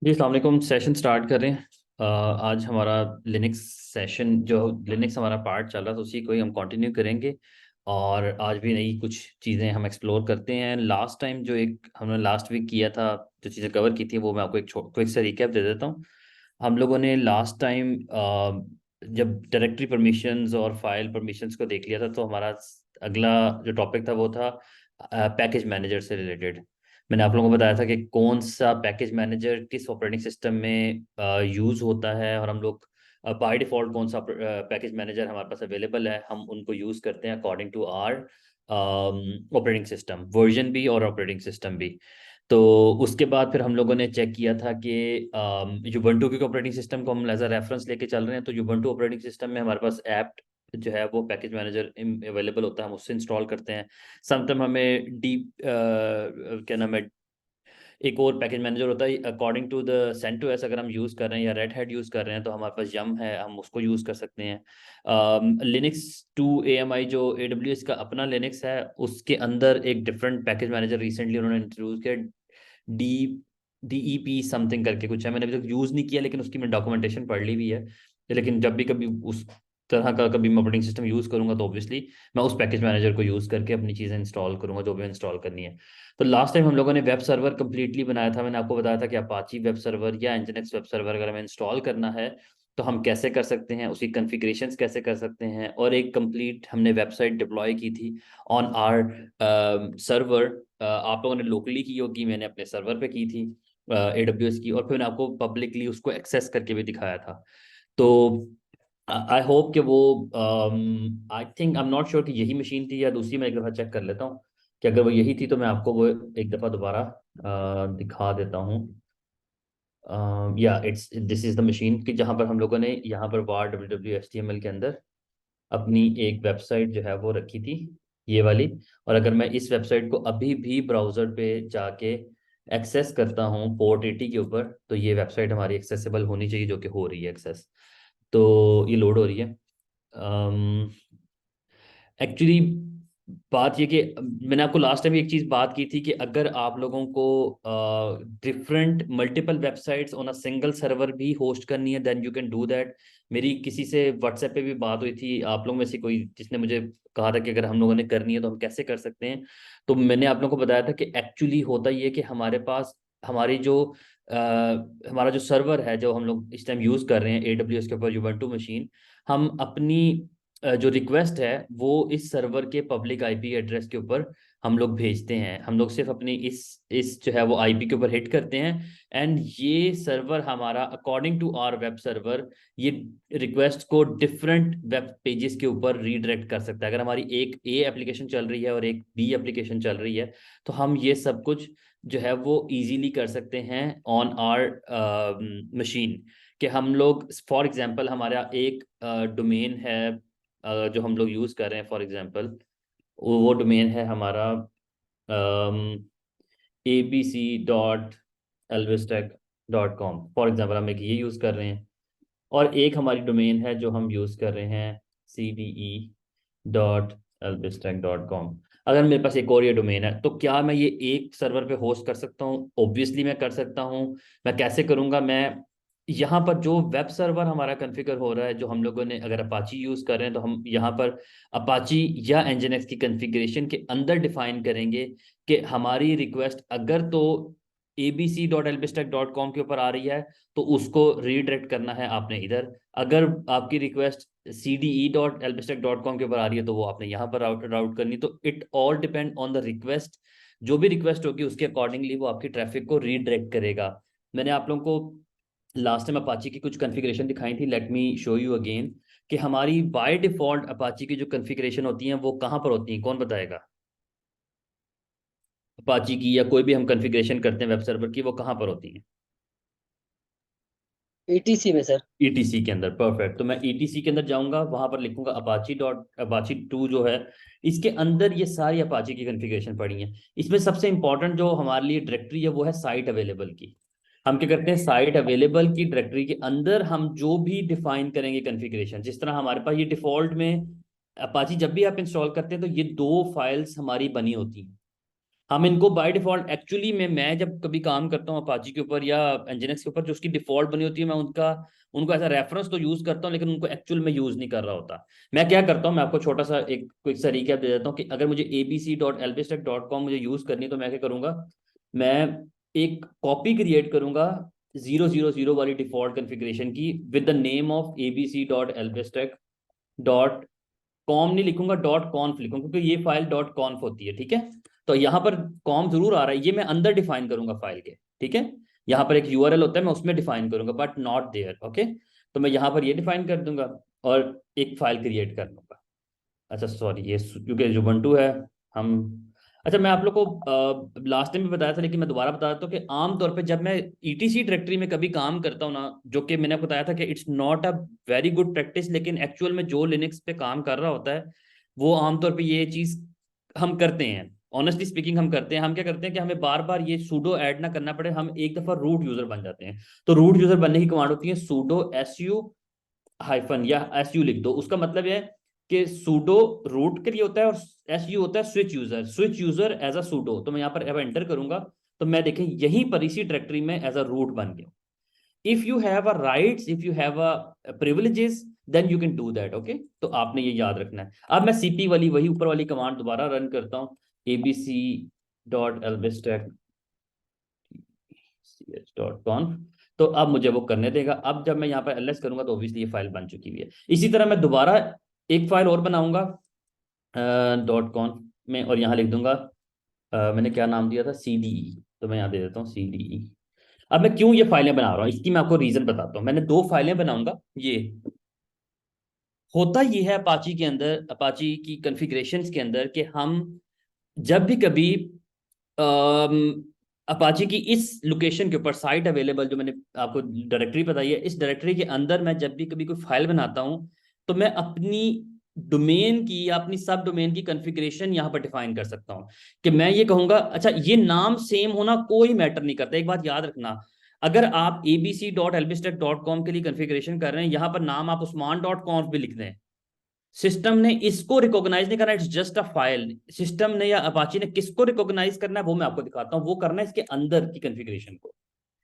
जी अस्सलाम वालेकुम। Session start कर रहे हैं। आज हमारा लिनक्स सेशन जो लिनक्स हमारा पार्ट चल रहा था उसी को ही हम कंटिन्यू करेंगे। और आज भी नई कुछ चीज़ें हम एक्सप्लोर करते हैं। लास्ट टाइम जो एक हमने लास्ट वीक किया था, जो चीज़ें कवर की थी वो मैं आपको एक क्विक सा रिकैप दे देता हूँ। हम लोगों ने लास्ट टाइम जब डायरेक्टरी परमिशंस और फाइल परमिशंस को देख लिया था, तो हमारा अगला जो टॉपिक था वो था पैकेज मैनेजर से रिलेटेड। मैंने आप लोगों को बताया था कि कौन सा पैकेज मैनेजर किस ऑपरेटिंग सिस्टम में यूज़ होता है, और हम लोग बाय डिफ़ॉल्ट कौन सा पैकेज मैनेजर हमारे पास अवेलेबल है हम उनको यूज़ करते हैं according to our operating system version भी और ऑपरेटिंग सिस्टम भी। तो उसके बाद फिर हम लोगों ने चेक किया था कि युबंटू के ऑपरेटिंग सिस्टम को हम एज अ रेफरेंस लेके चल रहे हैं। तो युबंटू ऑपरेटिंग सिस्टम में हमारे पास ऐप जो है वो पैकेज मैनेजर अवेलेबल होता है, हम उससे इंस्टॉल करते हैं। समटाइम हमें डीप क्या नाम है, एक और पैकेज मैनेजर होता है अकॉर्डिंग टू द CentOS। अगर हम यूज़ कर रहे हैं या रेड हैट यूज़ कर रहे हैं तो हमारे पास यम है, हम उसको यूज़ कर सकते हैं। लिनक्स 2 AMI जो AWS का अपना लिनक्स है, उसके अंदर एक डिफरेंट पैकेज मैनेजर रिसेंटली उन्होंने इंट्रोड्यूस किया। डी DEP समथिंग करके कुछ है, मैंने अभी तक यूज़ नहीं किया लेकिन उसकी मैं डॉक्यूमेंटेशन पढ़ ली हुई है। लेकिन जब भी कभी उस तरह का कभी मैं ऑपरेटिंग सिस्टम यूज़ करूंगा तो ऑब्वियसली मैं उस पैकेज मैनेजर को यूज़ करके अपनी चीज़ें इंस्टॉल करूंगा जो भी इंस्टॉल करनी है। तो लास्ट टाइम हम लोगों ने वेब सर्वर कंप्लीटली बनाया था। मैंने आपको बताया था कि अपाची वेब सर्वर या एनजिनिक्स वेब सर्वर अगर हमें इंस्टॉल करना है तो हम कैसे कर सकते हैं, उसकी कॉन्फ़िगरेशंस कैसे कर सकते हैं, और एक कंप्लीट हमने वेबसाइट डिप्लॉय की थी ऑन आर सर्वर। आप लोगों ने लोकली की होगी, मैंने अपने सर्वर पे की थी AWS की, और फिर मैंने आपको पब्लिकली उसको एक्सेस करके भी दिखाया था। तो आई होप कि वो I think I am not sure कि यही मशीन थी या दूसरी। मैं एक दफ़ा चेक कर लेता हूँ कि अगर वो यही थी तो मैं आपको वो एक दफ़ा दोबारा दिखा देता हूँ। या it's this is the machine कि जहाँ पर हम लोगों ने यहाँ पर var www.html के अंदर अपनी एक वेबसाइट जो है वो रखी थी, ये वाली। और अगर मैं इस वेबसाइट को अभी भी ब्राउज़र पे जाके एक्सेस करता हूँ पोर्ट 80 के ऊपर, तो ये वेबसाइट हमारी एक्सेसिबल होनी चाहिए, जो कि हो रही है एक्सेस। तो ये लोड हो रही है। एक्चुअली बात ये कि मैंने आपको लास्ट टाइम एक चीज़ बात की थी कि अगर आप लोगों को different multiple websites on a single server भी होस्ट करनी है then you can do that. मेरी किसी से व्हाट्सएप पे भी बात हुई थी, आप लोगों में से कोई जिसने मुझे कहा था कि अगर हम लोगों ने करनी है तो हम कैसे कर सकते हैं। तो मैंने आप लोगों को बताया था कि एक्चुअली होता ये कि हमारे पास हमारी जो हमारा जो सर्वर है जो हम लोग इस टाइम यूज़ कर रहे हैं AWS के ऊपर Ubuntu मशीन, हम अपनी जो रिक्वेस्ट है वो इस सर्वर के पब्लिक आईपी एड्रेस के ऊपर हम लोग भेजते हैं। हम लोग सिर्फ अपनी इस जो है वो आईपी के ऊपर हिट करते हैं, एंड ये सर्वर हमारा according to our web server ये रिक्वेस्ट को डिफरेंट वेब पेजेस के ऊपर रीडायरेक्ट कर सकता है। अगर हमारी एक ए एप्लीकेशन चल रही है और एक बी एप्लीकेशन चल रही है तो हम ये सब कुछ जो है वो इजीली कर सकते हैं ऑन आवर मशीन। कि हम लोग फॉर एग्जांपल हमारा एक डोमेन है जो हम लोग यूज़ कर रहे हैं, फॉर एग्जांपल वो डोमेन है हमारा abc.elvestech.com। फॉर एग्जांपल हम एक ये यूज़ कर रहे हैं, और एक हमारी डोमेन है जो हम यूज़ कर रहे हैं cde.elvestech.com। अगर मेरे पास एक और ये डोमेन है तो क्या मैं ये एक सर्वर पे होस्ट कर सकता हूँ? ऑब्वियसली मैं कर सकता हूँ। मैं कैसे करूँगा? मैं यहाँ पर जो वेब सर्वर हमारा कॉन्फ़िगर हो रहा है, जो हम लोगों ने अगर अपाची यूज़ कर रहे हैं तो हम यहाँ पर अपाची या एनजिनक्स की कॉन्फ़िगरेशन के अंदर डिफाइन करेंगे कि हमारी रिक्वेस्ट अगर तो abc.elbstack.com के ऊपर आ रही है तो उसको रीडायरेक्ट करना है आपने इधर। अगर आपकी रिक्वेस्ट cde.elbstack.com के ऊपर आ रही है तो वो आपने यहाँ पर राउट राउट करनी। तो it all depend on the request. जो भी रिक्वेस्ट होगी उसके अकॉर्डिंगली वो आपकी ट्रैफिक को रीडायरेक्ट करेगा। मैंने आप लोगों को लास्ट टाइम अपाची की कुछ कॉन्फ़िगरेशन दिखाई थी, let me show you again कि हमारी बाय डिफॉल्ट अपाची की जो कॉन्फ़िगरेशन होती हैं वो कहाँ पर होती हैं, कौन बताएगा? अपाची की या कोई भी हम कॉन्फ़िगरेशन करते हैं वेब सर्वर की, वो कहाँ पर होती हैं? ईटीसी में सर। ETC के अंदर। परफेक्ट। तो मैं ETC के अंदर जाऊंगा, वहां पर लिखूंगा अपाची 2 जो है, इसके अंदर ये सारी अपाची की कॉन्फ़िगरेशन पड़ी है। इसमें सबसे इंपॉर्टेंट जो हमारे लिए डायरेक्टरी है वो है साइट अवेलेबल की। हम क्या करते हैं, साइट अवेलेबल की डायरेक्टरी के अंदर हम जो भी डिफाइन करेंगे कॉन्फ़िगरेशन, जिस तरह हमारे पास ये डिफॉल्ट में अपाची जब भी आप इंस्टॉल करते हैं तो ये 2 फाइल्स हमारी बनी होती हैं। हम इनको बाय डिफॉल्ट एक्चुअली में, मैं जब कभी काम करता हूँ अपाची के ऊपर या एनजीएनएक्स के ऊपर, जो उसकी डिफॉल्ट बनी होती है, मैं उनका उनको एज अ रेफरेंस तो यूज करता हूँ, लेकिन उनको एक्चुअल में यूज नहीं कर रहा होता। मैं क्या करता हूँ, मैं आपको छोटा सा एक क्विक सा रिकैप दे देता हूँ कि अगर मुझे abc.lbstack.com मुझे यूज करनी है, तो मैं क्या करूंगा, मैं एक कॉपी क्रिएट करूंगा 000 वाली डिफॉल्ट कॉन्फ़िगरेशन की, with the name of abc.lbstack.com नहीं लिखूंगा, .conf लिखूंगा, क्योंकि ये फाइल .conf होती है, ठीक है। तो यहाँ पर कॉम जरूर आ रहा है, ये मैं अंदर डिफाइन करूंगा फाइल के, ठीक है। यहाँ पर एक यूआरएल होता है, मैं उसमें डिफाइन करूंगा, बट नॉट देयर, ओके। तो मैं यहाँ पर ये डिफाइन कर दूंगा और एक फाइल क्रिएट कर लूंगा। अच्छा सॉरी, ये क्योंकि जुबंटू है, हम, अच्छा मैं आप लोग को लास्ट टाइम भी बताया था, लेकिन मैं दोबारा बता देता हूँ कि आमतौर पे जब मैं ईटीसी डायरेक्टरी में कभी काम करता हूँ ना, जो कि मैंने आपको बताया था कि it's not a very good practice, लेकिन एक्चुअल में जो लिनक्स पे काम कर रहा होता है, वो आमतौर पे ये चीज हम करते हैं। ऑनेस्टली स्पीकिंग हम करते हैं, हम क्या करते हैं कि हमें बार बार ये सूडो ऐड ना करना पड़े, हम एक दफा रूट यूजर बन जाते हैं। तो रूट यूजर बनने की कमांड होती है सूडो su हाइफन या su लिख दो, उसका मतलब है कि सूडो रूट के लिए होता है, और su होता है switch user as a sudo. तो मैं यहाँ पर अब एंटर करूंगा, तो मैं देखें यहीं पर इसी डायरेक्टरी में एज अ रूट बन गया। If you have a rights, if you have a privileges, then you can do that, okay. तो आपने ये याद रखना है। अब मैं सीपी वाली, वही ऊपर वाली कमांड दोबारा रन करता हूँ, abc.lbstack.conf। तो अब मुझे वो करने देगा। अब जब मैं यहाँ पर ls करूंगा, तो ऑब्वियसली ये फाइल बन चुकी हुई है। इसी तरह मैं दोबारा एक फाइल और बनाऊंगा .conf में, और यहाँ लिख दूंगा मैंने क्या नाम दिया था, CDE। तो मैं यहाँ दे देता हूँ CDE। अब मैं क्यों ये फाइलें बना रहा हूँ, इसकी मैं आपको रीजन बताता हूँ। मैंने दो फाइलें बनाऊंगा। ये होता ये है अपाची के अंदर, अपाची की कॉन्फ़िगरेशंस के अंदर, कि हम जब भी कभी अपाची की इस लोकेशन के ऊपर साइट अवेलेबल, जो मैंने आपको डायरेक्टरी बताई है, इस डायरेक्टरी के अंदर मैं जब भी कभी कोई फाइल बनाता हूं, तो मैं अपनी डोमेन की या अपनी सब डोमेन की कॉन्फ़िगरेशन यहां पर डिफाइन कर सकता हूं। कि मैं ये कहूंगा, अच्छा ये नाम सेम होना कोई मैटर नहीं करता। एक बात याद रखना, अगर आप abc.lbstack.com के लिए कॉन्फ़िगरेशन कर रहे हैं, यहां पर नाम आप usman.conf भी लिख दें, सिस्टम ने इसको रिकॉग्नाइज नहीं करना, it's just a file. System ने या अपाची ने किसको रिकॉग्नाइज करना है, वो मैं आपको दिखाता हूँ। वो करना है इसके अंदर की कॉन्फ़िगरेशन को।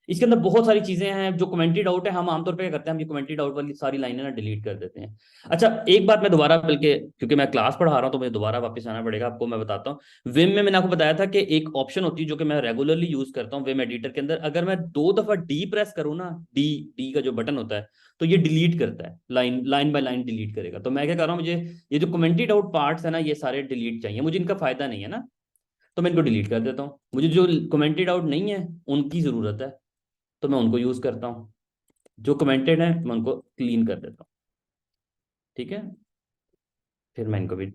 इसके अंदर बहुत सारी चीजें हैं जो कमेंटेड आउट है। हम आमतौर पे क्या करते हैं, हम ये कमेंटेड आउट वाली सारी लाइनें ना डिलीट कर देते हैं। अच्छा एक बात मैं दोबारा, बल्कि क्योंकि मैं क्लास पढ़ा रहा हूँ, तो मुझे दोबारा वापस आना पड़ेगा, आपको मैं बताता हूँ। विम में मैंने आपको बताया था कि एक ऑप्शन होती है जो कि मैं रेगुलरली यूज करता हूँ विम एडिटर के अंदर। अगर मैं दो दफा डी प्रेस करूँ ना, डी डी का जो बटन होता है, तो ये डिलीट करता है, line line by line delete करेगा। तो मैं क्या कर रहा हूँ, मुझे ये जो कमेंटेड आउट पार्ट्स है ना, ये सारे डिलीट चाहिए, मुझे इनका फायदा नहीं है ना, तो मैं इनको डिलीट कर देता हूँ। मुझे जो कमेंटेड आउट नहीं है उनकी जरूरत है, तो मैं उनको यूज करता हूँ। जो कमेंटेड है मैं उनको क्लीन कर देता हूँ, ठीक है। फिर मैं इनको भी,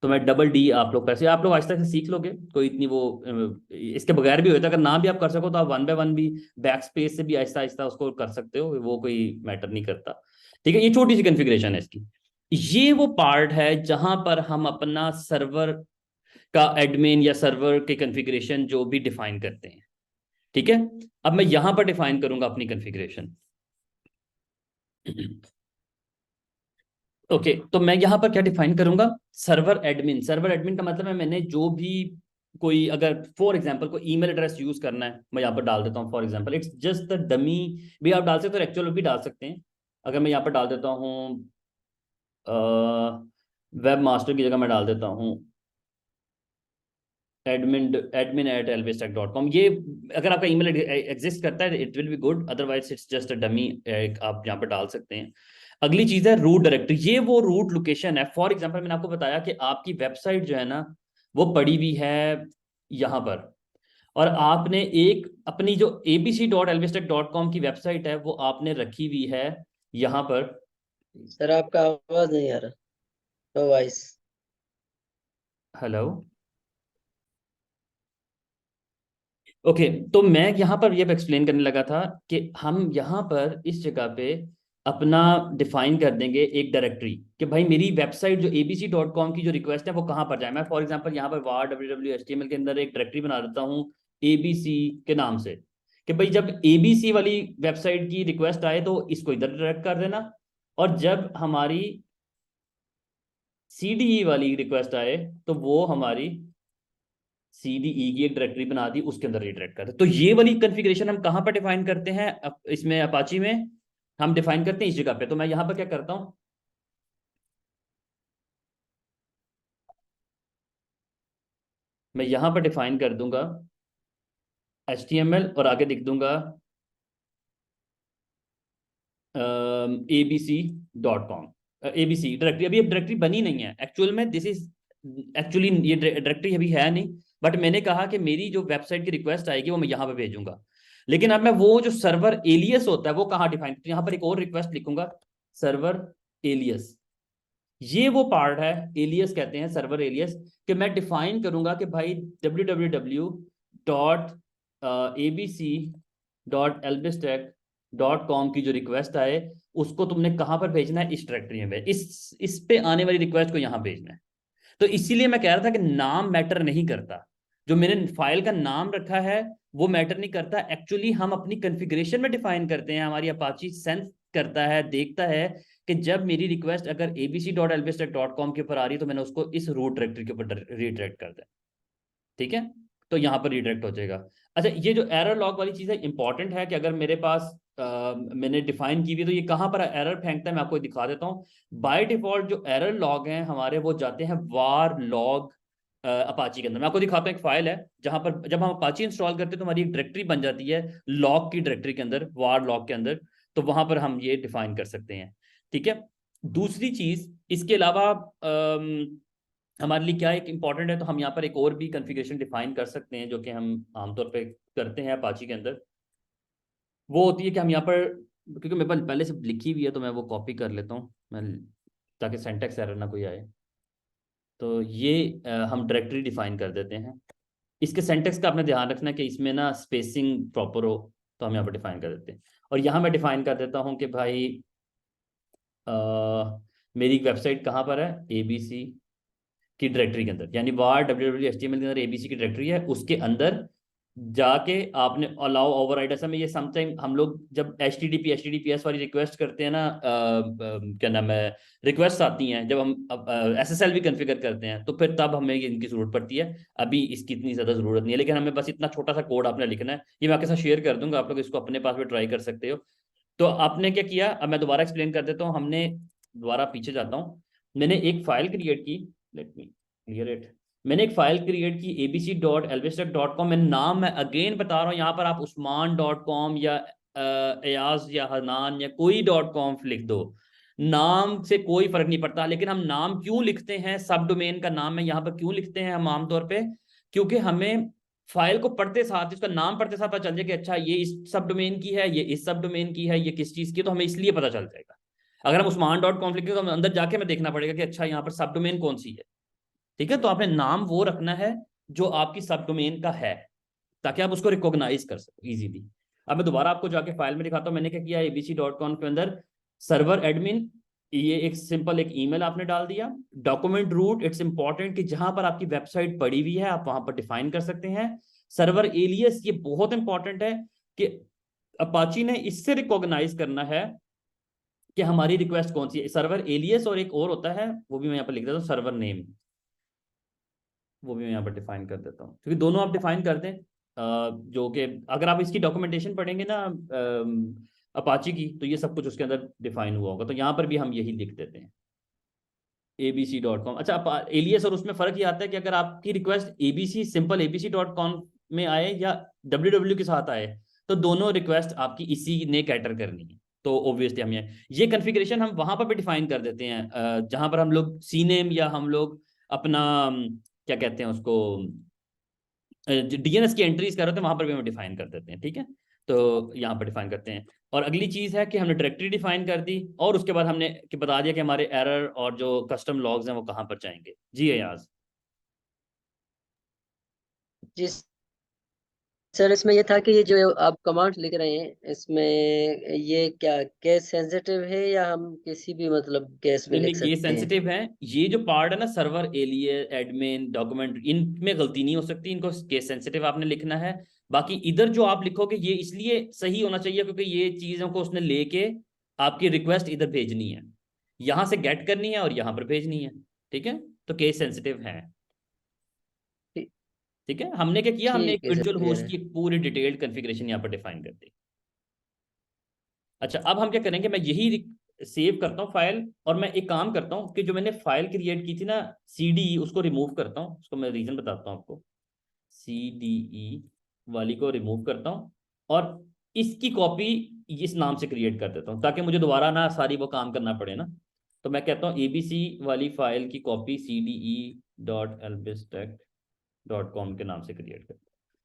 तो मैं डबल डी, आप लोग पैसे आप लोग आहिस्ता से सीख लोगे, कोई इतनी वो इसके बगैर भी होता है। अगर ना भी आप कर सको, तो आप वन बाय वन भी बैक स्पेस से भी आहिस्ता आहिस्ता उसको कर सकते हो, वो कोई मैटर नहीं करता, ठीक है। ये छोटी सी कॉन्फ़िगरेशन है इसकी। ये वो पार्ट है जहां पर हम अपना सर्वर का एडमिन या सर्वर के कॉन्फ़िगरेशन जो भी डिफाइन करते हैं, ठीक है। अब मैं यहां पर डिफाइन करूंगा अपनी कॉन्फ़िगरेशन। ओके तो मैं यहाँ पर क्या डिफाइन करूंगा, सर्वर एडमिन। सर्वर एडमिन का मतलब है, मैंने जो भी कोई, अगर फॉर एग्जांपल कोई ईमेल एड्रेस यूज करना है, मैं यहाँ पर डाल देता हूँ for example, it's just the dummy. भी आप डाल सकते हो, एक्चुअल भी डाल सकते हैं। अगर मैं यहाँ पर डाल देता हूँ वेब मास्टर की जगह मैं डाल देता हूँ admin@lbstack.com। ये अगर आपका ईमेल एग्जिस्ट करता है, it will be good, otherwise it's just a dummy, आप यहाँ पर डाल सकते हैं। अगली चीज है रूट डायरेक्टरी। ये वो रूट लोकेशन है। फॉर एग्जांपल मैंने आपको बताया कि आपकी वेबसाइट जो है ना, वो पड़ी हुई है यहाँ पर, और आपने एक अपनी जो abc.lbstack.com की वेबसाइट है, वो आपने रखी हुई है यहाँ पर। सर आपका आवाज नहीं आ रहा। No voice. हेलो, ओके तो मैं यहाँ पर ये एक्सप्लेन करने लगा था कि हम यहाँ पर इस जगह पे अपना डिफाइन कर देंगे एक डायरेक्टरी, कि भाई मेरी वेबसाइट जो abc.com की जो रिक्वेस्ट है, वो कहाँ पर जाए। मैं फॉर एग्जांपल यहाँ पर var www.html के अंदर एक डायरेक्टरी बना देता हूँ abc के नाम से, कि भाई जब abc वाली वेबसाइट की रिक्वेस्ट आए, तो इसको इधर डायरेक्ट कर देना, और जब हमारी CDE वाली रिक्वेस्ट आए, तो वो हमारी CDE की एक डायरेक्टरी बना दी, उसके अंदर रिडायरेक्ट कर दे। तो ये वाली कॉन्फ़िगरेशन हम कहाँ पर डिफाइन करते हैं? इसमें अपाची में हम डिफाइन करते हैं इस जगह पे। तो मैं यहाँ पर क्या करता हूँ, मैं यहाँ पर डिफाइन कर दूंगा HTML और आगे लिख दूंगा abc.com। ABC डायरेक्टरी, अभी डायरेक्टरी बनी नहीं है एक्चुअल में, दिस इज एक्चुअली ये डायरेक्टरी अभी है नहीं, बट मैंने कहा कि मेरी जो वेबसाइट की रिक्वेस्ट आएगी वो मैं यहाँ पे भेजूंगा। लेकिन अब मैं वो जो सर्वर एलियस होता है वो कहाँ डिफाइन, तो यहाँ पर एक और रिक्वेस्ट लिखूंगा, सर्वर एलियस। ये वो पार्ट है, एलियस कहते हैं, सर्वर एलियस, कि मैं डिफाइन करूंगा कि भाई www.abc.elbistek.com की जो रिक्वेस्ट आए उसको तुमने कहां पर भेजना है, इस डायरेक्टरी में भेज, इस पे आने वाली रिक्वेस्ट को यहां भेजना है। तो इसीलिए मैं कह रहा था कि नाम मैटर नहीं करता, जो मैंने फाइल का नाम रखा है वो मैटर नहीं करता। एक्चुअली हम अपनी कॉन्फ़िगरेशन में डिफाइन करते हैं, हमारी अपाची सेंस करता है, देखता है कि जब मेरी रिक्वेस्ट अगर abc.albistek.com के ऊपर आ रही है तो मैंने उसको इस रूट डायरेक्टरी के ऊपर रीडायरेक्ट कर दिया, ठीक है। तो यहाँ पर रीडायरेक्ट हो जाएगा। अच्छा, ये जो एरर लॉग वाली चीज़ है इंपॉर्टेंट है कि अगर मेरे पास मैंने डिफाइन की हुई, तो ये कहाँ पर एरर फेंकता है मैं आपको दिखा देता हूँ। बाय डिफॉल्ट जो एरर लॉग हैं हमारे वो जाते हैं वार लॉग अपाची के अंदर। मैं आपको दिखाता हूँ, एक फाइल है जहां पर जब हम अपाची इंस्टॉल करते हैं तो हमारी एक डायरेक्टरी बन जाती है लॉग की डायरेक्टरी के अंदर, वार लॉग के अंदर। तो वहां पर हम ये डिफाइन कर सकते हैं, ठीक है। दूसरी चीज इसके अलावा हमारे लिए क्या एक इंपॉर्टेंट है, तो हम यहाँ पर एक और भी कॉन्फ़िगरेशन डिफाइन कर सकते हैं जो कि हम आमतौर पे करते हैं अपाची के अंदर। वो होती है कि हम यहाँ पर, क्योंकि मेरे पास पहले से लिखी हुई है तो मैं वो कॉपी कर लेता हूँ मैं, ताकि सिंटैक्स एरर ना कोई आए। तो ये हम डायरेक्टरी डिफाइन कर देते हैं। इसके सिंटैक्स का आपने ध्यान रखना है कि इसमें ना स्पेसिंग प्रॉपर हो, तो हम यहाँ पर डिफाइन कर देते हैं। और यहाँ मैं डिफाइन कर देता हूँ कि भाई अ, मेरी वेबसाइट कहाँ पर है, ABC की डायरेक्टरी के अंदर, यानी वार www.html के अंदर ABC की डायरेक्टरी है, उसके अंदर जाके आपने अलाउ ओवरराइड, ऐसा में ये समटाइम हम लोग जब HTTPS वाली रिक्वेस्ट करते हैं ना, क्या नाम है, रिक्वेस्ट आती हैं जब हम SSL भी कॉन्फ़िगर करते हैं, तो फिर तब हमें इनकी जरूरत पड़ती है। अभी इसकी इतनी ज्यादा जरूरत नहीं है, लेकिन हमें बस इतना छोटा सा कोड आपने लिखना है, ये मैं आपके साथ शेयर कर दूंगा, आप लोग इसको अपने पास में ट्राई कर सकते हो। तो आपने क्या किया, अब मैं दोबारा एक्सप्लेन कर देता हूँ। हमने दोबारा पीछे जाता हूँ, मैंने एक फाइल क्रिएट की, लेट मी क्लियर इट। मैंने एक फाइल क्रिएट की abc.elbistek.com में, नाम मैं अगेन बता रहा हूँ, यहाँ पर आप उस्मान.com या एयाज या हनान या कोई .com लिख दो, नाम से कोई फर्क नहीं पड़ता। लेकिन हम नाम क्यों लिखते हैं, सब डोमेन का नाम है यहाँ पर क्यों लिखते हैं हम आमतौर पे, क्योंकि हमें फाइल को पढ़ते साथ, इसका नाम पढ़ते साथ पता चल जाए कि अच्छा ये इस सब डोमेन की है, ये इस सब डोमेन की है, ये किस चीज की है, तो हमें इसलिए पता चल जाएगा। अगर हम उस्मान.com लिखें तो हम अंदर जाके हमें देखना पड़ेगा कि अच्छा यहाँ पर सब डोमेन कौन सी है, ठीक है। तो आपने नाम वो रखना है जो आपकी सब डोमेन का है, ताकि आप उसको रिकॉग्नाइज कर सको इजीली। अब मैं दोबारा आपको जाके फाइल में दिखाता हूँ, मैंने क्या किया, abc.com के अंदर सर्वर एडमिन, ये एक सिंपल एक ईमेल आपने डाल दिया। डॉक्यूमेंट रूट, इट्स इंपॉर्टेंट कि जहां पर आपकी वेबसाइट पड़ी हुई है आप वहां पर डिफाइन कर सकते हैं। सर्वर एलियस, ये बहुत इंपॉर्टेंट है कि अपाची ने इससे रिकॉग्नाइज करना है कि हमारी रिक्वेस्ट कौन सी है। सर्वर एलियस और एक और होता है, वो भी मैं यहाँ पर लिख देता हूँ, सर्वर नेम, वो भी मैं यहाँ पर डिफाइन कर देता हूँ, क्योंकि दोनों आप डिफाइन कर दें। जो कि अगर आप इसकी डॉक्यूमेंटेशन पढ़ेंगे ना अपाची की, तो ये सब कुछ उसके अंदर डिफाइन हुआ होगा। तो यहाँ पर भी हम यही लिख देते हैं abc.com। अच्छा, एलियस और उसमें फर्क ये आता है कि अगर आपकी रिक्वेस्ट ABC सिंपल abc.com में आए या www के साथ आए, तो दोनों रिक्वेस्ट आपकी इसी ने कैटर करनी है। तो ऑब्वियसली हम ये कॉन्फ़िगरेशन हम वहां पर भी डिफाइन कर देते हैं, जहां पर हम लोग सी नेम या हम लोग अपना क्या कहते हैं उसको, DNS की एंट्रीज कर रहे थे वहां पर भी हम डिफाइन कर देते हैं, ठीक है। तो यहाँ पर डिफाइन करते हैं। और अगली चीज है कि हमने डायरेक्टरी डिफाइन कर दी, और उसके बाद हमने कि बता दिया कि हमारे एरर और जो कस्टम लॉग्स हैं वो कहाँ पर जाएंगे। जी अयाज। जी सर, इसमें ये था कि ये जो आप कमांड लिख रहे हैं इसमें ये क्या केस सेंसिटिव है या हम किसी भी मतलब केस में नहीं नहीं, लिख केस सकते हैं? सेंसिटिव है। ये जो पार्ट है ना, सर्वर एलियस एडमिन डॉक्यूमेंट, इनमें गलती नहीं हो सकती, इनको केस सेंसिटिव आपने लिखना है। बाकी इधर जो आप लिखोगे ये इसलिए सही होना चाहिए क्योंकि ये चीजों को उसने लेके आपकी रिक्वेस्ट इधर भेजनी है, यहां से गेट करनी है और यहां पर भेजनी है, ठीक है। तो केस सेंसिटिव है। ठीक ठीक है, हमने क्या किया, हमने एक ठीक है सर, वर्चुअल क्लियर होस्ट है। की एक पूरी डिटेल्ड कॉन्फ़िगरेशन यहाँ पर डिफाइन कर दी। अच्छा, अब हम क्या करेंगे, मैं यही सेव करता हूँ फाइल, और मैं एक काम करता हूँ कि जो मैंने फाइल क्रिएट की थी ना CDE, उसको रिमूव करता हूँ। उसको मैं रीजन बताता हूँ आपको। CDE वाली को रिमूव करता हूँ, और इसकी कॉपी इस नाम से क्रिएट कर देता हूँ, ताकि मुझे दोबारा ना सारी वो काम करना पड़े ना। तो मैं कहता हूँ ABC वाली फाइल की कॉपी CDE.albistec.com के नाम से क्रिएट कर।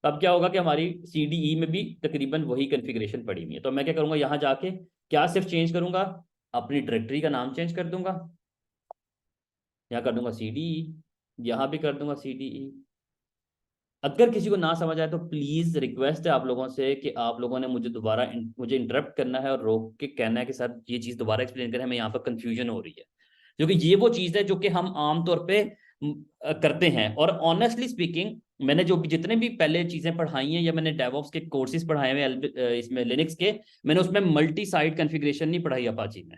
तब क्या होगा कि हमारी CDE में भी तकरीबन वही कॉन्फ़िगरेशन पड़ी हुई है। तो मैं क्या करूँगा, यहाँ जाके क्या सिर्फ चेंज करूँगा, अपनी डायरेक्टरी का नाम चेंज कर दूंगा। यहाँ कर दूंगा CDE, यहाँ भी कर दूंगा CDE। अगर किसी को ना समझ आए तो प्लीज रिक्वेस्ट है आप लोगों से कि आप लोगों ने मुझे दोबारा मुझे इंटरप्ट करना है और रोक के कहना है कि सर ये चीज़ दोबारा एक्सप्लेन करें, हमें यहाँ पर कंफ्यूजन हो रही है। क्योंकि ये वो चीज़ है जो कि हम आमतौर पे करते हैं। और ऑनेस्टली स्पीकिंग, मैंने जो भी जितने भी पहले चीज़ें पढ़ाई हैं, या मैंने डेवऑप्स के कोर्सेज पढ़ाए हुए इसमें लिनक्स के, मैंने उसमें मल्टी साइट कॉन्फ़िगरेशन नहीं पढ़ाई अपाची में,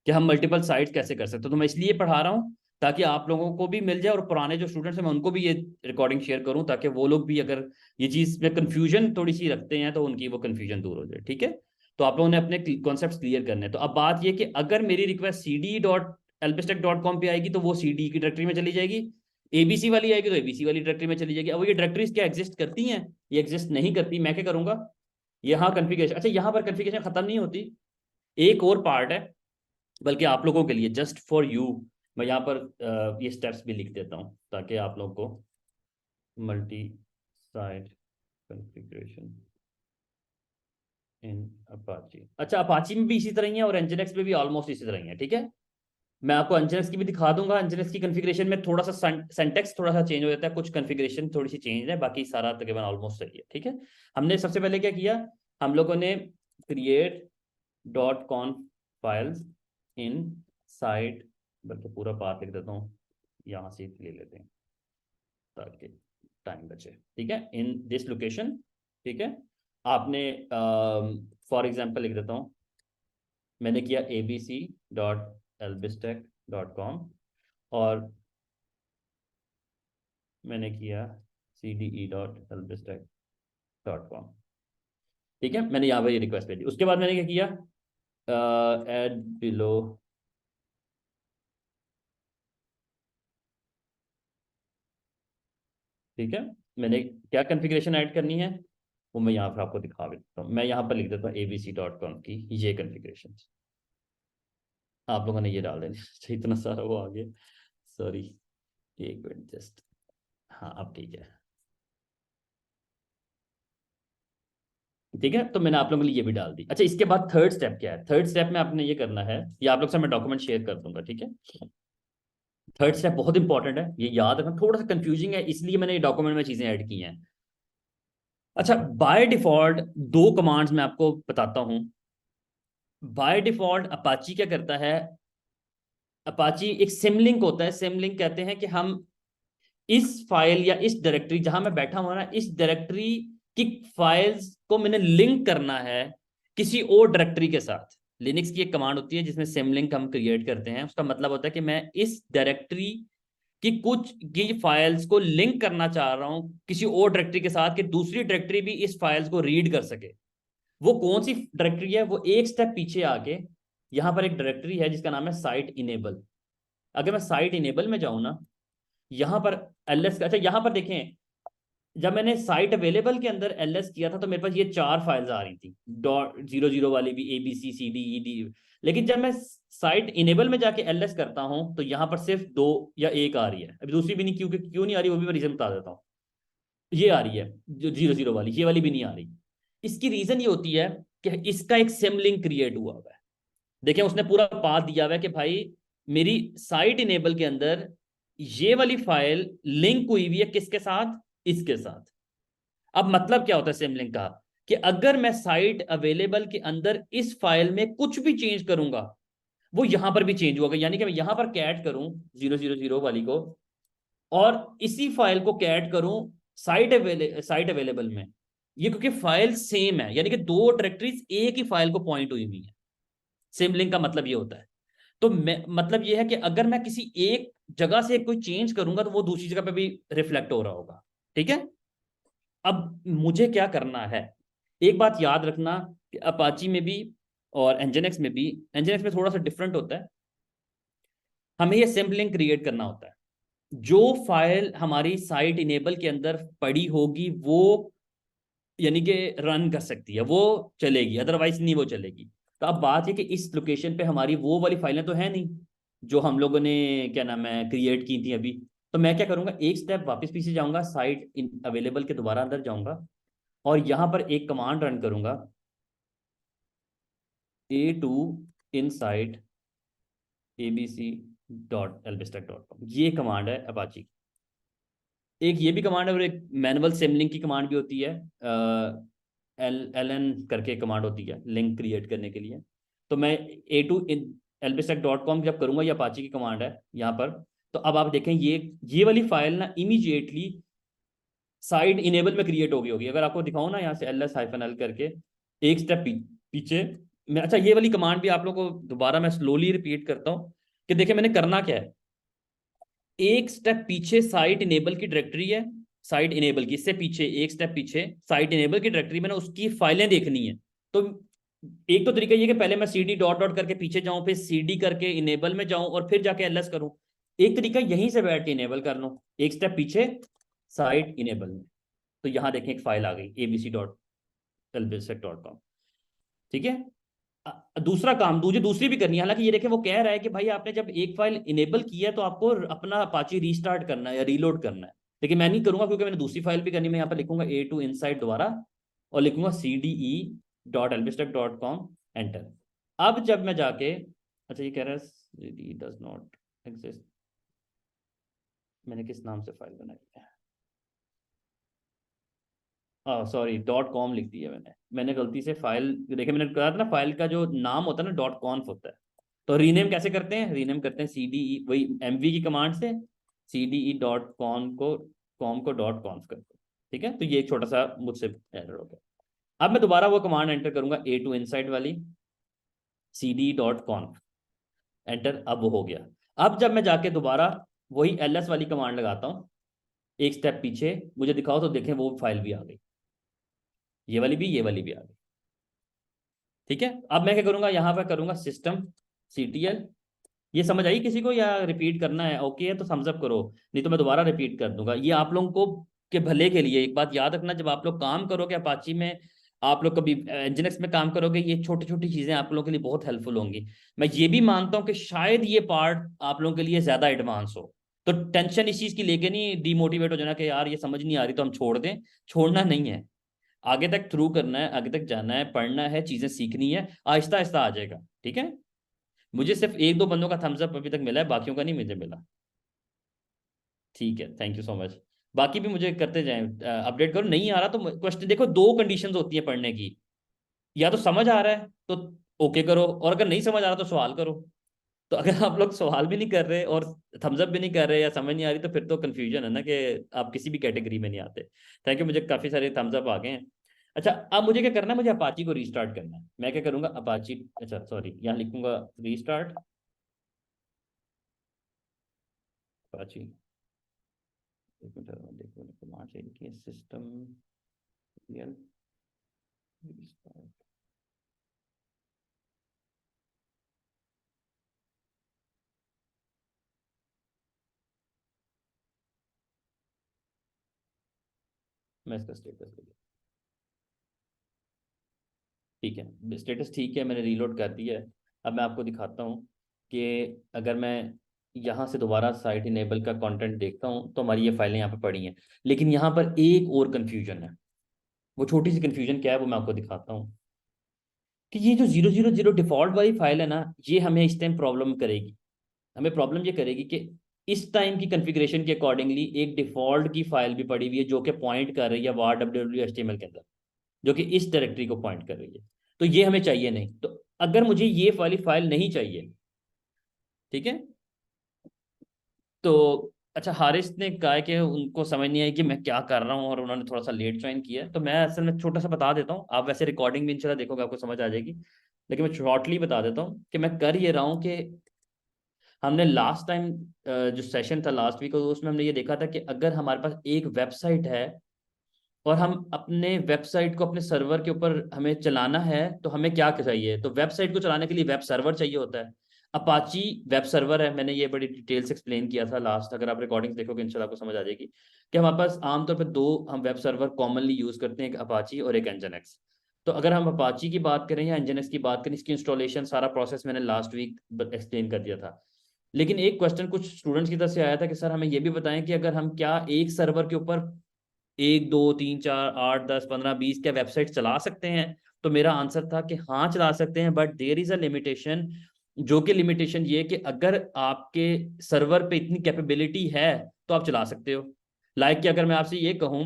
कि हम मल्टीपल साइट्स कैसे कर सकते हो। तो मैं इसलिए पढ़ा रहा हूँ ताकि आप लोगों को भी मिल जाए, और पुराने जो स्टूडेंट्स हैं मैं उनको भी ये रिकॉर्डिंग शेयर करूँ, ताकि वो लोग भी अगर ये चीज़ में कन्फ्यूजन थोड़ी सी रखते हैं तो उनकी वो कन्फ्यूजन दूर हो जाए। ठीक है, तो आप लोगों ने अपने कॉन्सेप्ट क्लियर करने हैं। तो अब बात ये कि अगर मेरी रिक्वेस्ट cd.albistec.com पे आएगी तो वो CD की डायरेक्टरी में चली जाएगी, ABC वाली आएगी तो ABC वाली डायरेक्टरी में चली जाएगी। अब ये डायरेक्टरीज क्या एग्जिस्ट करती हैं, ये एग्जिस्ट नहीं करती। मैं क्या करूंगा, यहाँ कन्फिगरेशन, अच्छा यहाँ पर कन्फिगरेशन खत्म नहीं होती, एक और पार्ट है, बल्कि आप लोगों के लिए जस्ट फॉर यू मैं यहाँ पर ये स्टेप्स भी लिख देता हूँ ताकि आप लोगों को मल्टी साइट कॉन्फ़िगरेशन इन अपाची। अच्छा, अपाची में भी इसी तरह ही है और एनजिनक्स में भी ऑलमोस्ट इसी तरह ही है। ठीक है, मैं आपको एनजिनक्स की भी दिखा दूंगा। एनजिनक्स की कॉन्फ़िगरेशन में थोड़ा सा सिंटैक्स थोड़ा सा चेंज हो जाता है, कुछ कॉन्फ़िगरेशन थोड़ी सी चेंज है, बाकी सारा तकरीबन ऑलमोस्ट सही है। ठीक है, हमने सबसे पहले क्या किया, हम लोगों ने create .conf files in site, बल्कि पूरा पाथ लिख देता हूँ, यहाँ से ले लेते हैं ताकि टाइम बचे। ठीक है, इन दिस लोकेशन। ठीक है, आपने फॉर एग्जांपल लिख देता हूँ, मैंने किया abc.albistec.com, और मैंने किया cde.albistec.com। ठीक है, मैंने यहाँ पर ये रिक्वेस्ट भेजी। उसके बाद मैंने क्या किया, एड बिलो, ठीक है, मैंने क्या कॉन्फ़िगरेशन ऐड करनी है वो मैं यहाँ पर आपको दिखा देता हूँ। मैं यहाँ पर लिख देता हूँ abc.com की ये कॉन्फ़िगरेशन। आप लोगों ने ये डाल देनी अच्छा, इतना सारा वो आ गया, सॉरी, एक मिनट जस्ट। हाँ, अब ठीक है। ठीक है, तो मैंने आप लोगों के लिए ये भी डाल दी। अच्छा, इसके बाद थर्ड स्टेप क्या है, थर्ड स्टेप में आपने ये करना है, ये आप लोग से मैं डॉक्यूमेंट शेयर कर दूंगा। ठीक है, थर्ड स्टेप बहुत इंपॉर्टेंट है, ये याद रखना, थोड़ा सा कंफ्यूजिंग है इसलिए मैंने ये डॉक्यूमेंट में चीजें ऐड की हैं। अच्छा, बाय डिफॉल्ट दो कमांड्स मैं आपको बताता हूँ। बाय डिफॉल्ट अपाची क्या करता है, अपाची एक सिमलिंक होता है। सिमलिंक कहते हैं कि हम इस फाइल या इस डायरेक्टरी जहां मैं बैठा हुआ ना, इस डायरेक्टरी की फाइल्स को मैंने लिंक करना है किसी और डायरेक्टरी के साथ। लिनक्स की एक कमांड होती है जिसमें सिमलिंक हम क्रिएट करते हैं। उसका मतलब होता है कि मैं इस डायरेक्टरी की कुछ की फाइल्स को लिंक करना चाह रहा हूं किसी और डायरेक्टरी के साथ, कि दूसरी डायरेक्टरी भी इस फाइल्स को रीड कर सके। वो कौन सी डायरेक्टरी है, वो एक स्टेप पीछे आके यहां पर एक डायरेक्टरी है जिसका नाम है साइट इनेबल। अगर मैं साइट इनेबल में जाऊं ना, यहाँ पर ls, अच्छा यहाँ पर देखें, जब मैंने साइट अवेलेबल के अंदर ls किया था तो मेरे पास ये 4 फाइल्स आ रही थी, .00 वाली भी, ABCCDED। लेकिन जब मैं साइट इनेबल में जाके ls करता हूं तो यहाँ पर सिर्फ 2 या 1 आ रही है। अभी दूसरी भी नहीं, क्यों नहीं आ रही वो भी मैं रीजन बता देता हूँ। ये आ रही है जो 00 वाली, ये वाली भी नहीं आ रही। इसकी रीजन ये होती है कि इसका एक सिम लिंक क्रिएट हुआ हुआ है। देखिए, उसने पूरा पाथ दिया हुआ है कि भाई मेरी साइट इनेबल के अंदर ये वाली फाइल लिंक हुई हुई है किसके साथ, इसके साथ। अब मतलब क्या होता है सिम लिंक का, कि अगर मैं साइट अवेलेबल के अंदर इस फाइल में कुछ भी चेंज करूंगा वो यहां पर भी चेंज होगा। यानी कि मैं यहां पर कैट करूं 000 वाली को, और इसी फाइल को कैट करूं साइट अवेलेबल में, ये क्योंकि फाइल सेम है, यानी कि दो डायरेक्टरीज एक ही फाइल को पॉइंट हुई हुई है। सिम लिंक का मतलब ये होता है। तो मैं मतलब ये है कि अगर मैं किसी एक जगह से कोई चेंज करूंगा तो वो दूसरी जगह पे भी रिफ्लेक्ट हो रहा होगा। ठीक है। अब मुझे क्या करना है, एक बात याद रखना कि अपाची में भी और एनजिनक्स में भी, एनजिनक्स में थोड़ा सा डिफरेंट होता है, हमें ये सिंपल लिंक क्रिएट करना होता है। जो फाइल हमारी साइट इनेबल के अंदर पड़ी होगी वो यानी कि रन कर सकती है, वो चलेगी, अदरवाइज नहीं वो चलेगी। तो अब बात है कि इस लोकेशन पे हमारी वो वाली फाइलें तो है नहीं जो हम लोगों ने क्या नाम है क्रिएट की थी अभी। तो मैं क्या करूंगा, एक स्टेप वापस पीछे जाऊंगा, साइट इन अवेलेबल के दोबारा अंदर जाऊंगा और यहां पर एक कमांड रन करूंगा, a2 inside abc.elbstack.com। ये कमांड है अपाची। एक ये भी कमांड है और एक मैनुअल सिमलिंक की कमांड भी होती है, एल एन करके कमांड होती है लिंक क्रिएट करने के लिए। तो मैं a2elbstack.com जब करूंगा, ये अपाची की कमांड है यहाँ पर। तो अब आप देखें ये वाली फाइल ना इमीडिएटली साइड इनेबल में क्रिएट हो गई होगी। अगर आपको दिखाऊं ना यहाँ से ls-l करके एक स्टेप पीछे मैं, अच्छा ये वाली कमांड भी आप लोगों को दोबारा मैं स्लोली रिपीट करता हूँ कि देखिए मैंने करना क्या है। एक स्टेप पीछे साइट इनेबल की डायरेक्टरी है, साइट इनेबल की, इससे पीछे एक स्टेप पीछे साइट इनेबल की डायरेक्टरी, मैंने उसकी फाइलें देखनी है। तो एक तो तरीका ये कि पहले मैं cd डॉट डॉट करके पीछे जाऊं, फिर cd करके इनेबल में जाऊं और फिर जाके ls करूं। एक तरीका यहीं से बैठ के इनेबल कर लो, एक स्टेप पीछे साइट इनेबल में। तो यहां देखें एक फाइल आ गई abc.elbstack.com। ठीक है। दूसरा काम दूसरी भी करनी है। हालांकि ये देखें वो कह रहा है कि भाई आपने जब एक फाइल इनेबल किया है तो आपको अपना अपाची रीस्टार्ट करना है या रीलोड करना है, लेकिन मैं नहीं करूंगा क्योंकि मैंने दूसरी फाइल भी करनी है। मैं यहाँ पर लिखूंगा a2 inside दोबारा और लिखूंगा cde.elbstack.com, एंटर। अब जब मैं जाके, अच्छा ये कह रहा है cd डज नॉट एग्जिस्ट, मैंने किस नाम से फाइल बनाई है, सॉरी .com लिख दिया मैंने गलती से। फाइल देखिए मैंने कहा था ना फाइल का जो नाम होता है ना .conf होता है। तो रीनेम कैसे करते हैं, रीनेम करते हैं cde वही mv की कमांड से cde.con को कॉम को .conf करते हैं। ठीक है। तो ये एक छोटा सा मुझसे एरर हो गया। अब मैं दोबारा वो कमांड एंटर करूंगा a2 inside वाली cd.conf, एंटर। अब वो हो गया। अब जब मैं जाके दोबारा वही ls वाली कमांड लगाता हूँ, एक स्टेप पीछे मुझे दिखाओ, तो देखें वो फाइल भी आ गई, ये वाली भी ये वाली भी आ गई। ठीक है। अब मैं क्या करूंगा, यहाँ पर करूंगा सिस्टम ctl। ये समझ आई किसी को या रिपीट करना है? ओके है तो थम्स अप करो, नहीं तो मैं दोबारा रिपीट कर दूंगा। ये आप लोगों को के भले के लिए एक बात याद रखना, जब आप लोग काम करोगे अपाची में, आप लोग कभी एनजिनक्स में काम करोगे, ये छोटी छोटी चीजें आप लोगों के लिए बहुत हेल्पफुल होंगी। मैं ये भी मानता हूँ कि शायद ये पार्ट आप लोगों के लिए ज्यादा एडवांस हो, तो टेंशन इस चीज की लेके नहीं डिमोटिवेट हो जाना कि यार ये समझ नहीं आ रही तो हम छोड़ दें। छोड़ना नहीं है, आगे तक थ्रू करना है, आगे तक जाना है, पढ़ना है, चीजें सीखनी है, आहिस्ता आहिस्ता आ जाएगा। ठीक है। मुझे सिर्फ एक दो बंदों का थम्स अप अभी तक मिला है, बाकियों का नहीं मुझे मिला। ठीक है, थैंक यू सो मच। बाकी भी मुझे करते जाएं, अपडेट करो। नहीं आ रहा तो क्वेश्चन देखो, दो कंडीशंस होती है पढ़ने की, या तो समझ आ रहा है तो ओके करो, और अगर नहीं समझ आ रहा तो सवाल करो। तो अगर आप लोग सवाल भी नहीं कर रहे और थम्स अप भी नहीं कर रहे या समझ नहीं आ रही, तो फिर तो कंफ्यूजन है ना कि आप किसी भी कैटेगरी में नहीं आते। थैंक यू, मुझे काफी सारे थम्स अप आ गए हैं। अच्छा अब मुझे क्या करना है, मुझे अपाची को रीस्टार्ट करना है। मैं क्या करूंगा, अपाची, अच्छा सॉरी, यहाँ लिखूंगा रीस्टार्ट अपाची। देखो देखो कमांड से लिखिए सिस्टम रियल रीस्टार्ट। मैं इसका स्टेटस दे, ठीक है स्टेटस ठीक है, मैंने रीलोड कर दिया है। अब मैं आपको दिखाता हूँ कि अगर मैं यहाँ से दोबारा साइट इनेबल का कंटेंट देखता हूँ तो हमारी ये फाइलें यहाँ पे पड़ी हैं। लेकिन यहाँ पर एक और कन्फ्यूजन है। वो छोटी सी कन्फ्यूजन क्या है वो मैं आपको दिखाता हूँ कि ये जो 000 डिफॉल्ट वाली फाइल है ना, ये हमें इस टाइम प्रॉब्लम करेगी। हमें प्रॉब्लम ये करेगी कि इस टाइम की कॉन्फ़िगरेशन के अकॉर्डिंगली एक डिफॉल्ट की फाइल भी पड़ी हुई है जो कि पॉइंट कर रही है var www.html के अंदर, जो कि इस डायरेक्टरी को पॉइंट कर रही है। तो ये हमें चाहिए नहीं। तो अगर मुझे ये वाली फाइल नहीं चाहिए, ठीक है, तो अच्छा हारिस ने कहा है कि उनको समझ नहीं आई कि मैं क्या कर रहा हूँ और उन्होंने थोड़ा सा लेट ज्वाइन किया है। तो मैं असल में छोटा सा बता देता हूँ, आप वैसे रिकॉर्डिंग भी इंशाल्लाह देखोगे आपको समझ आ जाएगी, लेकिन मैं शॉर्टली बता देता हूँ कि मैं कर ये रहा हूँ कि हमने लास्ट टाइम जो सेशन था लास्ट वीक, उसमें हमने ये देखा था कि अगर हमारे पास एक वेबसाइट है और हम अपने वेबसाइट को अपने सर्वर के ऊपर हमें चलाना है, तो हमें क्या चाहिए? तो वेबसाइट को चलाने के लिए वेब सर्वर चाहिए होता है। अपाची वेब सर्वर है, मैंने ये बड़ी डिटेल से एक्सप्लेन किया था लास्ट, अगर आप रिकॉर्डिंग देखोगे इंशाल्लाह आपको समझ आ जाएगी कि हमारे पास आमतौर पर दो हम वेब सर्वर कॉमनली यूज करते हैं, एक अपाची और एक एनजिनक्स। तो अगर हम अपाची की बात करें या एनजिनक्स की बात करें, इसकी इंस्टॉलेशन सारा प्रोसेस मैंने लास्ट वीक एक्सप्लेन कर दिया था। लेकिन एक क्वेश्चन कुछ स्टूडेंट्स की तरफ से आया था कि सर हमें ये भी बताएं कि अगर हम क्या एक सर्वर के ऊपर 1 2 3 4 8 10 15 20 क्या वेबसाइट चला सकते हैं? तो मेरा आंसर था कि हाँ चला सकते हैं, but there is a limitation. जो कि लिमिटेशन ये कि अगर आपके सर्वर पे इतनी कैपेबिलिटी है तो आप चला सकते हो। लाइक कि अगर मैं आपसे ये कहूं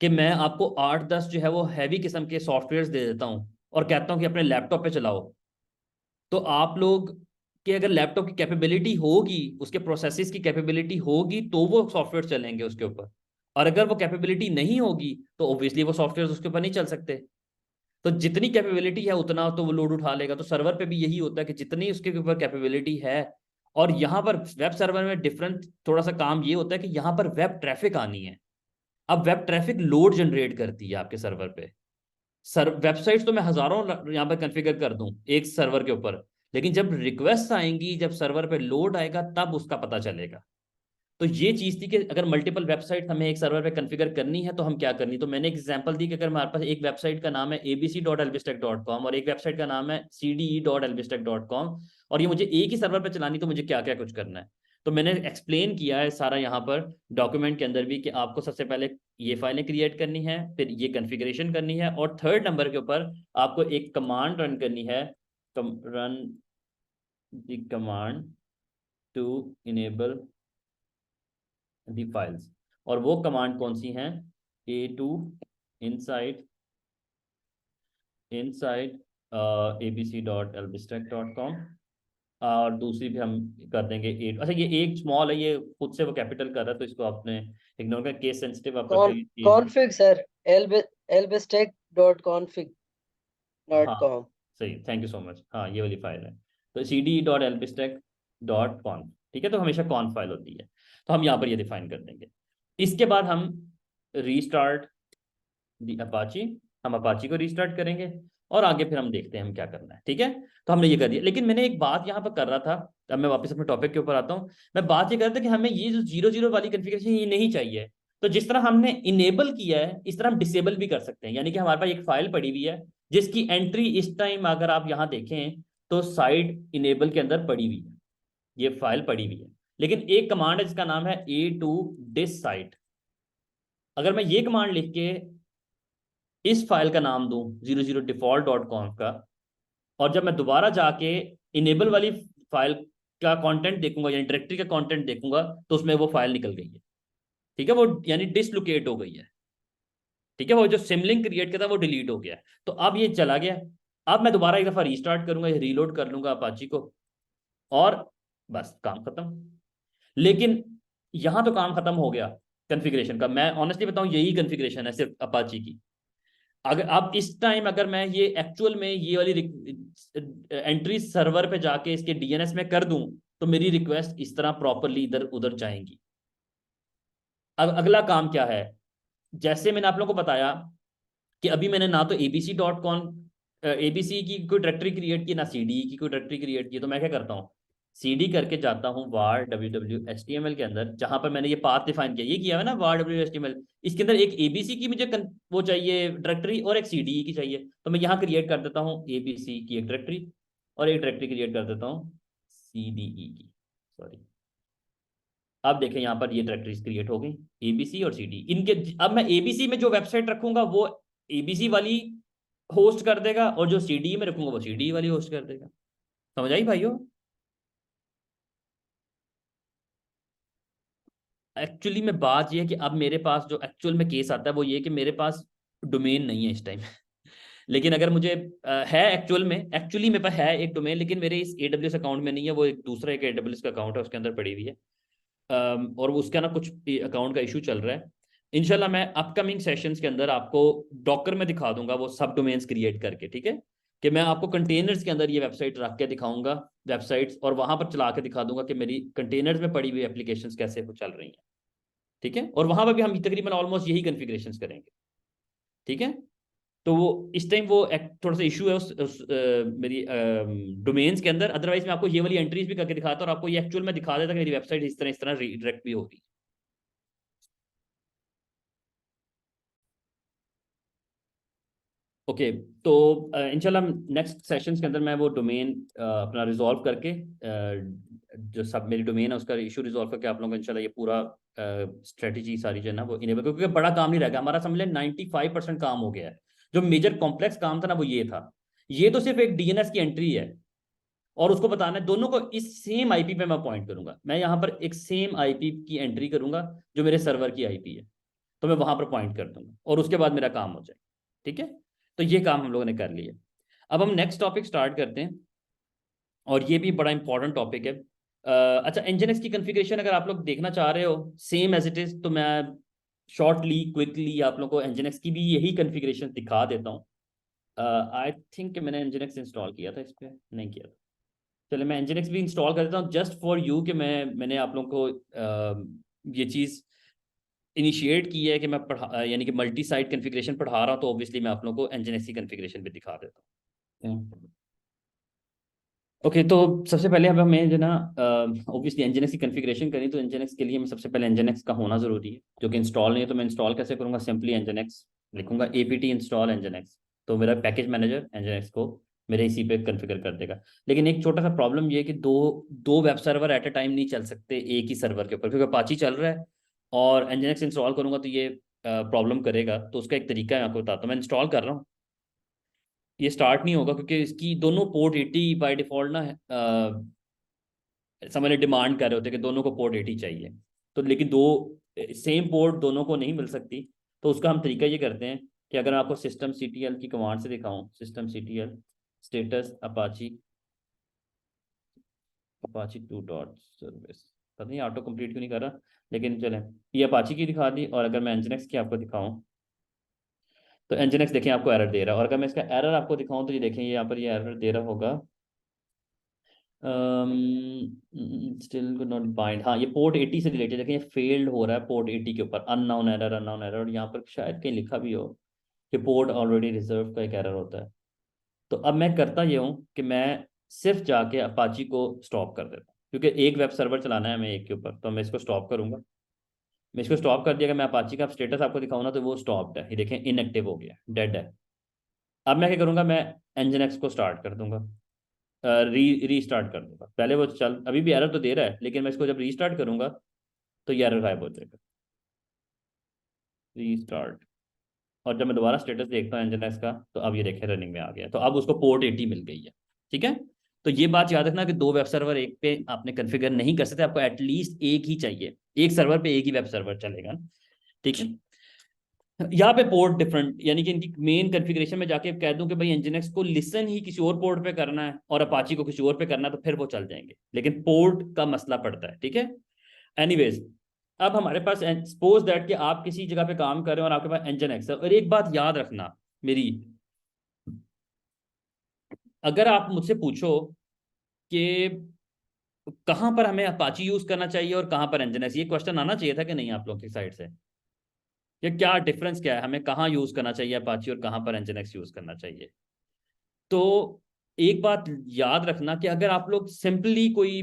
कि मैं आपको 8 10 जो है वो हैवी किस्म के सॉफ्टवेयर दे देता हूं और कहता हूं कि अपने लैपटॉप पे चलाओ, तो आप लोग के अगर लैपटॉप की कैपेबिलिटी होगी, उसके प्रोसेसेस की कैपेबिलिटी होगी, तो वो सॉफ्टवेयर चलेंगे उसके ऊपर। और अगर वो कैपेबिलिटी नहीं होगी तो ऑब्वियसली वो सॉफ्टवेयर उसके ऊपर नहीं चल सकते। तो जितनी कैपेबिलिटी है उतना तो वो लोड उठा लेगा। तो सर्वर पे भी यही होता है कि जितनी उसके ऊपर कैपेबिलिटी है। और यहाँ पर वेब सर्वर में डिफरेंट थोड़ा सा काम ये होता है कि यहाँ पर वेब ट्रैफिक आनी है। अब वेब ट्रैफिक लोड जनरेट करती है आपके सर्वर पे। वेबसाइट्स तो मैं हजारों यहाँ पर कॉन्फ़िगर कर दूं एक सर्वर के ऊपर, लेकिन जब रिक्वेस्ट आएंगी, जब सर्वर पे लोड आएगा, तब उसका पता चलेगा। तो ये चीज थी कि अगर मल्टीपल वेबसाइट हमें एक सर्वर पे कॉन्फ़िगर करनी है तो हम क्या करनी। तो मैंने एक एग्जांपल दी कि अगर हमारे पास एक वेबसाइट का नाम है abc.albistec.com और एक वेबसाइट का नाम है cde.albistec.com, और ये मुझे एक ही सर्वर पे चलानी, तो मुझे क्या क्या कुछ करना है। तो मैंने एक्सप्लेन किया है सारा यहाँ पर डॉक्यूमेंट के अंदर भी कि आपको सबसे पहले ये फाइलें क्रिएट करनी है, फिर ये कॉन्फ़िगरेशन करनी है, और थर्ड नंबर के ऊपर आपको एक कमांड रन करनी है, run the command to enable the files. और वो कमांड कौन सी हैं? A2 इनसाइड इनसाइड abc.albistec.com, और दूसरी भी हम कर देंगे 8। अच्छा, ये एक स्मॉल है, ये खुद से वो कैपिटल कर रहा है, तो इसको आपने इग्नोर कर, केस सेंसिटिव आपका कॉन चीज है। कॉन्फ़िग सर, हाँ elbistec.config.com। सही, थैंक यू सो मच। हाँ ये वाली फाइल है, तो cd.albistec.conf, ठीक है, तो हमेशा कॉन फाइल होती है। तो हम यहाँ पर ये डिफाइन कर देंगे। इसके बाद हम रीस्टार्ट दी अपाची, हम अपाची को रीस्टार्ट करेंगे और आगे फिर हम देखते हैं हम क्या करना है। ठीक है, तो हमने ये कर दिया। लेकिन मैंने एक बात यहाँ पर कर रहा था, अब मैं वापस अपने टॉपिक के ऊपर आता हूँ। मैं बात ये कर रहा था कि हमें ये जो 0 0 वाली कॉन्फ़िगरेशन ये नहीं चाहिए। तो जिस तरह हमने इनेबल किया है, इस तरह हम डिसेबल भी कर सकते हैं। यानी कि हमारे पास एक फाइल पड़ी हुई है जिसकी एंट्री इस टाइम अगर आप यहाँ देखें तो साइड इनेबल के अंदर पड़ी हुई है, ये फाइल पड़ी हुई है। लेकिन एक कमांड है जिसका नाम है A2 दिस साइट। अगर मैं ये कमांड लिख के इस फाइल का नाम दूं 00default.conf का, और जब मैं दोबारा जाके इनेबल वाली फाइल का कंटेंट देखूंगा, यानी डायरेक्टरी का कंटेंट देखूंगा, तो उसमें वो फाइल निकल गई है। ठीक है, वो यानी डिसलोकेट हो गई है। ठीक है, वो जो सिमलिंक क्रिएट किया था वो डिलीट हो गया। तो अब ये चला गया। अब मैं दोबारा एक दफा रीस्टार्ट करूंगा, रीलोड कर लूंगा अपाची को, और बस काम खत्म। लेकिन यहां तो काम खत्म हो गया कॉन्फ़िगरेशन का। मैं ऑनेस्टली बताऊं, यही कॉन्फ़िगरेशन है सिर्फ अपाची की। अगर अब इस टाइम अगर मैं ये एक्चुअल में ये वाली एंट्री सर्वर पे जाके इसके डीएनएस में कर दूं, तो मेरी रिक्वेस्ट इस तरह प्रॉपरली इधर उधर जाएंगी। अब अगला काम क्या है? जैसे मैंने आप लोगों को बताया कि अभी मैंने ना तो एबीसी की कोई डायरेक्टरी क्रिएट की, ना सीडी की कोई डायरेक्टरी क्रिएट की। तो मैं क्या करता हूँ, सीडी करके जाता हूँ var www.html के अंदर, जहां पर मैंने ये पाथ डिफाइन किया, ये किया है ना var www.html। इसके अंदर एक एबीसी की मुझे वो चाहिए डायरेक्टरी, और एक सीडी की चाहिए। तो मैं यहाँ क्रिएट कर देता हूँ एबीसी की एक डायरेक्टरी, और एक डायरेक्टरी क्रिएट कर देता हूँ सीडीई की, सॉरी। अब देखें यहाँ पर ये डायरेक्टरीज क्रिएट हो गई, एबीसी और सीडी इनके। अब मैं एबीसी में जो वेबसाइट रखूंगा वो एबीसी वाली होस्ट कर देगा, और जो सीडी में रखूंगा वो सीडी वाली होस्ट कर देगा। समझ आई भाइयों? एक्चुअली में बात ये है कि अब मेरे पास जो एक्चुअल में केस आता है वो ये कि मेरे पास डोमेन नहीं है इस टाइम। लेकिन अगर मुझे है एक्चुअली मेरे पास है एक डोमेन, लेकिन मेरे इस AWS अकाउंट में नहीं है, वो एक दूसरा एक AWS का अकाउंट है, उसके अंदर पड़ी हुई है। और उसका ना कुछ अकाउंट का इशू चल रहा है। इंशाल्लाह मैं अपकमिंग सेशंस के अंदर आपको डॉकर में दिखा दूंगा वो सब डोमेन्स क्रिएट करके, ठीक है। कि मैं आपको कंटेनर्स के अंदर ये वेबसाइट रख के दिखाऊंगा, वेबसाइट्स, और वहां पर चला के दिखा दूंगा कि मेरी कंटेनर्स में पड़ी हुई एप्लीकेशंस कैसे वो चल रही हैं। ठीक है, और वहां पर भी हम तकरीबन ऑलमोस्ट यही कॉन्फ़िगरेशंस करेंगे। ठीक है, तो वो इस टाइम वो थोड़ा सा इशू है मेरी डोमेन्स के अंदर। अदरवाइज मैं आपको ये वाली एंट्रीज भी करके दिखाता और आपको ये एक्चुअल में दिखा देता कि मेरी वेबसाइट इस तरह रीडायरेक्ट भी होगी। ओके, तो इंशाल्लाह नेक्स्ट सेशंस के अंदर मैं वो डोमेन अपना रिजॉल्व करके जो सब मेरी डोमेन है उसका इशू रिजॉल्व करके आप लोगों को इंशाल्लाह ये पूरा स्ट्रेटजी सारी जो है ना वो इनेबल, क्योंकि बड़ा काम नहीं रहेगा हमारा, समझ लें 95% काम हो गया है। जो मेजर कॉम्प्लेक्स काम था ना वो ये था, ये तो सिर्फ एक डीएनएस की एंट्री है और उसको बताना है दोनों को इस सेम आईपी पे मैं पॉइंट करूंगा। मैं यहाँ पर एक सेम आईपी की एंट्री करूंगा जो मेरे सर्वर की आईपी है, तो मैं वहां पर पॉइंट कर दूंगा और उसके बाद मेरा काम हो जाए। ठीक है, तो ये काम हम लोगों ने कर लिया। अब हम नेक्स्ट टॉपिक स्टार्ट करते हैं और ये भी बड़ा इंपॉर्टेंट टॉपिक है। अच्छा, एनजीएनएक्स की कॉन्फ़िगरेशन अगर आप लोग देखना चाह रहे हो सेम एज इट इज, तो मैं शॉर्टली क्विकली आप लोग को एनजीएनएक्स की भी यही कॉन्फ़िगरेशन दिखा देता हूँ। आई थिंक मैंने एनजीएनएक्स इंस्टॉल किया था, इस पर नहीं किया था। चलिए मैं एनजीएनएक्स भी इंस्टॉल कर देता हूँ जस्ट फॉर यू, कि मैंने आप लोगों को ये चीज़ इनिशिएट की है कि मैं पढ़ा यानी कि मल्टी साइट कॉन्फ़िगरेशन पढ़ा रहा हूँ, तो ऑब्वियसली मैं आप लोगों को एनजीएनएक्स की कॉन्फ़िगरेशन भी दिखा देता हूँ। ओके, तो सबसे पहले अब हमें जो ना ऑब्वियसली एनजीएनएक्स की कॉन्फ़िगरेशन करी, तो एनजीएनएक्स के लिए मैं सबसे पहले एनजीएनएक्स का होना ज़रूरी है, जो कि इंस्टॉल नहीं है। तो मैं इंस्टॉल कैसे करूँगा, सिंपली एनजीएनएक्स लिखूंगा apt इंस्टॉल एनजीएनएक्स, तो मेरा पैकेज मैनेजर एनजीएनएक्स को मेरे इसी पे कॉन्फ़िगर कर देगा। लेकिन एक छोटा सा प्रॉब्लम ये है कि दो दो web server at a time नहीं चल सकते एक ही सर्वर के ऊपर, क्योंकि अपाची चल रहा है और एनजीएनएक्स इंस्टॉल करूँगा तो ये प्रॉब्लम करेगा। तो उसका एक तरीका है, मैं आपको बताता हूँ। मैं इंस्टॉल कर रहा हूँ, ये स्टार्ट नहीं होगा क्योंकि इसकी दोनों पोर्ट 80 बाय डिफॉल्ट ना समझ डिमांड कर रहे होते हैं कि दोनों को पोर्ट 80 चाहिए। तो लेकिन दो सेम पोर्ट दोनों को नहीं मिल सकती। तो उसका हम तरीका ये करते हैं कि अगर आपको सिस्टम CTL की कमांड से दिखाऊं, system CTL status Apache Apache 2 dot service, पता नहीं ऑटो कंप्लीट क्यों नहीं कर रहा, लेकिन चलें ये अपाची की दिखा दी। और अगर मैं एनजीएनएक्स की आपको दिखाऊं तो एनजीएनएक्स देखें आपको एरर दे रहा है। और अगर मैं इसका एरर आपको दिखाऊं तो ये देखें, ये यहाँ पर ये एरर दे रहा होगा स्टिल कुड नॉट बाइंड। हाँ, ये पोर्ट 80 से रिलेटेड, देखिए ये फेल्ड हो रहा है पोर्ट 80 के ऊपर, अननोन एरर अननोन एरर। और यहाँ पर शायद कहीं लिखा भी हो कि पोर्ट ऑलरेडी रिजर्व का एक एरर होता है। तो अब मैं करता ये हूँ कि मैं सिर्फ जाके अपाची को स्टॉप कर देता हूँ, क्योंकि एक वेब सर्वर चलाना है हमें एक के ऊपर, तो मैं इसको स्टॉप करूंगा। मैं इसको स्टॉप कर दिया, कि मैं अपाची का स्टेटस आपको दिखाऊँ ना तो वो स्टॉप्ड है, ये देखें इनएक्टिव हो गया, डेड है। अब मैं क्या करूंगा, मैं एनजीएनएक्स को स्टार्ट कर दूंगा, रीस्टार्ट कर दूंगा। पहले वो चल अभी भी एरर तो दे रहा है, लेकिन मैं इसको जब रीस्टार्ट करूंगा तो ये एरर गायब हो जाएगा। रीस्टार्ट, और जब मैं दोबारा स्टेटस देखता हूँ एनजीएनएक्स का तो अब ये देखें रनिंग में आ गया, तो अब उसको पोर्ट 80 मिल गई है। ठीक है, तो ये बात याद रखना कि दो वेब सर्वर एक पे आपने कन्फिगर नहीं कर सकते, आपको एटलीस्ट एक ही चाहिए, एक सर्वर पे एक ही वेब सर्वर चलेगा। ठीक है, यहाँ पे पोर्ट डिफरेंट, यानी कि इनकी मेन कॉन्फ़िगरेशन में जाके कह दूं कि भाई एनजीएनएक्स को लिसन ही किसी और पोर्ट पे करना है और अपाची को किसी और पे करना है, तो फिर वो चल जाएंगे, लेकिन पोर्ट का मसला पड़ता है। ठीक है, एनीवेज, अब हमारे पास सपोज दैट कि आप किसी जगह पे काम कर रहे हो और आपके पास एनजीएनएक्स है। और एक बात याद रखना मेरी, अगर आप मुझसे पूछो कि कहाँ पर हमें अपाची यूज करना चाहिए और कहाँ पर एनजीएनएक्स, ये क्वेश्चन आना चाहिए था कि नहीं आप लोग की साइड से, ये क्या डिफरेंस क्या है, हमें कहाँ यूज करना चाहिए अपाची और कहाँ पर एनजीएनएक्स यूज करना चाहिए। तो एक बात याद रखना कि अगर आप लोग सिंपली कोई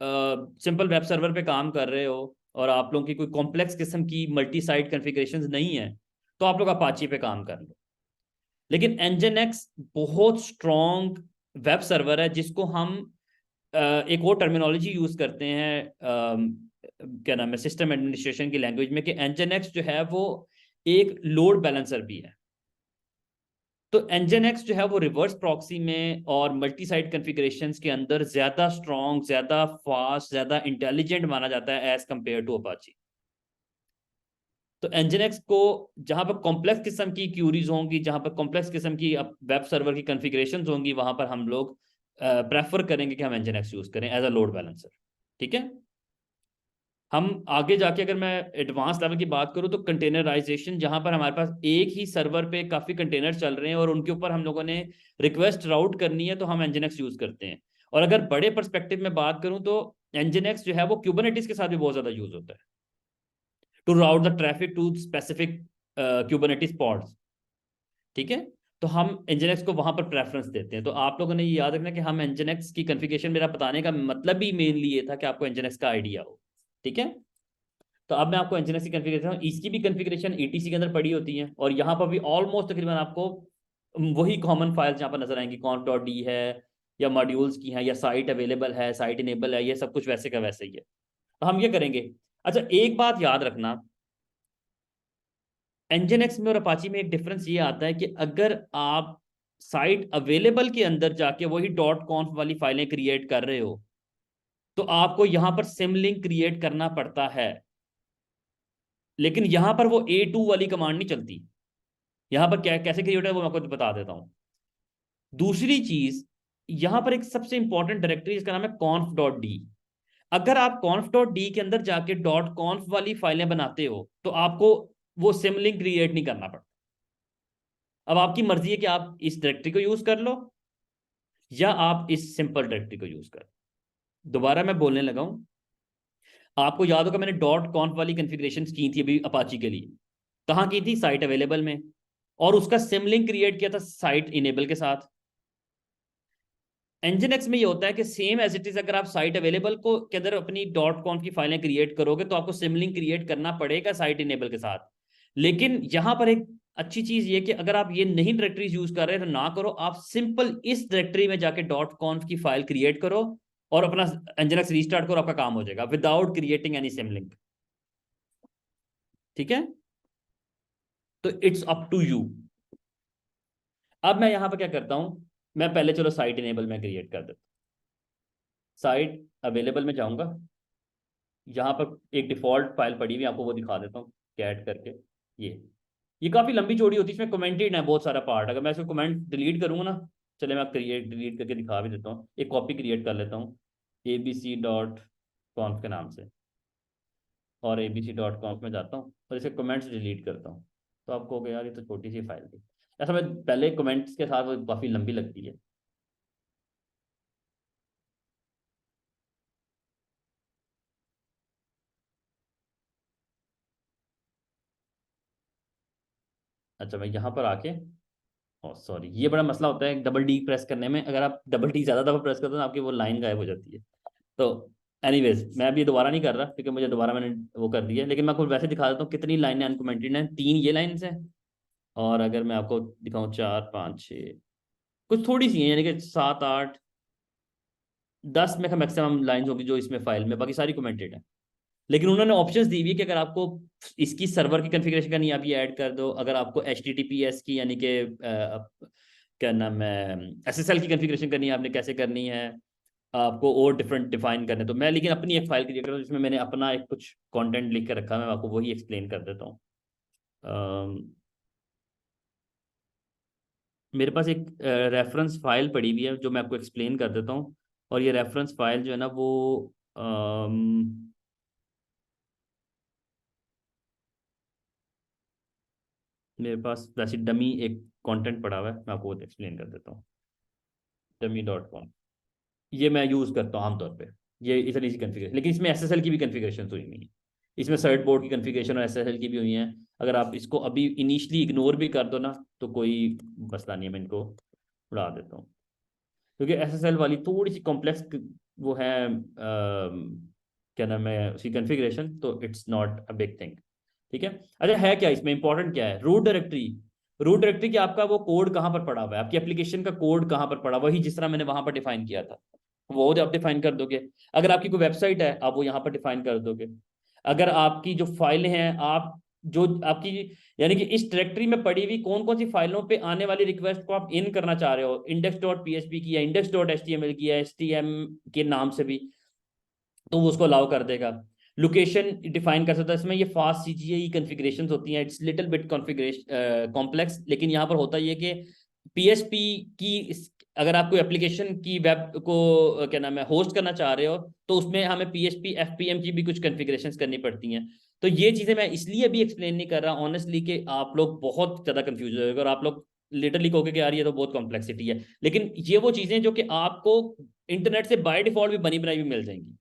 सिंपल वेब सर्वर पे काम कर रहे हो और आप लोगों की कोई कॉम्प्लेक्स किस्म की मल्टी साइट कॉन्फ़िगरेशंस नहीं है, तो आप लोग अपाची पे काम कर लो। लेकिन एनजीएनएक्स बहुत स्ट्रॉन्ग वेब सर्वर है, जिसको हम एक और टर्मिनोलॉजी यूज करते हैं, क्या नाम है, सिस्टम एडमिनिस्ट्रेशन की लैंग्वेज में, कि एनजीएनएक्स जो है वो एक लोड बैलेंसर भी है। तो एनजीएनएक्स जो है वो रिवर्स प्रॉक्सी में और मल्टी साइट कॉन्फ़िगरेशंस के अंदर ज्यादा स्ट्रॉन्ग, ज्यादा फास्ट, ज्यादा इंटेलिजेंट माना जाता है एज कंपेयर टू अपाची। तो एनजीएनएक्स को जहां पर कॉम्प्लेक्स किस्म की क्यूरीज होंगी, जहां पर कॉम्प्लेक्स किस्म की वेब सर्वर की कॉन्फ़िगरेशंस होंगी, वहां पर हम लोग प्रेफर करेंगे कि हम एनजीएनएक्स यूज करें एज अ लोड बैलेंसर। ठीक है, हम आगे जाके अगर मैं एडवांस लेवल की बात करूं तो कंटेनराइजेशन, जहां पर हमारे पास एक ही सर्वर पे काफी कंटेनर चल रहे हैं और उनके ऊपर हम लोगों ने रिक्वेस्ट राउट करनी है, तो हम एनजीएनएक्स यूज करते हैं। और अगर बड़े पर्सपेक्टिव में बात करूं तो एनजीएनएक्स जो है वो क्यूबरनेटिस के साथ भी बहुत ज्यादा यूज होता है to route the traffic to specific Kubernetes pods. ठीक है, तो हम एनजीएनएक्स को वहां पर प्रेफरेंस देते हैं। तो आप लोगों ने ये याद रखना कि हम एनजीएनएक्स की कॉन्फ़िगरेशन, मेरा बताने का मतलब ही मेनली ये था कि आपको एनजीएनएक्स का आइडिया हो। ठीक है, तो अब मैं आपको एनजीएनएक्स की कॉन्फ़िगरेशन, इसकी भी कॉन्फ़िगरेशन ईटीसी के अंदर पड़ी होती है, और यहाँ पर भी ऑलमोस्ट तकरीबन आपको वही कॉमन फाइल्स यहाँ पर नजर आएंगी, conf.d है या मॉड्यूल्स की हैं या साइट अवेलेबल है, साइट इनेबल है, ये सब कुछ वैसे का वैसे ही है। तो हम ये करेंगे। अच्छा, एक बात याद रखना, एनजीएनएक्स में और अपाची में एक डिफरेंस ये आता है कि अगर आप साइट अवेलेबल के अंदर जाके वही डॉट कॉन्फ वाली फाइलें क्रिएट कर रहे हो, तो आपको यहां पर सिमलिंक क्रिएट करना पड़ता है, लेकिन यहां पर वो A2 वाली कमांड नहीं चलती। यहां पर क्या कैसे क्रिएट है वो मैं आपको बता देता हूं। दूसरी चीज, यहां पर एक सबसे इंपॉर्टेंट डायरेक्टरी, इसका नाम है conf.d। अगर आप conf.d के अंदर जाके डॉट कॉन्फ वाली फाइलें बनाते हो तो आपको वो सिमलिंक क्रिएट नहीं करना पड़ता। अब आपकी मर्जी है कि आप इस डायरेक्टरी को यूज कर लो या आप इस सिंपल डायरेक्टरी को यूज कर। दोबारा मैं बोलने लगा हूं, आपको याद होगा मैंने डॉट कॉन्फ वाली कॉन्फ़िगरेशन की थी अभी अपाची के लिए। कहाँ की थी? साइट अवेलेबल में, और उसका सिमलिंक क्रिएट किया था साइट इनेबल के साथ। एनजीएनएक्स में ये होता है कि सेम एज इट इज, अगर आप साइट अवेलेबल को के अंदर अपनी डॉट कॉन्फ की फाइलें क्रिएट करोगे तो आपको सिमलिंक क्रिएट करना पड़ेगा साइट इनेबल के साथ। लेकिन यहां पर एक अच्छी चीज ये कि अगर आप ये नहीं डायरेक्टरीज यूज कर रहे तो ना करो, आप सिंपल इस डायरेक्टरी में जाके डॉट कॉन्फ की फाइल क्रिएट करो और अपना एनजीएनएक्स रीस्टार्ट करो, आपका काम हो जाएगा विदाउट क्रिएटिंग एनी सिमलिंक। ठीक है, तो इट्स अप टू यू। अब मैं यहां पर क्या करता हूं, मैं पहले चलो साइट इनेबल में क्रिएट कर देता हूं। साइट अवेलेबल में जाऊंगा, यहाँ पर एक डिफॉल्ट फाइल पड़ी हुई, आपको वो दिखा देता हूँ कैट करके। ये काफ़ी लंबी चौड़ी होती है, इसमें कमेंटेड है बहुत सारा पार्ट। अगर मैं इसको कमेंट डिलीट करूँगा ना, चले मैं क्रिएट डिलीट करके दिखा भी देता हूँ, एक कॉपी क्रिएट कर लेता हूँ abc.conf के नाम से, और abc.conf में जाता हूँ और इसके कमेंट्स डिलीट करता हूँ। तो आपको हो गया यार ये तो छोटी सी फाइल थी। ऐसा मैं पहले कमेंट्स के साथ, वो काफ़ी लंबी लगती है। अच्छा, मैं यहाँ पर आके, सॉरी, ये बड़ा मसला होता है डबल डी प्रेस करने में। अगर आप डबल डी ज़्यादा दफा प्रेस करते हो तो आपकी वो लाइन गायब हो जाती है। तो एनीवेज, मैं अभी दोबारा नहीं कर रहा क्योंकि मुझे दोबारा मैंने वो कर दिया, लेकिन मैं आपको वैसे दिखा देता हूँ कितनी लाइनें अनकमेंटेड हैं। 3 ये लाइन्स हैं, और अगर मैं आपको दिखाऊँ 4 5 6, कुछ थोड़ी सी हैं, यानी कि 7 8 10 में का मैक्सिमम लाइन्स होगी जो इसमें फाइल में, बाकी सारी कमेंटेड है। लेकिन उन्होंने ऑप्शंस दी हुई है कि अगर आपको इसकी सर्वर की कॉन्फ़िगरेशन करनी है आप ये ऐड कर दो, अगर आपको HTTPS की यानी कि क्या नाम है SSL की कॉन्फ़िगरेशन करनी है आपने कैसे करनी है, आपको और डिफरेंट डिफाइन करने। तो मैं लेकिन अपनी एक फाइल क्रिएट कर रहा हूँ जिसमें मैंने अपना एक कुछ कंटेंट लिख कर रखा है, मैं आपको वही एक्सप्लेन कर देता हूँ। मेरे पास एक रेफरेंस फाइल पड़ी हुई है जो मैं आपको एक्सप्लेन कर देता हूँ। और ये रेफरेंस फाइल जो है ना वो मेरे पास वैसे डमी एक कंटेंट पड़ा हुआ है, मैं आपको वो एक्सप्लेन कर देता हूँ। dummy.com, ये मैं यूज़ करता हूँ आमतौर पे। ये इतनी सी कन्फिगरेशन, लेकिन इसमें SSL की भी कन्फिगरेशन हुई हुई है, इसमें सर्ट बोर्ड की कन्फिगरेशन और SSL की भी हुई है। अगर आप इसको अभी इनिशियली इग्नोर भी कर दो ना तो कोई मसला नहीं है, मैं इनको उड़ा देता हूँ, क्योंकि SSL वाली थोड़ी सी कॉम्प्लेक्स वो है, क्या नाम है उसकी कन्फिगरेशन, तो it's not a big thing. ठीक है, अच्छा है क्या इसमें इंपॉर्टेंट क्या है? Root directory. रूट डायरेक्टरी की आपका वो कोड कहाँ पर पड़ा हुआ है, आपकी एप्लीकेशन का कोड कहाँ पर पड़ा, वही जिस तरह मैंने वहां पर डिफाइन किया था वो आप डिफाइन कर दोगे। अगर आपकी कोई वेबसाइट है आप वो यहाँ पर डिफाइन कर दोगे। अगर आपकी जो फाइलें हैं, आप जो आपकी यानी कि इस डायरेक्टरी में पड़ी हुई कौन कौन सी फाइलों पे आने वाली रिक्वेस्ट को आप इन करना चाह रहे हो, index.php की या index.html की या HTML के नाम से भी, तो वो उसको अलाउ कर देगा। लोकेशन डिफाइन कर सकता है। इसमें ये फास्ट CGI कॉन्फ़िगरेशंस होती हैं, it's little bit configuration complex, लेकिन यहाँ पर होता ये कि PHP की अगर आप कोई एप्लीकेशन की वेब को क्या नाम है होस्ट करना चाह रहे हो, तो उसमें हमें PHP FPM की भी कुछ कॉन्फ़िगरेशंस करनी पड़ती हैं। तो ये चीज़ें मैं इसलिए भी एक्सप्लेन नहीं कर रहा ऑनेस्टली कि आप लोग बहुत ज़्यादा कंफ्यूज हो और आप लोग लिटरली कहोगे कि यार ये तो बहुत कॉम्प्लेक्सिटी है, लेकिन ये वो चीज़ें जो कि आपको इंटरनेट से बाय डिफॉल्ट भी बनी बनाई भी मिल जाएंगी।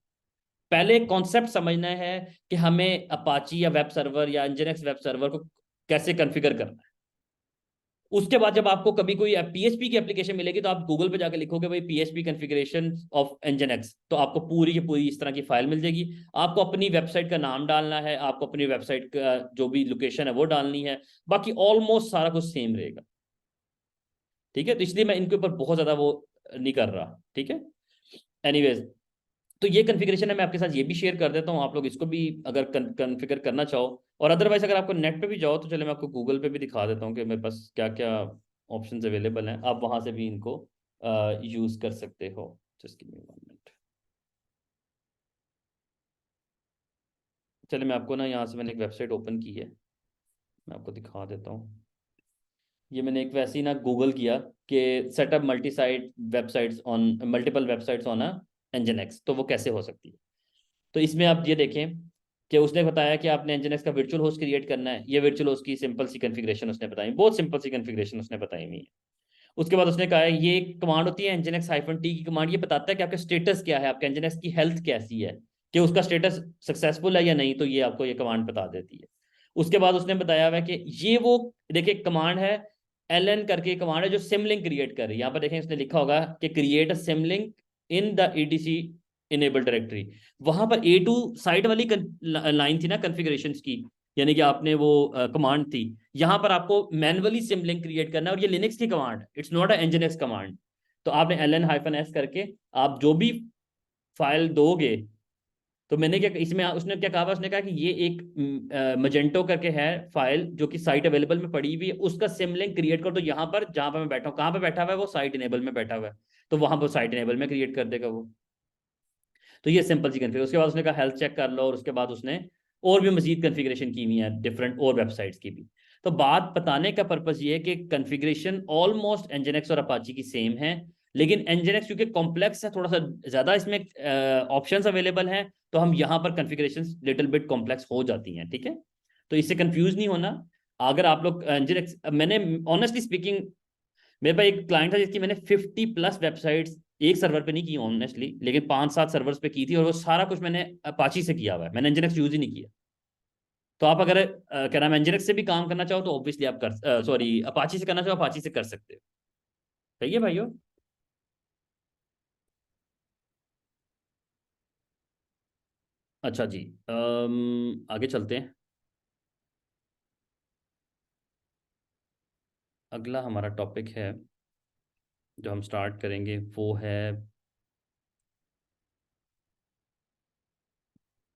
पहले एक कॉन्सेप्ट समझना है कि हमें अपाची या वेब सर्वर या nginx वेब सर्वर को कैसे कॉन्फ़िगर करना है। उसके बाद जब आपको कभी कोई PHP की एप्लीकेशन मिलेगी तो आप गूगल पे जाकर लिखोगे भाई PHP कॉन्फ़िगरेशन ऑफ nginx, तो आपको पूरी की पूरी इस तरह की फाइल मिल जाएगी। आपको अपनी वेबसाइट का नाम डालना है, आपको अपनी वेबसाइट का जो भी लोकेशन है वो डालनी है, बाकी ऑलमोस्ट सारा कुछ सेम रहेगा। ठीक है, तो इसलिए मैं इनके ऊपर बहुत ज्यादा वो नहीं कर रहा। ठीक है, एनीवेज, तो ये कॉन्फ़िगरेशन है, मैं आपके साथ ये भी शेयर कर देता हूँ, आप लोग इसको भी अगर कॉन्फ़िगर करना चाहो। और अदरवाइज अगर आपको नेट पे भी जाओ तो चले मैं आपको गूगल पे भी दिखा देता हूँ कि मेरे पास क्या क्या ऑप्शंस अवेलेबल हैं, आप वहाँ से भी इनको यूज़ कर सकते हो। Just give me 1 minute. चलिए मैं आपको ना यहाँ से मैंने एक वेबसाइट ओपन की है, मैं आपको दिखा देता हूँ। ये मैंने एक वैसे ही ना गूगल किया कि setup multi site websites on multiple websites on nginx, तो वो कैसे हो सकती है। तो इसमें आप ये देखें कि उसने बताया कि आपने nginx का वर्चुअल होस्ट क्रिएट करना है। ये वर्चुअल होस्ट की सिंपल सी कॉन्फ़िगरेशन उसने बताई, बहुत सिंपल सी कॉन्फ़िगरेशन उसने बताई हुई है। उसके बाद उसने कहा है ये एक कमांड होती है nginx-t की कमांड, ये बताता है कि आपका स्टेटस क्या है, आपका nginx की हेल्थ कैसी है, कि उसका स्टेटस सक्सेसफुल है या नहीं, तो ये आपको ये कमांड बता देती है। उसके बाद उसने बताया हुआ है कि ये वो देखिए कमांड है ln करके कमांड है जो सिमलिंक क्रिएट कर रही है। यहाँ पर देखें उसने लिखा होगा कि create a symlink in the EDC enable directory. वहां पर A2 साइट वाली लाइन थी ना कॉन्फ़िगरेशंस की, यानी कि आपने वो कमांड थी, यहाँ पर आपको मैनुअली सिम लिंक क्रिएट करना है, और ये लिनक्स की कमांड है, it's not a nginx command. तो आपने ln-s करके आप जो भी फाइल दोगे, तो मैंने क्या इसमें उसने क्या कहा, उसने कहा कि ये एक मजेंटो करके है फाइल जो कि साइट अवेलेबल में पड़ी हुई है, उसका सिम लिंक क्रिएट कर दो यहाँ पर जहां पर मैं बैठा हूँ। कहाँ पे बैठा हुआ है वो, साइट इनेबल में बैठा हुआ है, तो वहां पर साइट इनेबल में क्रिएट कर देगा वो। तो ये सिंपल सी कन्फिगर। उसके बाद उसने कहा हेल्थ चेक कर लो, और उसके बाद उसने और भी मजीद कन्फिग्रेशन की हुई है डिफरेंट और वेबसाइट्स की भी। तो बात बताने का पर्पस ये है कि कन्फिग्रेशन ऑलमोस्ट nginx और अपाची की सेम है, लेकिन nginx क्योंकि कॉम्प्लेक्स है थोड़ा सा ज़्यादा, इसमें ऑप्शंस अवेलेबल हैं, तो हम यहाँ पर कन्फिग्रेशन लिटिल बिट कॉम्प्लेक्स हो जाती हैं। ठीक है, तो इससे कंफ्यूज नहीं होना। अगर आप लोग nginx, मैंने ऑनेस्टली स्पीकिंग मेरे पास एक क्लाइंट था जिसकी मैंने 50+ वेबसाइट्स एक सर्वर पे नहीं की ऑनेस्टली, लेकिन 5-7 सर्वर्स पे की थी, और वो सारा कुछ मैंने अपाची से किया हुआ है, मैंने nginx यूज ही नहीं किया। तो आप अगर क्या नाम है nginx से भी काम करना चाहो तो ऑब्वियसली आप कर सॉरी अपाची से करना चाहो अपाची से कर सकते हो। सही है भाइयों। अच्छा जी, आगे चलते हैं। अगला हमारा टॉपिक है जो हम स्टार्ट करेंगे वो है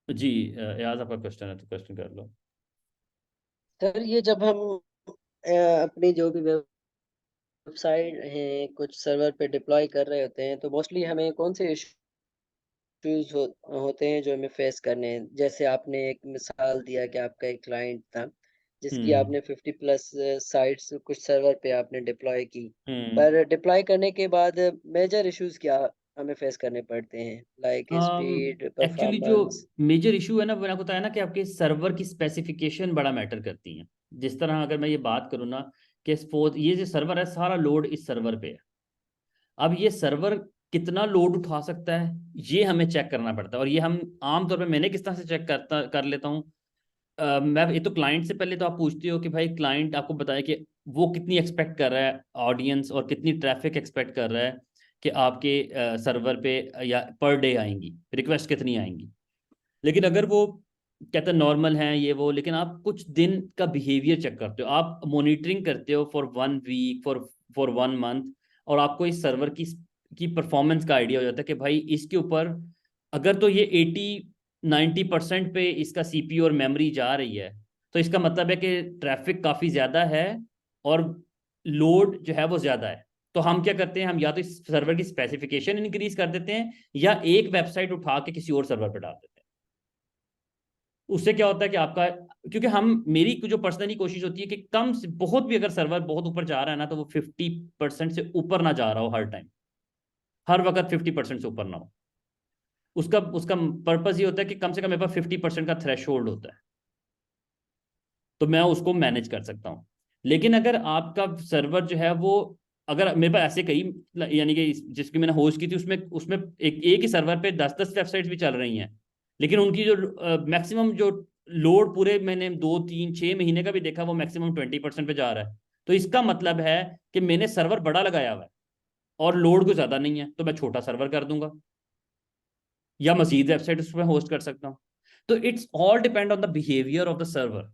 जी याद आपका क्वेश्चन है तो क्वेश्चन कर लो। सर ये जब हम अपनी जो भी वेबसाइट है कुछ सर्वर पे डिप्लॉय कर रहे होते हैं तो मोस्टली हमें कौन से इश्यूज होते हैं जो हमें फेस करने हैं। जैसे आपने एक मिसाल दिया कि आपका एक क्लाइंट था जिसकी हम्म। आपने 50+ साइट्स कुछ सर्वर पे आपने डिप्लॉय की, हम्म। पर डिप्लॉय करने के बाद मेजर इश्यूज क्या हमें फेस करने पड़ते हैं, लाइक स्पीड, एक्चुअली जो परफॉर्मेंस। मेजर इशू है ना, मैंने आपको बताया ना कि आपके सर्वर की स्पेसिफिकेशन बड़ा मैटर करती है। जिस तरह अगर मैं ये बात करूँ ना कि सपोज ये जो सर्वर है सारा लोड इस सर्वर पे है, अब ये सर्वर कितना लोड उठा सकता है ये हमें चेक करना पड़ता है। और ये हम आमतौर पे मैंने किस तरह से चेक करता कर लेता हूँ, मैं ये तो क्लाइंट से पहले तो आप पूछते हो कि भाई क्लाइंट आपको बताए कि वो कितनी एक्सपेक्ट कर रहा है ऑडियंस, और कितनी ट्रैफिक एक्सपेक्ट कर रहा है कि आपके सर्वर पे या पर डे आएंगी, रिक्वेस्ट कितनी आएंगी। लेकिन अगर वो कहते हैं नॉर्मल हैं ये वो, लेकिन आप कुछ दिन का बिहेवियर चेक करते हो, आप मॉनिटरिंग करते हो फॉर 1 वीक, फॉर 1 मंथ, और आपको इस सर्वर की परफॉर्मेंस का आइडिया हो जाता है कि भाई इसके ऊपर अगर तो ये 80-90% पे इसका CPU और मेमोरी जा रही है, तो इसका मतलब है कि ट्रैफिक काफ़ी ज़्यादा है और लोड जो है वो ज़्यादा है। तो हम क्या करते हैं, हम या तो इस सर्वर की स्पेसिफिकेशन इंक्रीज कर देते हैं, या एक वेबसाइट उठा के किसी और सर्वर पर डाल देते हैं। उससे क्या होता है कि आपका क्योंकि हम मेरी जो पर्सनली कोशिश होती है कि कम से बहुत भी अगर सर्वर बहुत ऊपर जा रहा है ना तो वो 50% से ऊपर ना जा रहा हो हर टाइम, हर वक्त 50% से ऊपर ना हो। उसका उसका पर्पस ये होता है कि कम से कम मेरे पास 50% का थ्रेश होल्ड होता है, तो मैं उसको मैनेज कर सकता हूँ। लेकिन अगर आपका सर्वर जो है वो, अगर मेरे पास ऐसे कई, यानी कि जिसकी मैंने होस्ट की थी उसमें उसमें एक ही सर्वर पे 10-10 वेबसाइट्स भी चल रही हैं, लेकिन उनकी जो मैक्सिमम जो लोड, पूरे मैंने 2-3-6 महीने का भी देखा, वो मैक्सिमम 20% पे जा रहा है। तो इसका मतलब है कि मैंने सर्वर बड़ा लगाया हुआ है और लोड को ज्यादा नहीं है, तो मैं छोटा सर्वर कर दूंगा या मजीद वेबसाइट उसमें होस्ट कर सकता हूँ। तो it's all depend on the behaviour of the server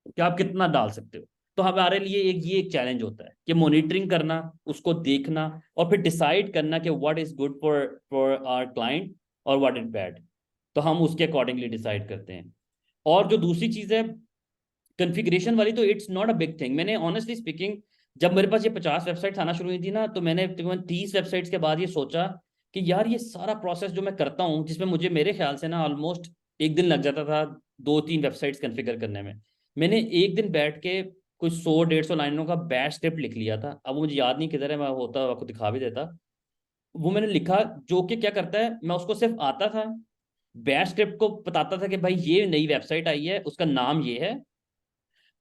कि आप कितना डाल सकते हो। तो हमारे लिए एक चैलेंज होता है कि मॉनिटरिंग करना, उसको देखना, और फिर डिसाइड करना कि what is good for for our client और व्हाट इज बैड। तो हम उसके अकॉर्डिंगली डिसाइड करते हैं। और जो दूसरी चीज है कॉन्फ़िगरेशन वाली, तो it's not a big thing. मैंने ऑनेस्टली स्पीकिंग, जब मेरे पास ये 50 वेबसाइट्स आना शुरू हुई थी ना, तो मैंने तकरीबन 30 वेबसाइट्स के बाद ये सोचा कि यार ये सारा प्रोसेस जो मैं करता हूँ, जिसमें मुझे मेरे ख्याल से ना ऑलमोस्ट एक दिन लग जाता था 2-3 वेबसाइट्स कॉन्फ़िगर करने में, मैंने एक दिन बैठ के कुछ 100-150 लाइनों का बैश स्क्रिप्ट लिख लिया था। अब वो मुझे याद नहीं किधर है, मैं होता आपको दिखा भी देता। वो मैंने लिखा, जो कि क्या करता है, मैं उसको सिर्फ आता था, बैश स्क्रिप्ट को बताता था कि भाई ये नई वेबसाइट आई है, उसका नाम ये है,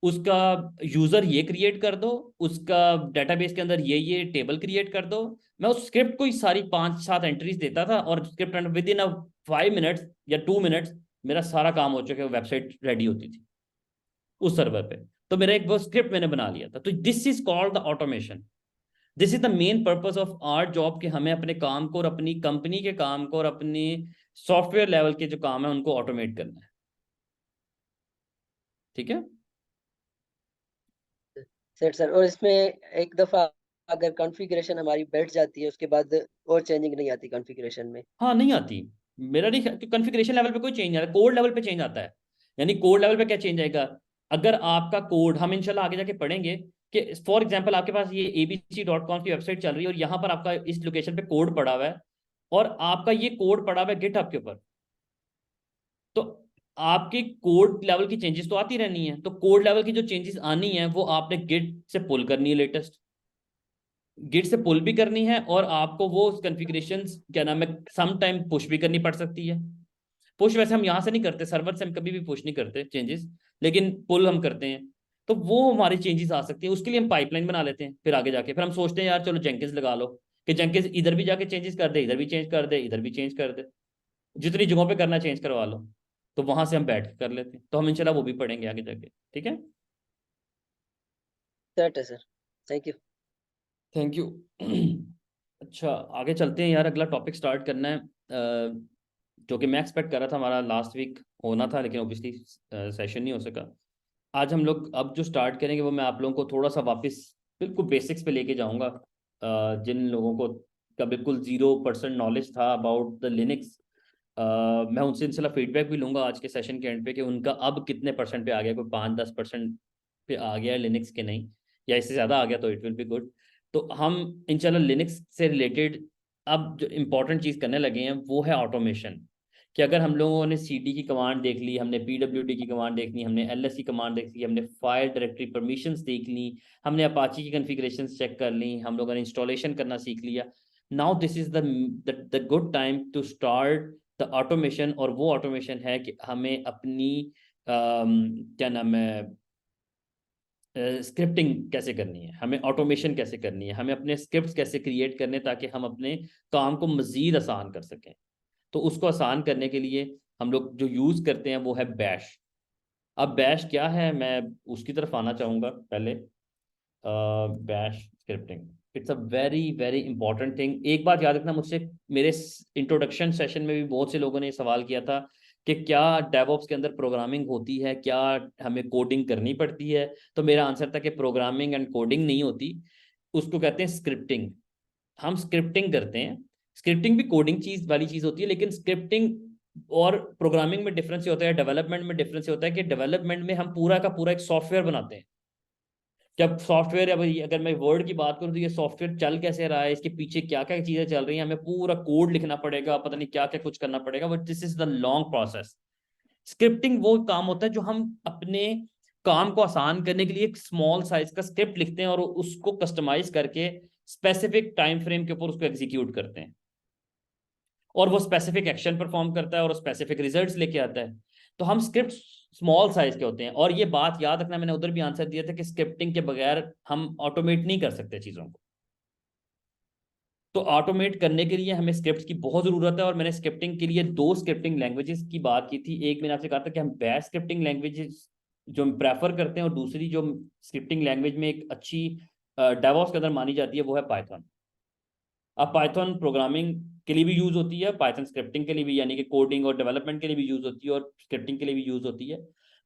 उसका यूजर ये क्रिएट कर दो, उसका डेटाबेस के अंदर ये टेबल क्रिएट कर दो। मैं उस स्क्रिप्ट को ही सारी 5-7 एंट्रीज देता था, और script with in a 5 minutes या 2 मिनट्स मेरा सारा काम हो चुका है, वेबसाइट रेडी होती थी उस सर्वर पे। तो मेरा एक वो स्क्रिप्ट मैंने बना लिया था। तो this is called the automation. This is the main purpose of our job, कि हमें अपने काम को और अपनी कंपनी के काम को और अपनी सॉफ्टवेयर लेवल के जो काम है उनको ऑटोमेट करना है। ठीक है। सर सर, और इसमें एक दफा अगर कॉन्फ़िगरेशन हमारी बैठ जाती है, उसके बाद और चेंजिंग नहीं आती कॉन्फ़िगरेशन में। हाँ नहीं आती। मेरा नहीं, कॉन्फ़िगरेशन लेवल पे कोई चेंज आता है, कोड लेवल पे चेंज आता है। यानी कोड लेवल पे क्या चेंज आएगा, अगर आपका कोड, हम इंशाल्लाह आगे जाके पढ़ेंगे कि फॉर एग्जांपल आपके पास ये abc.com की वेबसाइट चल रही है और यहाँ पर आपका इस लोकेशन पे कोड पड़ा हुआ है, और आपका ये कोड पड़ा हुआ है गिटहब के ऊपर, तो आपके कोड लेवल की चेंजेस तो आती रहनी है। तो कोड लेवल की जो चेंजेस आनी है वो आपने गिट से पुल करनी है, लेटेस्ट गिट से पुल भी करनी है, और आपको वो कॉन्फ़िगरेशन क्या नाम है सम टाइम पुश भी करनी पड़ सकती है। पुश वैसे हम यहाँ से नहीं करते, सर्वर से हम कभी भी पुश नहीं करते चेंजेस, लेकिन पुल हम करते हैं। तो वो हमारी चेंजेस आ सकती है, उसके लिए हम पाइपलाइन बना लेते हैं। फिर आगे जाके फिर हम सोचते हैं यार चलो जेंकिंस लगा लो, कि जेंकिंस इधर भी जाके चेंजेस कर दे, इधर भी चेंज कर दे, इधर भी चेंज कर दे, जितनी जगहों पे करना चेंज करवा लो। तो वहां से हम बैठ के कर लेते हैं। तो हम इंशाल्लाह वो भी पढ़ेंगे आगे जाके। ठीक है। सेट है sir. Thank you. Thank you. अच्छा, आगे चलते हैं यार, अगला टॉपिक स्टार्ट करना है, जो कि मैं एक्सपेक्ट कर रहा था हमारा लास्ट वीक होना था, लेकिन ऑब्वियसली सेशन नहीं हो सका। आज हम लोग अब जो स्टार्ट करेंगे वो मैं आप लोगों को थोड़ा सा वापस बिल्कुल बेसिक्स पे लेके जाऊंगा। जिन लोगों को का बिल्कुल 0% नॉलेज था अबाउट द लिनक्स, मैं उनसे इंशाल्लाह फीडबैक भी लूंगा आज के सेशन के एंड पे, कि उनका अब कितने परसेंट पे आ गया, कोई 5-10% पे आ गया है लिनक्स के नहीं, या इससे ज़्यादा आ गया तो इट विल बी गुड। तो हम इंशाल्लाह लिनक्स से रिलेटेड अब जो इम्पोर्टेंट चीज़ करने लगे हैं वो है ऑटोमेशन। कि अगर हम लोगों ने cd की कमांड देख ली, हमने pwd की कमांड देख ली, हमने ls की कमांड देख ली, हमने फाइल डायरेक्टरी परमिशंस देख ली, हमने अपाची की कॉन्फ़िगरेशंस चेक कर ली, हम लोगों ने इंस्टॉलेशन करना सीख लिया, now this is the good time to start the automation. और वो ऑटोमेशन है कि हमें अपनी क्या नाम है स्क्रिप्टिंग कैसे करनी है, हमें ऑटोमेशन कैसे करनी है, हमें अपने स्क्रिप्ट्स कैसे क्रिएट करने, ताकि हम अपने काम को मज़ीद आसान कर सकें। तो उसको आसान करने के लिए हम लोग जो यूज़ करते हैं वो है बैश। अब बैश क्या है, मैं उसकी तरफ आना चाहूँगा पहले। Bash scripting, it's a very very important thing. एक बात याद रखना, मुझसे मेरे इंट्रोडक्शन सेशन में भी बहुत से लोगों ने सवाल किया था कि क्या डेवऑप्स के अंदर प्रोग्रामिंग होती है, क्या हमें कोडिंग करनी पड़ती है। तो मेरा आंसर था कि प्रोग्रामिंग एंड कोडिंग नहीं होती, उसको कहते हैं स्क्रिप्टिंग। हम स्क्रिप्टिंग करते हैं। स्क्रिप्टिंग भी कोडिंग चीज वाली चीज होती है, लेकिन स्क्रिप्टिंग और प्रोग्रामिंग में डिफरेंस ये होता है, डेवलपमेंट में डिफरेंस ये होता है कि डेवलपमेंट में हम पूरा का पूरा एक सॉफ्टवेयर बनाते हैं। जब सॉफ्टवेयर, अब अगर मैं वर्ड की बात करूं तो ये सॉफ्टवेयर चल कैसे रहा है, इसके पीछे क्या क्या चीजें चल रही हैं, हमें पूरा कोड लिखना पड़ेगा, पता नहीं क्या क्या कुछ करना पड़ेगा, but this is the long process. Scripting वो काम होता है जो हम अपने काम को आसान करने के लिए एक स्मॉल साइज का स्क्रिप्ट लिखते हैं और उसको कस्टमाइज करके स्पेसिफिक टाइम फ्रेम के ऊपर उसको एग्जीक्यूट करते हैं, और वो स्पेसिफिक एक्शन परफॉर्म करता है और स्पेसिफिक रिजल्ट्स लेके आता है। तो हम स्क्रिप्ट स्मॉल साइज के होते हैं, और ये बात याद रखना, मैंने उधर भी आंसर दिया था कि स्क्रिप्टिंग के बगैर हम ऑटोमेट नहीं कर सकते चीज़ों को। तो ऑटोमेट करने के लिए हमें स्क्रिप्ट की बहुत ज़रूरत है, और मैंने स्क्रिप्टिंग के लिए दो स्क्रिप्टिंग लैंग्वेजेस की बात की थी। एक मैंने आपसे कहा था कि हम बैश स्क्रिप्टिंग लैंग्वेजेस जो हम प्रेफर करते हैं, और दूसरी जो स्क्रिप्टिंग लैंग्वेज में एक अच्छी डेवॉप्स के अंदर मानी जाती है वो है पाइथन। अब पाइथन प्रोग्रामिंग के लिए भी यूज होती है, पाइथन स्क्रिप्टिंग के लिए भी, यानी कि कोडिंग और डेवलपमेंट के लिए भी यूज होती है, और स्क्रिप्टिंग के लिए भी यूज होती है।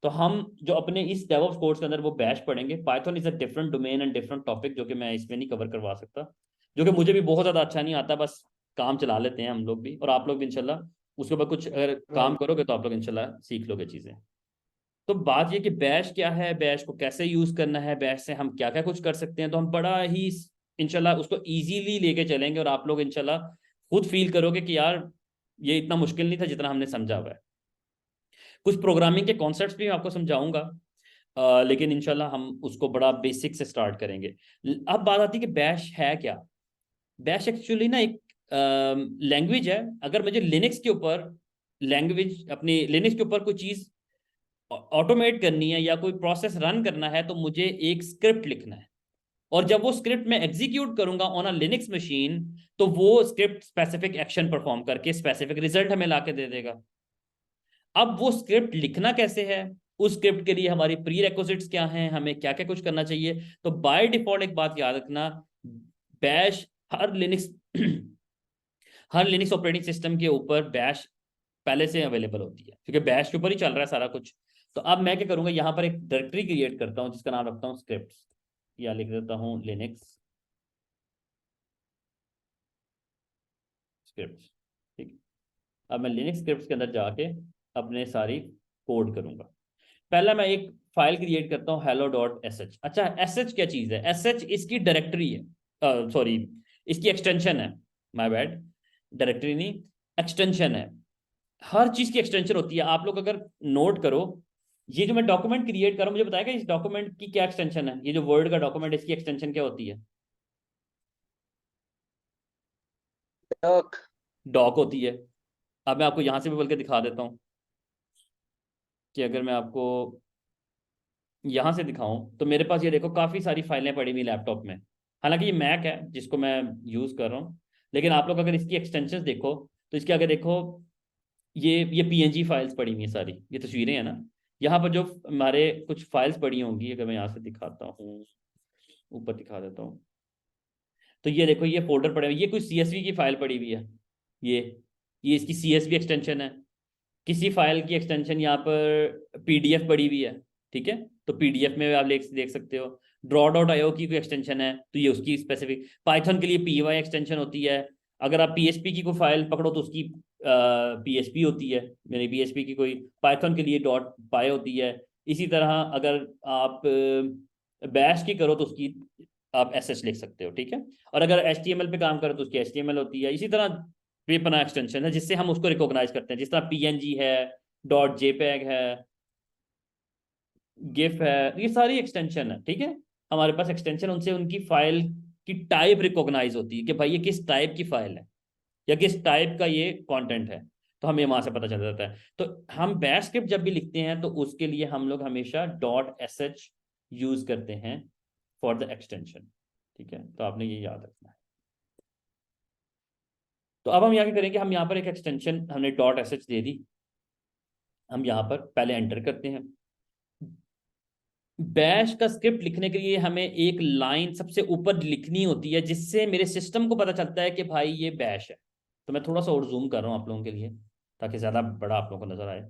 तो हम जो अपने इस डेवऑप्स कोर्स के अंदर वो बैश पढ़ेंगे। Python is a different domain and different topic, जो कि मैं इसमें नहीं कवर करवा सकता, जो कि मुझे भी बहुत ज़्यादा अच्छा नहीं आता, बस काम चला लेते हैं हम लोग भी, और आप लोग भी इंशाल्लाह उसके ऊपर कुछ अगर काम राइट। करोगे तो आप लोग इंशाल्लाह सीख लोगे चीज़ें। तो बात ये कि बैश क्या है, बैश को कैसे यूज करना है, बैश से हम क्या क्या कुछ कर सकते हैं, तो हम बड़ा ही इंशाल्लाह उसको इजीली लेके चलेंगे, और आप लोग इंशाल्लाह खुद फील करोगे कि यार ये इतना मुश्किल नहीं था जितना हमने समझा हुआ है। कुछ प्रोग्रामिंग के कॉन्सेप्ट्स भी मैं आपको समझाऊंगा, लेकिन इंशाल्लाह हम उसको बड़ा बेसिक से स्टार्ट करेंगे। अब बात आती है कि बैश है क्या। बैश एक्चुअली ना एक लैंग्वेज है। अगर मुझे लिनक्स के ऊपर लैंग्वेज, अपनी लिनक्स के ऊपर कोई चीज़ ऑटोमेट करनी है या कोई प्रोसेस रन करना है, तो मुझे एक स्क्रिप्ट लिखना है, और जब वो स्क्रिप्ट मैं एग्जीक्यूट करूंगा ऑन अ लिनक्स मशीन, तो वो स्क्रिप्ट स्पेसिफिक एक्शन परफॉर्म करके स्पेसिफिक रिजल्ट हमें लाके दे देगा। अब वो स्क्रिप्ट लिखना कैसे है, उस स्क्रिप्ट के लिए हमारी प्री रेक्विजिट्स क्या हैं, हमें क्या क्या कुछ करना चाहिए। तो बाय डिफॉल्ट एक बात याद रखना, बैश हर लिनक्स हर लिनक्स ऑपरेटिंग सिस्टम के ऊपर बैश पहले से अवेलेबल होती है, क्योंकि बैश के ऊपर ही चल रहा है सारा कुछ। तो अब मैं क्या करूंगा, यहाँ पर एक डायरेक्टरी क्रिएट करता हूँ जिसका नाम रखता हूँ स्क्रिप्ट्स, या लिख देता हूँ लिनक्स स्क्रिप्ट्स। ठीक है, अब मैं लिनक्स स्क्रिप्ट्स के अंदर जाके अपने सारी कोड करूंगा। पहला मैं एक फाइल क्रिएट करता हूँ hello डॉट एस एच। अच्छा, एस एच क्या चीज़ है? एस एच इसकी डायरेक्टरी है, सॉरी इसकी एक्सटेंशन है, माय बैड, डायरेक्टरी नहीं, एक्सटेंशन है। हर चीज की एक्सटेंशन होती है। आप लोग अगर नोट करो, ये जो मैं डॉक्यूमेंट क्रिएट कर रहा हूं, मुझे बताएगा इस डॉक्यूमेंट की क्या एक्सटेंशन है? ये जो वर्ड का डॉक्यूमेंट है, इसकी एक्सटेंशन क्या होती है? डॉक। डॉक होती है। अब मैं आपको यहां से भी बल्कि दिखा देता हूं, कि अगर मैं आपको यहां से दिखाऊं, तो मेरे पास ये देखो काफी सारी फाइलें पड़ी हुई लैपटॉप में। हालांकि ये मैक है जिसको मैं यूज कर रहा हूँ, लेकिन आप लोग अगर इसकी एक्सटेंशन देखो, तो इसके आगे देखो, ये पीएनजी फाइल्स पड़ी हुई हैं सारी, ये तस्वीरें हैं ना। यहाँ पर जो हमारे कुछ फाइल्स पड़ी होंगी, अगर मैं यहाँ से दिखाता हूँ, ऊपर दिखा देता हूँ, तो ये देखो ये फोल्डर पड़े हुए, ये कोई सीएसवी की फाइल पड़ी हुई है। ये ये इसकी सीएसवी एक्सटेंशन है। किसी फाइल की एक्सटेंशन यहाँ पर पीडीएफ पड़ी हुई है। ठीक है, तो पीडीएफ में आप देख सकते हो। ड्रॉ डॉट आईओ की कोई एक्सटेंशन है, तो ये उसकी स्पेसिफिक। पाइथन के लिए पीवाई एक्सटेंशन होती है। अगर आप पीएचपी की कोई फाइल पकड़ो तो उसकी पीएचपी होती है, यानी पीएचपी की कोई, पाइथन के लिए डॉट पाई होती है। इसी तरह अगर आप बैश की करो तो उसकी आप एस एच लिख सकते हो। ठीक है, और अगर एच टी एम एल पे काम करो तो उसकी एच टी एम एल होती है। इसी तरह बेपना एक्सटेंशन है जिससे हम उसको रिकॉग्नाइज करते हैं, जिस तरह पीएनजी है, डॉट जेपेग है, गिफ है, ये सारी एक्सटेंशन है। ठीक है, हमारे पास एक्सटेंशन, उनसे उनकी फाइल की टाइप रिकॉग्नाइज होती है कि भाई ये किस टाइप की फाइल है, या किस टाइप का ये कंटेंट है, तो हमें वहां से पता चल जाता है। तो हम बैश स्क्रिप्ट जब भी लिखते हैं तो उसके लिए हम लोग हमेशा डॉट एस एच यूज करते हैं फॉर द एक्सटेंशन। ठीक है, तो आपने ये याद रखना है। तो अब हम यहाँ क्या करेंगे, हम यहाँ पर एक एक्सटेंशन हमने डॉट एस एच दे दी, हम यहाँ पर पहले एंटर करते हैं। बैश का स्क्रिप्ट लिखने के लिए हमें एक लाइन सबसे ऊपर लिखनी होती है, जिससे मेरे सिस्टम को पता चलता है कि भाई ये बैश है। तो मैं थोड़ा सा और जूम कर रहा हूँ आप लोगों के लिए, ताकि ज़्यादा बड़ा आप लोगों को नजर आए।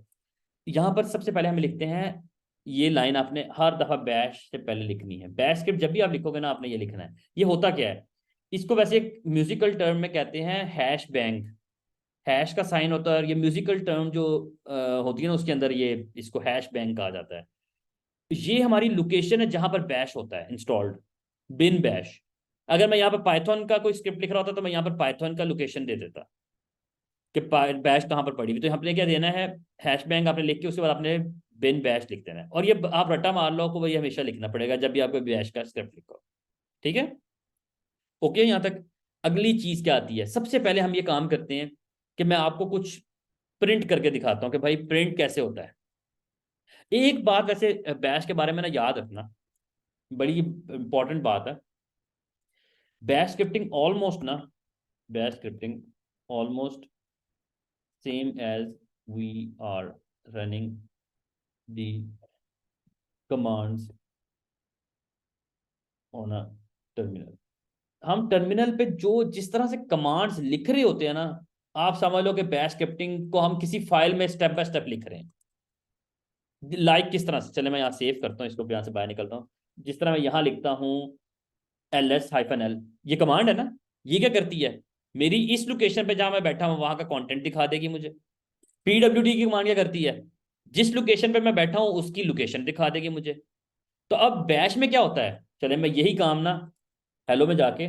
यहाँ पर सबसे पहले हम लिखते हैं, ये लाइन आपने हर दफ़ा बैश से पहले लिखनी है। बैश स्क्रिप्ट जब भी आप लिखोगे ना, आपने ये लिखना है। ये होता क्या है, इसको वैसे एक म्यूजिकल टर्म में कहते हैं हैश बैंग। हैश का साइन होता है, और ये म्यूजिकल टर्म जो होती है ना, उसके अंदर ये इसको हैश बैंग कहा जाता है। ये हमारी लोकेशन है जहां पर बैश होता है इंस्टॉल्ड, बिन बैश। अगर मैं यहाँ पर पाइथन का कोई स्क्रिप्ट लिख रहा होता तो मैं यहाँ पर पाइथन का लोकेशन दे देता। कि बैश कहाँ पर पड़ी हुई, तो आपने क्या देना है, हैश बैंक आपने लिख के उसके बाद आपने बिन बैश लिख देना है, और ये आप रट्टा मार लो, आपको वही हमेशा लिखना पड़ेगा जब भी आपको बैश का स्क्रिप्ट लिखो। ठीक है, ओके यहाँ तक। अगली चीज क्या आती है, सबसे पहले हम ये काम करते हैं कि मैं आपको कुछ प्रिंट करके दिखाता हूँ कि भाई प्रिंट कैसे होता है। एक बात वैसे बैश के बारे में ना याद रखना, बड़ी इंपॉर्टेंट बात है। बैश स्क्रिप्टिंग ऑलमोस्ट ना, bash scripting almost same as we are running the commands on a terminal. हम टर्मिनल पे जो जिस तरह से कमांड्स लिख रहे होते हैं ना, आप समझ लो कि बैश स्क्रिप्टिंग को हम किसी फाइल में स्टेप बाय स्टेप लिख रहे हैं। लाइक किस तरह से, चले मैं यहाँ सेव करता हूँ इसको, यहाँ से बाहर निकलता हूँ। जिस तरह मैं यहाँ लिखता हूँ ls-l, ये कमांड है ना, ये क्या करती है, मेरी इस लोकेशन पे जहां मैं बैठा हूँ वहां का कंटेंट दिखा देगी मुझे। pwd की कमांड क्या करती है, जिस लोकेशन पे मैं बैठा हूँ उसकी लोकेशन दिखा देगी मुझे। तो अब बैश में क्या होता है, चले मैं यही काम ना हेलो में जाके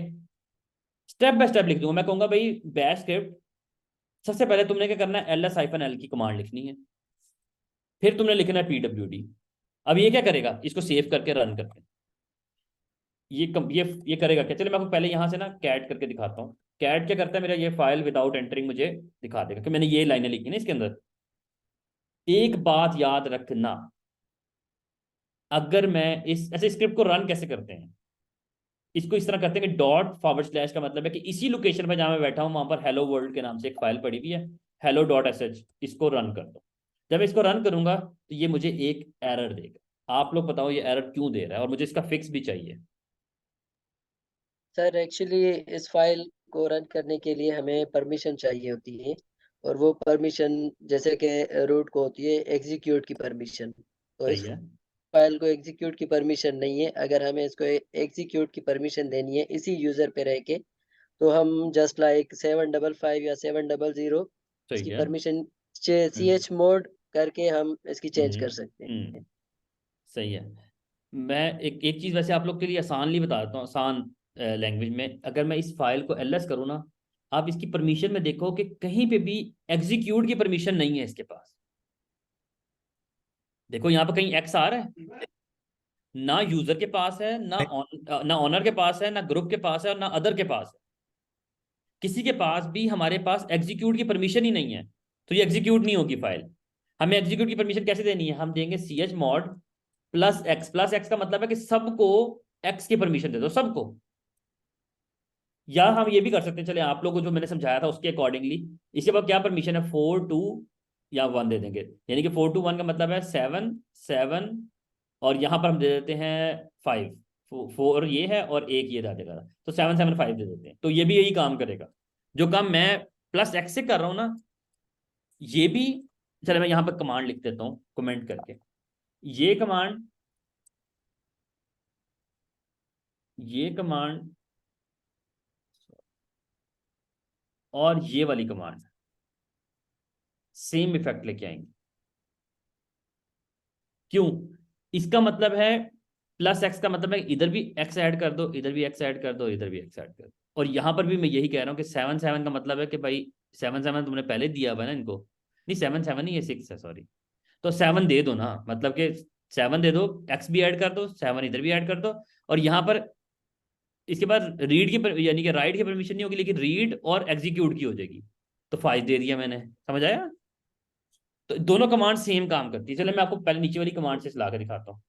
स्टेप बाय स्टेप लिख दूंगा। मैं कहूंगा भाई बैश स्क्रिप्ट, सबसे पहले तुमने क्या करना है, ls-l की कमांड लिखनी है, फिर तुमने लिखना है pwd। अब ये क्या करेगा, इसको सेव करके रन करके ये करेगा क्या, चलिए मैं आपको पहले यहां से ना कैट करके दिखाता हूँ। कैट क्या करता है, मेरा ये फाइल विदाउट एंटरिंग मुझे दिखा देगा कि मैंने ये लाइनें लिखी ना इसके अंदर। एक बात याद रखना, अगर मैं इस ऐसे स्क्रिप्ट को रन कैसे करते हैं, इसको इस तरह करते हैं कि ./ का मतलब है कि इसी लोकेशन पर जहां मैं बैठा हूं वहां पर हेलो वर्ल्ड के नाम से एक फाइल पड़ी हुई है, hello.sh, इसको रन कर दो। जब मैं इसको रन करूंगा तो ये मुझे एक एरर देगा। आप लोग बताओ ये एरर क्यों दे रहा है, और मुझे इसका फिक्स भी चाहिए। सर एक्चुअली इस फाइल को रन करने के लिए हमें परमिशन चाहिए होती है, और वो परमिशन जैसे कि रूट को होती है एग्जीक्यूट की परमिशन। तो सही इस है। फाइल को एग्जीक्यूट की परमिशन नहीं है। अगर हमें इसको एग्जीक्यूट की परमिशन देनी है इसी यूजर पे रह के, तो हम जस्ट लाइक 755 या 700 सही इसकी है। परमिशन हम्म। ch मोड करके हम इसकी चेंज हम्म। कर सकते हम्म। हैं। सही है। मैं एक एक चीज वैसे आप लोग के लिए आसानली बता देता हूँ, आसान लैंग्वेज में। अगर मैं इस फाइल को ls करूँ ना, आप इसकी परमिशन में देखो कि कहीं पे भी एग्जीक्यूट की परमिशन नहीं है इसके पास। देखो यहाँ पे कहीं एक्स आ रहा है, ना यूजर के पास है, ना ऑनर के पास है, ना ग्रुप के पास है, और ना अदर के पास है। किसी के पास भी हमारे पास एग्जीक्यूट की परमिशन ही नहीं है, तो ये एग्जीक्यूट नहीं होगी फाइल। हमें एग्जीक्यूट की परमिशन कैसे देनी है, हम देंगे chmod +x। +x का मतलब है कि सबको x की परमिशन दे दो, सबको। या हम ये भी कर सकते हैं, चले आप लोगों को जो मैंने समझाया था उसके अकॉर्डिंगली, इसके बाद क्या परमिशन है, 4 2 या 1 दे देंगे। यानी कि 4 2 1 का मतलब है 7 7, और यहां पर हम दे देते हैं 5। 4 ये है और एक ये दे देगा, तो 7 7 5 दे देते हैं, तो ये भी यही काम करेगा जो काम मैं +x से कर रहा हूं ना, ये भी। चले मैं यहां पर कमांड लिख देता हूँ कमेंट करके, ये कमांड, ये कमांड और ये वाली कमांड सेम इफेक्ट लेके आएंगे। क्यों, इसका मतलब है +x का मतलब है इधर भी x ऐड कर दो, इधर भी x ऐड कर दो, इधर भी x ऐड कर दो। और यहां पर भी मैं यही कह रहा हूं कि 7 7 का मतलब है कि भाई 7 7 तुमने पहले दिया हुआ है ना इनको, नहीं 7 7 नहीं, ये 6 है, सॉरी। तो 7 दे दो ना, मतलब कि 7 दे दो, x भी ऐड कर दो, 7 इधर भी ऐड कर दो। और यहां पर इसके बाद रीड की यानी कि राइट की परमिशन नहीं होगी, लेकिन रीड और एग्जीक्यूट की हो जाएगी। तो 5 दे दिया मैंने, समझ आया। तो दोनों कमांड सेम काम करती है। चलो मैं आपको पहले नीचे वाली कमांड से चला के दिखाता हूँ।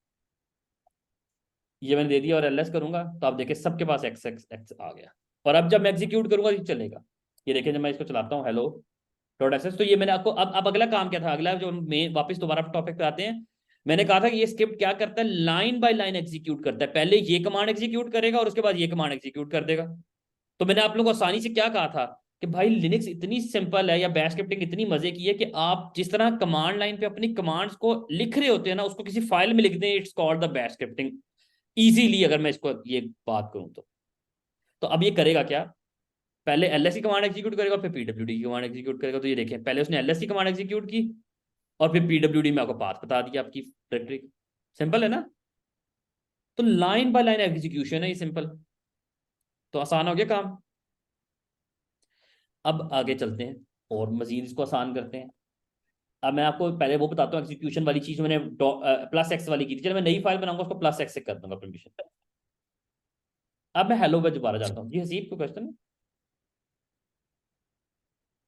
ये मैंने दे दिया और ls करूंगा, तो आप देखिए सबके पास x x x आ गया। और अब जब मैं एग्जीक्यूट करूंगा तो चलेगा। ये देखिए जब मैं इसको चलाता हूँ hello.sh, तो ये मैंने आपको, अब अगला काम क्या था, अगला जो मैं वापस दोबारा टॉपिक पे आते हैं। मैंने कहा था कि ये स्क्रिप्ट क्या करता है, लाइन बाय लाइन एग्जीक्यूट करता है। पहले ये कमांड एग्जीक्यूट करेगा और उसके बाद ये कमांड एग्जीक्यूट कर देगा। तो मैंने आप लोगों को आसानी से क्या कहा था कि भाई लिनक्स इतनी सिंपल है, या बैश स्क्रिप्टिंग इतनी मजे की है कि आप जिस तरह कमांड लाइन पे अपनी कमांड्स को लिख रहे होते हैं ना, उसको किसी फाइल में लिख दें, it's called the bash scripting easily. अगर मैं इसको ये बात करूं तो अब ये करेगा क्या, पहले ls की कमांड एग्जीक्यूट करेगा, फिर pwd की कमांड एग्जीक्यूट करेगा। तो ये देखें, पहले उसने ls की कमांड एग्जीक्यूट की, और फिर pwd में आपको पाथ बता दिया आपकी डायरेक्टरी। सिंपल है ना। तो लाइन बाय लाइन एग्जीक्यूशन है ये, सिंपल। तो आसान हो गया काम। अब आगे चलते हैं। और मजीद इसको आसान करते हैं। अब मैं आपको पहले वो बताता हूँ, एग्जीक्यूशन वाली चीज मैंने प्लस एक्स वाली की थी, चलो मैं नई फाइल बनाऊंगा उसको प्लस एक्स से कर दूंगा परमिशन। अब मैं हेलो पे दोबारा जाता हूँ। जी हसीब को क्वेश्चन।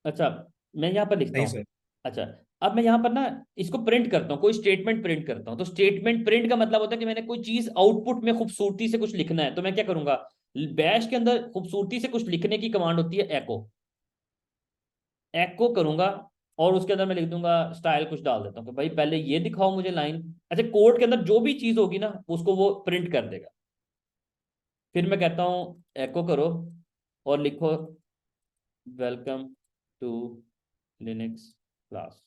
अच्छा, मैं यहाँ पर लिखता नहीं हूँ। सर। अच्छा, अब मैं यहाँ पर ना इसको प्रिंट करता हूँ, कोई स्टेटमेंट प्रिंट करता हूँ। तो स्टेटमेंट प्रिंट का मतलब होता है कि मैंने कोई चीज आउटपुट में खूबसूरती से कुछ लिखना है, तो मैं क्या करूंगा, बैश के अंदर खूबसूरती से कुछ लिखने की कमांड होती है एको। एको करूंगा और उसके अंदर मैं लिख दूंगा स्टाइल, कुछ डाल देता हूँ कि भाई पहले ये दिखाओ मुझे लाइन। अच्छा, कोड के अंदर जो भी चीज होगी ना उसको वो प्रिंट कर देगा। फिर मैं कहता हूँ एको करो और लिखो वेलकम टू लिनक्स क्लास।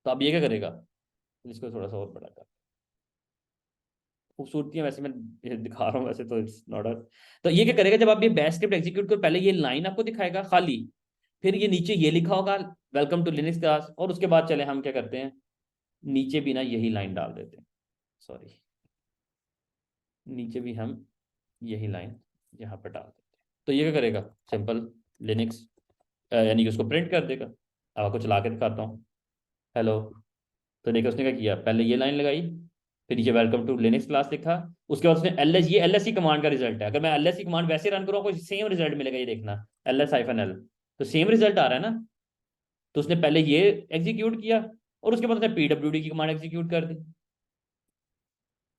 तो अब ये क्या करेगा, इसको थोड़ा सा और बड़ा कर, खूबसूरती है वैसे मैं ये दिखा रहा हूँ, वैसे तो इट्स नॉट अ। तो ये क्या करेगा, जब आप ये बैश स्क्रिप्ट एग्जीक्यूट करो पहले ये लाइन आपको दिखाएगा खाली, फिर ये नीचे ये लिखा होगा वेलकम टू लिनक्स क्लास, और उसके बाद चले हम क्या करते हैं, नीचे भी ना यही लाइन डाल देते हैं। सॉरी, नीचे भी हम यही लाइन यहाँ पर डाल देते हैं। तो ये क्या करेगा, सिंपल लिनक्स यानी कि उसको प्रिंट कर देगा। अब आपको चला के दिखाता हूँ, हेलो। तो देखिए उसने क्या किया, पहले ये लाइन लगाई, फिर नीचे वेलकम टू लिनक्स क्लास लिखा, उसके बाद उसने एल एस, ये एल एस सी कमांड का रिजल्ट है। अगर मैं एल एस सी कमांड वैसे रन करूँ आपको सेम रिजल्ट मिलेगा, ये देखना एल एस हाइफन एल, तो सेम रिजल्ट आ रहा है ना। तो उसने पहले ये एग्जीक्यूट किया और उसके बाद उसने पीडब्ल्यूडी की कमांड एग्जीक्यूट कर दी,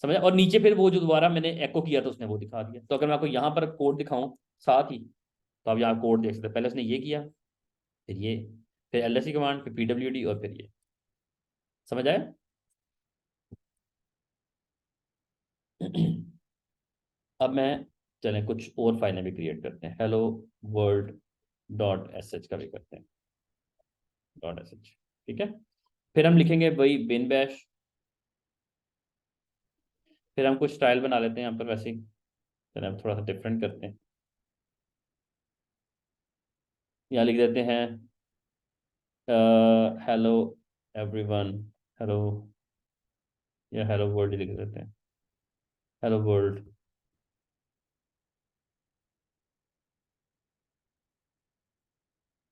समझा। और नीचे फिर वो जो दोबारा मैंने एको किया तो उसने वो दिखा दिया। तो अगर मैं आपको यहाँ पर कोड दिखाऊं साथ ही, तो आप यहाँ कोड देख सकते हैं। पहले उसने ये किया, फिर ये, फिर एल एस सी कमांड, फिर पीडब्ल्यूडी और फिर ये, समझ आया। अब मैं, चलें कुछ और फाइलें भी क्रिएट करते हैं, hello world dot S H का भी करते हैं, डॉट एस एच, ठीक है। फिर हम लिखेंगे वही बिन बैश, फिर हम कुछ स्टाइल बना लेते हैं यहाँ पर वैसे ही। चलें हम थोड़ा सा डिफरेंट करते हैं, यहाँ लिख देते हैं हेलो एवरीवन, हेलो, या हेलो वर्ल्ड लिख देते हैं, हेलो वर्ल्ड।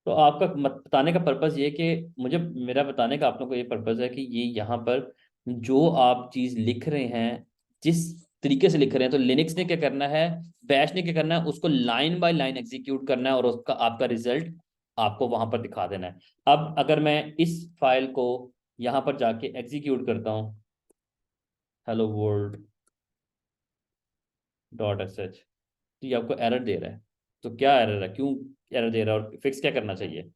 तो आपका बताने का पर्पज़ ये कि मुझे, मेरा बताने का आप लोगों को ये पर्पज़ है कि ये यहाँ पर जो आप चीज़ लिख रहे हैं, जिस तरीके से लिख रहे हैं, तो लिनक्स ने क्या करना है, बैश ने क्या करना है, उसको लाइन बाय लाइन एग्जीक्यूट करना है और उसका आपका रिजल्ट आपको वहां पर दिखा देना है। अब अगर मैं इस फाइल को यहाँ पर जाके एग्जीक्यूट करता हूँ, hello world dot S H, तो ये आपको एरर दे रहा है। तो क्या एरर है, क्यों एरर दे रहा है, और फिक्स क्या करना चाहिए।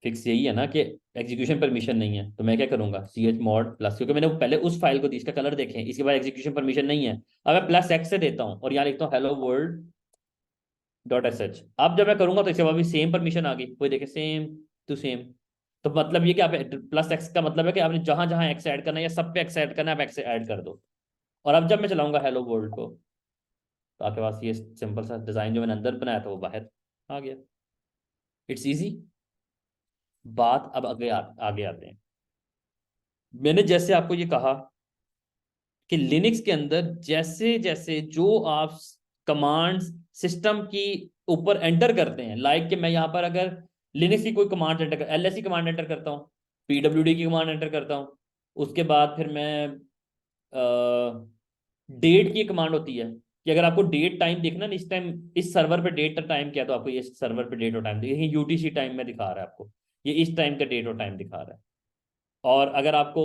फिक्स यही है ना कि एग्जीक्यूशन परमिशन नहीं है। तो मैं क्या करूंगा, सी एच मॉड प्लस, क्योंकि मैंने पहले उस फाइल को दी, इसका कलर देखें, इसके बाद एग्जीक्यूशन परमिशन नहीं है। अब मैं प्लस एक्स से देता हूँ और यहाँ लिखता हूँ hello world dot S H. अब जब मैं करूंगा तो इसके बाद भी सेम परमिशन आ गई, कोई देखे सेम टू सेम। तो मतलब ये कि आप प्लस एक्स का मतलब है कि आपने जहां जहां एक्स ऐड करना है या सब पे एक्स ऐड करना है, आप एक्स ऐड कर दो। और अब जब मैं चलाऊंगा हेलो वर्ल्ड को, तो आपके पास ये सिंपल सा डिजाइन जो मैंने अंदर बनाया था वो बाहर आ गया। It's easy. बात अब आगे आते हैं। मैंने जैसे आपको ये कहा कि लिनक्स के अंदर जैसे जैसे जो आप कमांड्स सिस्टम की ऊपर एंटर करते हैं, लाइक कि मैं यहाँ पर अगर लिनक्स की कोई कमांड एंटर कर, एलएससी कमांड एंटर करता हूँ, पीडब्ल्यूडी की कमांड एंटर करता हूँ, उसके बाद फिर मैं डेट की कमांड होती है कि अगर आपको डेट टाइम देखना ना, इस टाइम इस सर्वर पे डेट और टाइम क्या है, तो आपको ये सर्वर पे डेट और टाइम देखिए, यूटीसी टाइम में दिखा रहा है आपको, ये इस टाइम का डेट और टाइम दिखा रहा है। और अगर आपको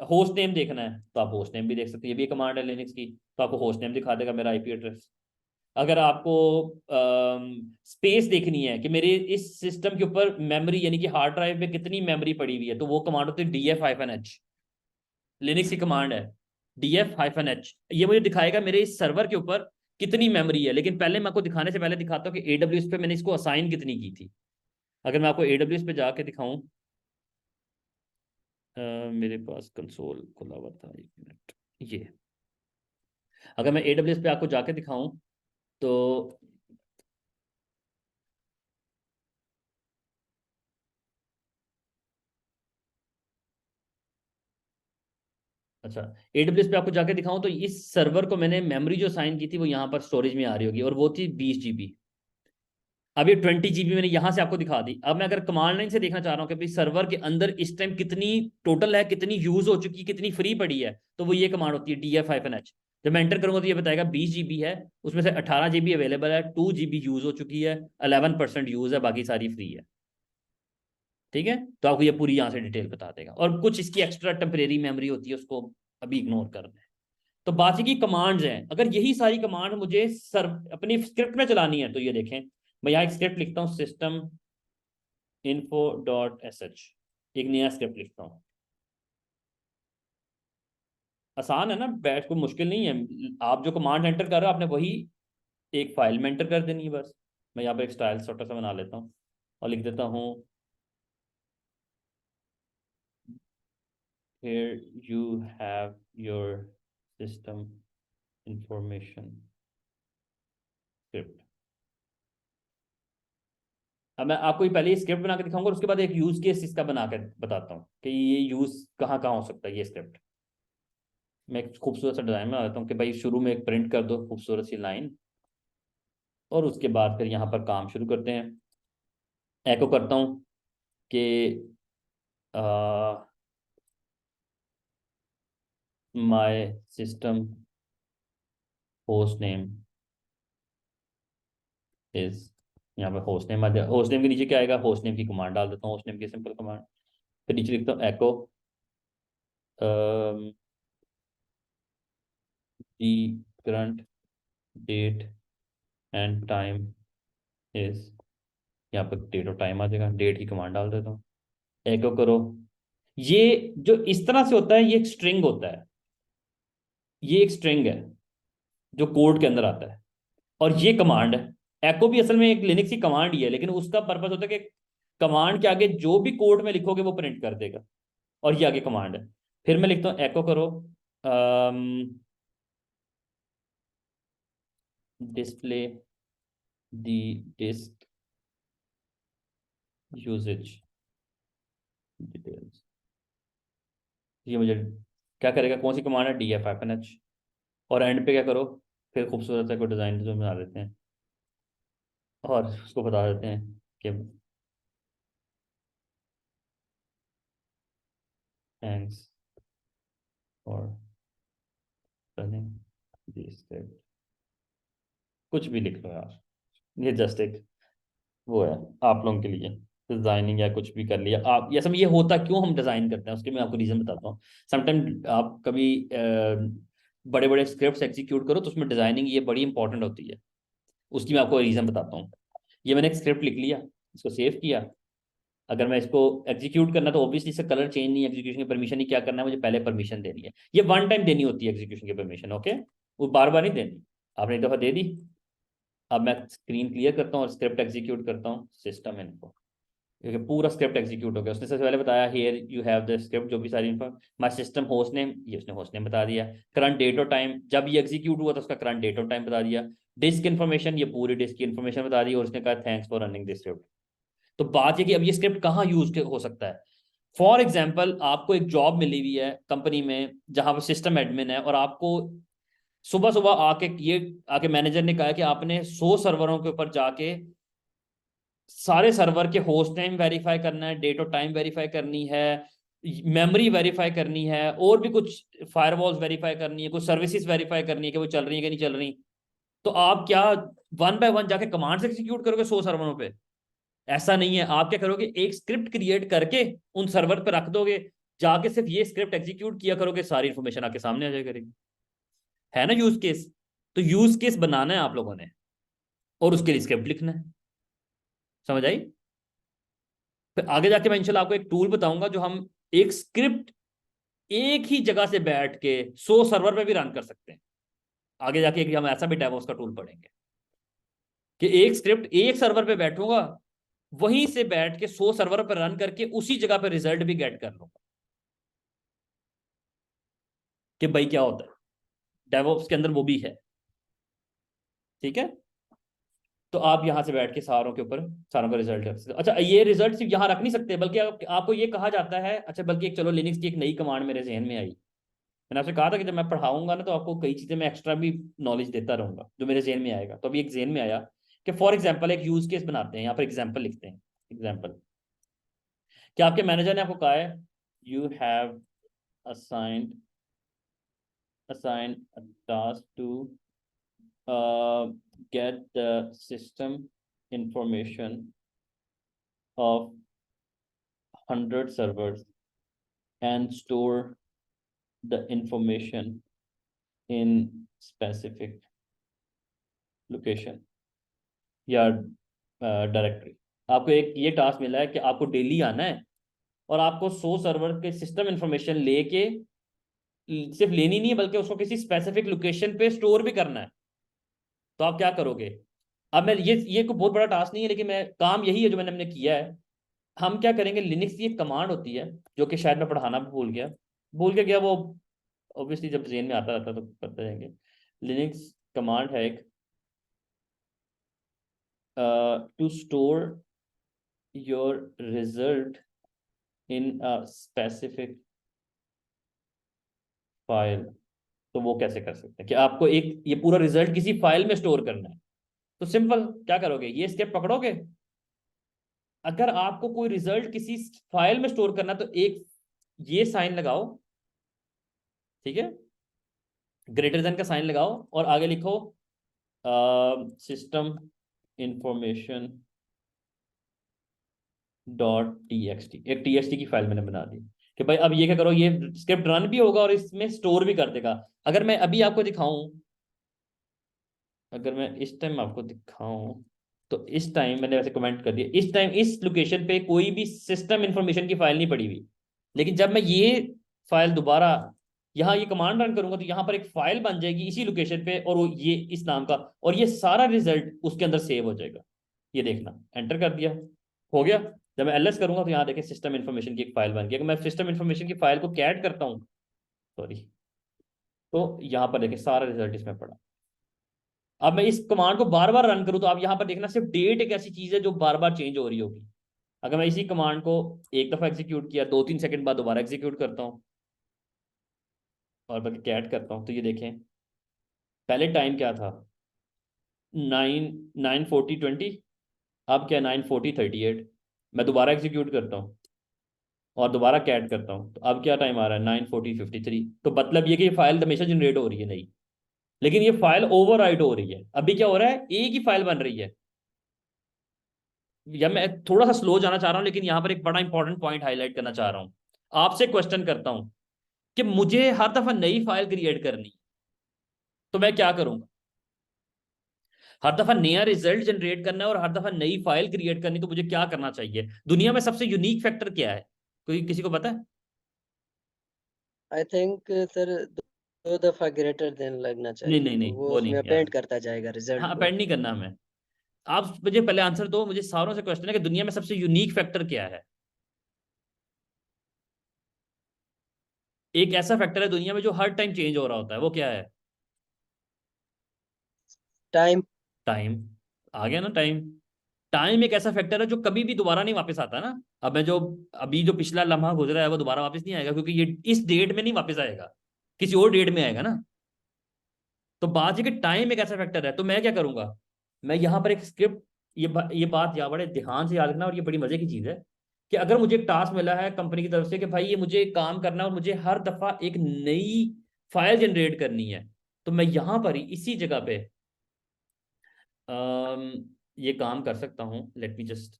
होस्ट नेम देखना है तो आप होस्ट नेम भी देख सकते हैं, ये भी कमांड है लिनक्स की, तो आपको होस्ट नेम दिखा देगा, मेरा आईपी एड्रेस। अगर आपको स्पेस देखनी है कि मेरे इस सिस्टम के ऊपर मेमोरी यानी कि हार्ड ड्राइव में कितनी मेमोरी पड़ी हुई है, तो वो कमांड होती है df-h, लिनक्स की कमांड है df-h। ये मुझे दिखाएगा मेरे इस सर्वर के ऊपर कितनी मेमोरी है। लेकिन पहले मैं आपको दिखाने से पहले दिखाता हूँ कि एडब्ल्यूएस पे मैंने इसको असाइन कितनी की थी। अगर मैं आपको एडब्ल्यूएस पे जाके दिखाऊं, मेरे पास कंसोल खुला हुआ था, एक मिनट, ये अगर मैं AWS पे आपको जाके दिखाऊं तो अच्छा, AWS पे आपको जाके दिखाऊं तो इस सर्वर को मैंने मेमोरी जो साइन की थी वो यहाँ पर स्टोरेज में आ रही होगी, और वो थी 20 GB। अब ये 20 GB मैंने यहाँ से आपको दिखा दी। अब मैं अगर कमांड लाइन से देखना चाह रहा हूँ कि भाई सर्वर के अंदर इस टाइम कितनी टोटल है, कितनी यूज हो चुकी है, कितनी फ्री पड़ी है, तो वो ये कमांड होती है DF-H। जब मैं एंटर करूंगा तो ये बताएगा 20 GB है, उसमें से 18 GB अवेलेबल है, 2 GB यूज हो चुकी है, 11% यूज है, बाकी सारी फ्री है। ठीक है, तो आपको ये पूरी यहाँ से डिटेल बता देगा, और कुछ इसकी एक्स्ट्रा टेम्परेरी मेमोरी होती है, उसको अभी इग्नोर कर दें। तो बाकी की कमांड्स हैं, अगर यही सारी कमांड मुझे अपनी स्क्रिप्ट में चलानी है तो ये देखें, मैं यहाँ एक स्क्रिप्ट लिखता हूँ, system info.sh, एक नया स्क्रिप्ट लिखता हूँ। आसान है ना, बैठ को मुश्किल नहीं है, आप जो कमांड एंटर कर रहे हो आपने वही एक फाइल में एंटर कर देनी है बस। मैं यहाँ पे एक स्टाइल छोटा सा बना लेता हूँ और लिख देता हूँ, here you have your system information script। अब मैं आपको पहले ये स्क्रिप्ट बना के दिखाऊंगा और उसके बाद एक यूज केस इसका बना के बताता हूँ कि ये यूज कहाँ कहाँ हो सकता है ये स्क्रिप्ट। मैं एक खूबसूरत सा डिजाइन में आता हूँ कि भाई शुरू में एक प्रिंट कर दो खूबसूरत सी लाइन, और उसके बाद फिर यहाँ पर काम शुरू करते हैं। एको करता हूँ कि my system host name is, यहाँ पे होस्ट नेम आ जाए, होस्ट नेम के नीचे क्या आएगा, होस्ट नेम की कमांड डाल देता हूँ, होस्ट नेम की सिंपल कमांड। फिर नीचे लिखता हूँ echo the current date and time is, यहाँ पर डेट और टाइम आ जाएगा, डेट की कमांड डाल देता हूँ। एको करो, ये जो इस तरह से होता है ये एक स्ट्रिंग होता है, ये एक स्ट्रिंग है जो कोड के अंदर आता है, और ये कमांड है। एको भी असल में एक लिनक्स की कमांड ही है, लेकिन उसका पर्पस होता है कि कमांड के आगे जो भी कोड में लिखोगे वो प्रिंट कर देगा, और ये आगे कमांड है। फिर मैं लिखता हूँ एको करो डिस्प्ले दी डिस्क यूजेज डिटेल्स। ये मुझे क्या करेगा, कौन सी कमांड है, DF-H। और एंड पे क्या करो, फिर खूबसूरत सा कोई डिजाइन जो बना देते हैं और उसको बता देते हैं कि thanks for running this script. कुछ भी लिख लो यार, ये जस्ट एक वो है आप लोगों के लिए, डिजाइनिंग या कुछ भी कर लिया आप। ये सब ये होता क्यों हम डिजाइन करते हैं उसके मैं आपको रीजन बताता हूँ। समटाइम आप कभी बड़े बड़े स्क्रिप्ट्स एग्जीक्यूट करो तो उसमें डिजाइनिंग ये बड़ी इंपॉर्टेंट होती है, उसकी मैं आपको रीजन बताता हूँ। ये मैंने एक स्क्रिप्ट लिख लिया, इसको सेव किया। अगर मैं इसको एग्जीक्यूट करना तो ऑब्वियसली इससे कलर चेंज नहीं, एग्जीक्यूशन की परमिशन नहीं, क्या करना है मुझे पहले परमिशन देनी है, ये वन टाइम देनी होती है एग्जीक्यूशन की परमिशन, ओके, वो बार बार नहीं देनी। आपने एक दफा दे दी। अब मैं स्क्रीन क्लियर करता हूँ और स्क्रिप्ट एग्जीक्यूट करता हूँ, सिस्टम इन्फो, क्योंकि पूरा स्क्रिप्ट एग्जीक्यूट हो गया। उसने सबसे पहले बताया here you have the script, जो भी सारी info, my system host name, ये उसने होस्ट नेम बता दिया। करंट डेट और टाइम, जब ये एग्जीक्यूट हुआ तो उसका करंट डेट और टाइम बता दिया। डिस्क इन्फॉर्मेशन, ये पूरी डिस्क की इन्फॉर्मेशन बता दी, और उसने कहा thanks for running this script. तो बात ये कि अब ये स्क्रिप्ट कहाँ यूज हो सकता है। फॉर एग्जाम्पल आपको एक जॉब मिली हुई है कंपनी में जहां पर सिस्टम एडमिन है, और आपको सुबह सुबह आके ये आके मैनेजर ने कहा कि आपने 100 सर्वरों के ऊपर जाके सारे सर्वर के होस्ट नेम वेरीफाई करना है, डेट और टाइम वेरीफाई करनी है, मेमोरी वेरीफाई करनी है, और भी कुछ फायरवॉल्स वेरीफाई करनी है, कुछ सर्विसेज वेरीफाई करनी है कि वो चल रही है कि नहीं चल रही। तो आप क्या वन बाय वन जाके कमांड्स एग्जीक्यूट करोगे 100 सर्वरों पे? ऐसा नहीं है। आप क्या करोगे, एक स्क्रिप्ट क्रिएट करके उन सर्वर पर रख दोगे, जाके सिर्फ ये स्क्रिप्ट एग्जीक्यूट किया करोगे, सारी इन्फॉर्मेशन आपके सामने आ जाए करेगी। है ना यूज केस? तो यूज केस बनाना है आप लोगों ने, और उसके लिए स्क्रिप्ट लिखना है। समझ आई? फिर आगे जाके मैं इंशाल्लाह आपको एक टूल बताऊंगा जो हम एक स्क्रिप्ट एक ही जगह से बैठ के 100 सर्वर पे भी रन कर सकते हैं। आगे जाके एक हम ऐसा भी डेवऑप्स का टूल पढ़ेंगे कि एक स्क्रिप्ट एक सर्वर पे बैठूंगा, वहीं से बैठ के 100 सर्वर पर रन करके उसी जगह पे रिजल्ट भी गेट कर लूंगा कि भाई क्या होता है। डेवऑप्स के अंदर वो भी है। ठीक है, तो आप यहां से बैठ के सारों के ऊपर सारों का रिजल्ट रख सकते हो। अच्छा, ये रिजल्ट सिर्फ यहां रख नहीं सकते, बल्कि आपको ये कहा जाता है, अच्छा बल्कि एक चलो लिनक्स की एक नई कमांड मेरे जहन में आई मैंने आपसे कहा था कि जब मैं पढ़ाऊंगा ना तो आपको कई चीज़ें मैं एक्स्ट्रा भी नॉलेज देता रहूंगा जो मेरे जेहन में आएगा। तो अभी एक जेहन में आया कि फॉर एग्जाम्पल एक यूज केस बनाते हैं, यहाँ पर एग्जाम्पल लिखते हैं। एग्जाम्पल, क्या आपके मैनेजर ने आपको कहा है you have assigned assign a task to get the system information of 100 servers and store the information in specific location या डायरेक्टरी। आपको एक ये टास्क मिला है कि आपको डेली आना है और आपको 100 सर्वर के सिस्टम इंफॉर्मेशन लेके, सिर्फ लेनी नहीं है बल्कि उसको किसी स्पेसिफिक लोकेशन पे स्टोर भी करना है। तो आप क्या करोगे? अब मैं ये कोई बहुत बड़ा टास्क नहीं है, लेकिन मैं काम यही है जो हमने किया है। हम क्या करेंगे, लिनक्स की एक कमांड होती है जो कि शायद मैं पढ़ाना भी भूल के गया वो, ऑब्वियसली जब जेन में आता रहता है तो करते रहेंगे। लिनक्स कमांड है एक, to store your result in a specific file. तो वो कैसे कर सकते हैं कि आपको एक ये पूरा रिजल्ट किसी फाइल में स्टोर करना है। तो सिंपल क्या करोगे, ये स्टेप पकड़ोगे। अगर आपको कोई रिजल्ट किसी फाइल में स्टोर करना तो एक ये साइन लगाओ, ठीक है, ग्रेटर देन का साइन लगाओ और आगे लिखो system information dot T x T. एक टी एक्स टी की फाइल मैंने बना दी कि भाई अब ये क्या करो, ये स्क्रिप्ट रन भी होगा और इसमें स्टोर भी कर देगा। अगर मैं अभी आपको दिखाऊं, अगर मैं इस टाइम आपको दिखाऊं, तो इस टाइम मैंने वैसे कमेंट कर दिया, इस टाइम इस लोकेशन पे कोई भी सिस्टम इंफॉर्मेशन की फाइल नहीं पड़ी हुई। लेकिन जब मैं ये फाइल दोबारा यहाँ ये कमांड रन करूंगा तो यहाँ पर एक फाइल बन जाएगी इसी लोकेशन पे, और वो ये इस नाम का, और ये सारा रिजल्ट उसके अंदर सेव हो जाएगा। ये देखना, एंटर कर दिया, हो गया। जब मैं एलएस करूंगा तो यहाँ देखें सिस्टम इन्फॉर्मेशन की एक फाइल बन गई। अगर मैं सिस्टम इन्फॉर्मेशन की फाइल को कैट करता हूँ, सॉरी, तो यहाँ पर देखें सारा रिजल्ट इसमें पड़ा। अब मैं इस कमांड को बार बार रन करूं तो आप यहां पर देखना सिर्फ डेट एक ऐसी चीज है जो बार बार चेंज हो रही होगी। अगर मैं इसी कमांड को एक दफा एग्जीक्यूट किया, 2-3 सेकंड बाद दोबारा एग्जीक्यूट करता हूँ और बल्कि कैट करता हूँ, तो ये देखें पहले टाइम क्या था, 9:40:20, अब क्या 9:40:38। मैं दोबारा एग्जीक्यूट करता हूँ और दोबारा कैट करता हूँ, तो अब क्या टाइम आ रहा है, 9:40:53। तो मतलब ये कि ये फाइल हमेशा जनरेट हो रही है नहीं, लेकिन ये फाइल ओवरराइट हो रही है। अभी क्या हो रहा है, एक ही फाइल बन रही है। या मैं थोड़ा सा स्लो जाना चाह रहा हूं, लेकिन यहां पर एक बड़ा इंपॉर्टेंट पॉइंट हाईलाइट करना चाह रहा हूं। आपसे क्वेश्चन करता हूं कि मुझे हर दफा नई फाइल क्रिएट करनी, तो मैं क्या करूंगा? हर दफा नया रिजल्ट जनरेट करना है और हर दफा नई फाइल क्रिएट करनी, तो मुझे क्या करना चाहिए? दुनिया में सबसे यूनिक फैक्टर क्या है, कोई किसी को पता है? आई थिंक सर 2 दफ़ा ग्रेटर देन लगना नहीं चाहिए, नहीं तो नहीं, वो वो उसमें नहीं यार। अपेंड करता जाएगा रिज़ल्ट हाँ, को। अपेंड नहीं करना हमें। आप मुझे पहले आंसर दो, मुझे सारों से क्वेश्चन है कि दुनिया में सबसे यूनिक फैक्टर क्या है। एक ऐसा फैक्टर है दुनिया में जो हर टाइम चेंज हो रहा होता है, वो क्या है? टाइम। टाइम। आ गया ना टाइम। टाइम एक ऐसा फैक्टर है जो कभी भी दोबारा नहीं वापस आता ना। अब मैं जो अभी जो पिछला लम्हा गुजरा है वो दोबारा वापस नहीं आएगा, क्योंकि ये इस डेट में नहीं वापस आएगा, किसी और डेट में आएगा ना। तो बात है कि टाइम एक ऐसा फैक्टर है। तो मैं क्या करूंगा, मैं यहाँ पर एक स्क्रिप्ट, ये बात या बड़े ध्यान से याद रखना, और ये बड़ी मजे की चीज है कि अगर मुझे एक टास्क मिला है कंपनी की तरफ से कि भाई ये मुझे एक काम करना है और मुझे हर दफा एक नई फाइल जनरेट करनी है, तो मैं यहाँ पर ही इसी जगह पे ये काम कर सकता हूँ। लेट मी जस्ट,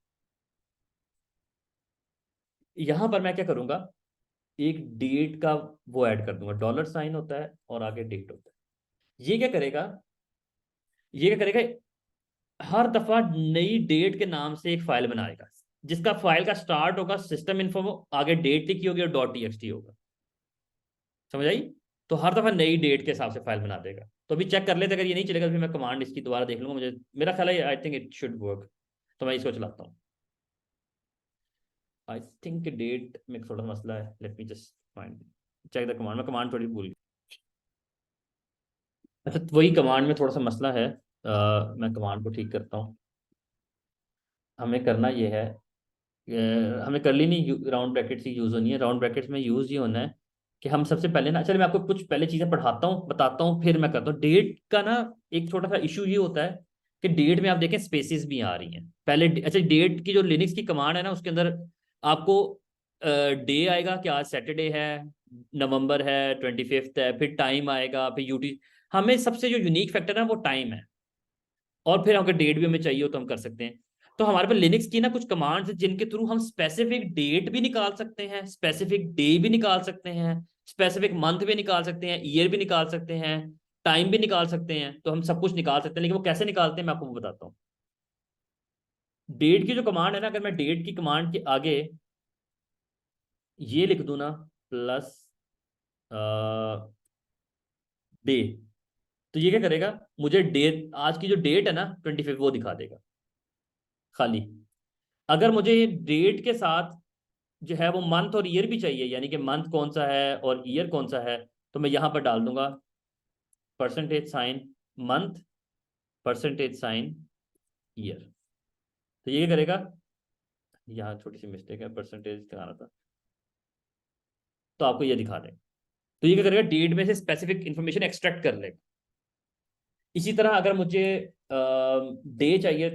यहां पर मैं क्या करूंगा, एक डेट का वो ऐड कर दूंगा, डॉलर साइन होता है और आगे डेट होता है। ये क्या करेगा, ये क्या करेगा, हर दफा नई डेट के नाम से एक फाइल बनाएगा, जिसका फाइल का स्टार्ट होगा सिस्टम इन्फो, आगे डेट लिखी होगी और डॉट टी एक्स टी होगा। समझ आई? तो हर दफा नई डेट के हिसाब से फाइल बना देगा। तो अभी चेक कर लेते, अगर ये नहीं चलेगा तो फिर मैं कमांड इसकी दोबारा देख लूंगा। मुझे मेरा ख्याल है I think it should work. तो मैं इसको चलाता हूँ। आई थिंक डेट में थोड़ा सा मसला है, let me just find check the command. मैं कमांड थोड़ी भूल गया। अच्छा, तो वही कमांड में थोड़ा सा मसला है। मैं कमांड को ठीक करता हूँ। हमें करना ये है, हमें करली नहीं राउंड ब्रैकेट्स ही यूज़ होनी है। राउंड ब्रैकेट्स में यूज़ ये होना है कि हम सबसे पहले ना, चलिए मैं आपको कुछ पहले चीजें पढ़ाता हूँ, बताता हूँ, फिर मैं करता हूँ। डेट का ना एक छोटा सा इशू ये होता है कि डेट में आप देखें स्पेसिस भी आ रही हैं पहले। अच्छा, डेट की जो लिनक्स की कमांड है ना, उसके अंदर आपको डे आएगा कि आज सैटरडे है, नवंबर है, 25th है, फिर टाइम आएगा, फिर यूटी। हमें सबसे जो यूनिक फैक्टर है वो टाइम है। और फिर अगर डेट भी हमें चाहिए हो तो हम कर सकते हैं। तो हमारे पास लिनक्स की ना कुछ कमांड्स हैं जिनके थ्रू हम स्पेसिफिक डेट भी निकाल सकते हैं, स्पेसिफिक डे भी निकाल सकते हैं, स्पेसिफिक मंथ भी निकाल सकते हैं, ईयर भी निकाल सकते हैं, टाइम भी निकाल सकते हैं। तो हम सब कुछ निकाल सकते हैं, लेकिन वो कैसे निकालते हैं मैं आपको वो बताता हूँ। डेट की जो कमांड है ना, अगर मैं डेट की कमांड के आगे ये लिख दूं ना, प्लस डे, तो ये क्या करेगा, मुझे डेट, आज की जो डेट है ना 25 वो दिखा देगा खाली। अगर मुझे डेट के साथ जो है वो मंथ और ईयर भी चाहिए, यानी कि मंथ कौन सा है और ईयर कौन सा है, तो मैं यहां पर डाल दूंगा percentage sign month, percentage sign year. तो ये क्या करेगा, यहाँ छोटी सी मिस्टेक है, परसेंटेज दिखाना था, तो आपको ये दिखा देगा। तो ये क्या करेगा, डेट में से स्पेसिफिक इंफॉर्मेशन एक्सट्रैक्ट कर लेगा। इसी तरह अगर मुझे डे चाहिए,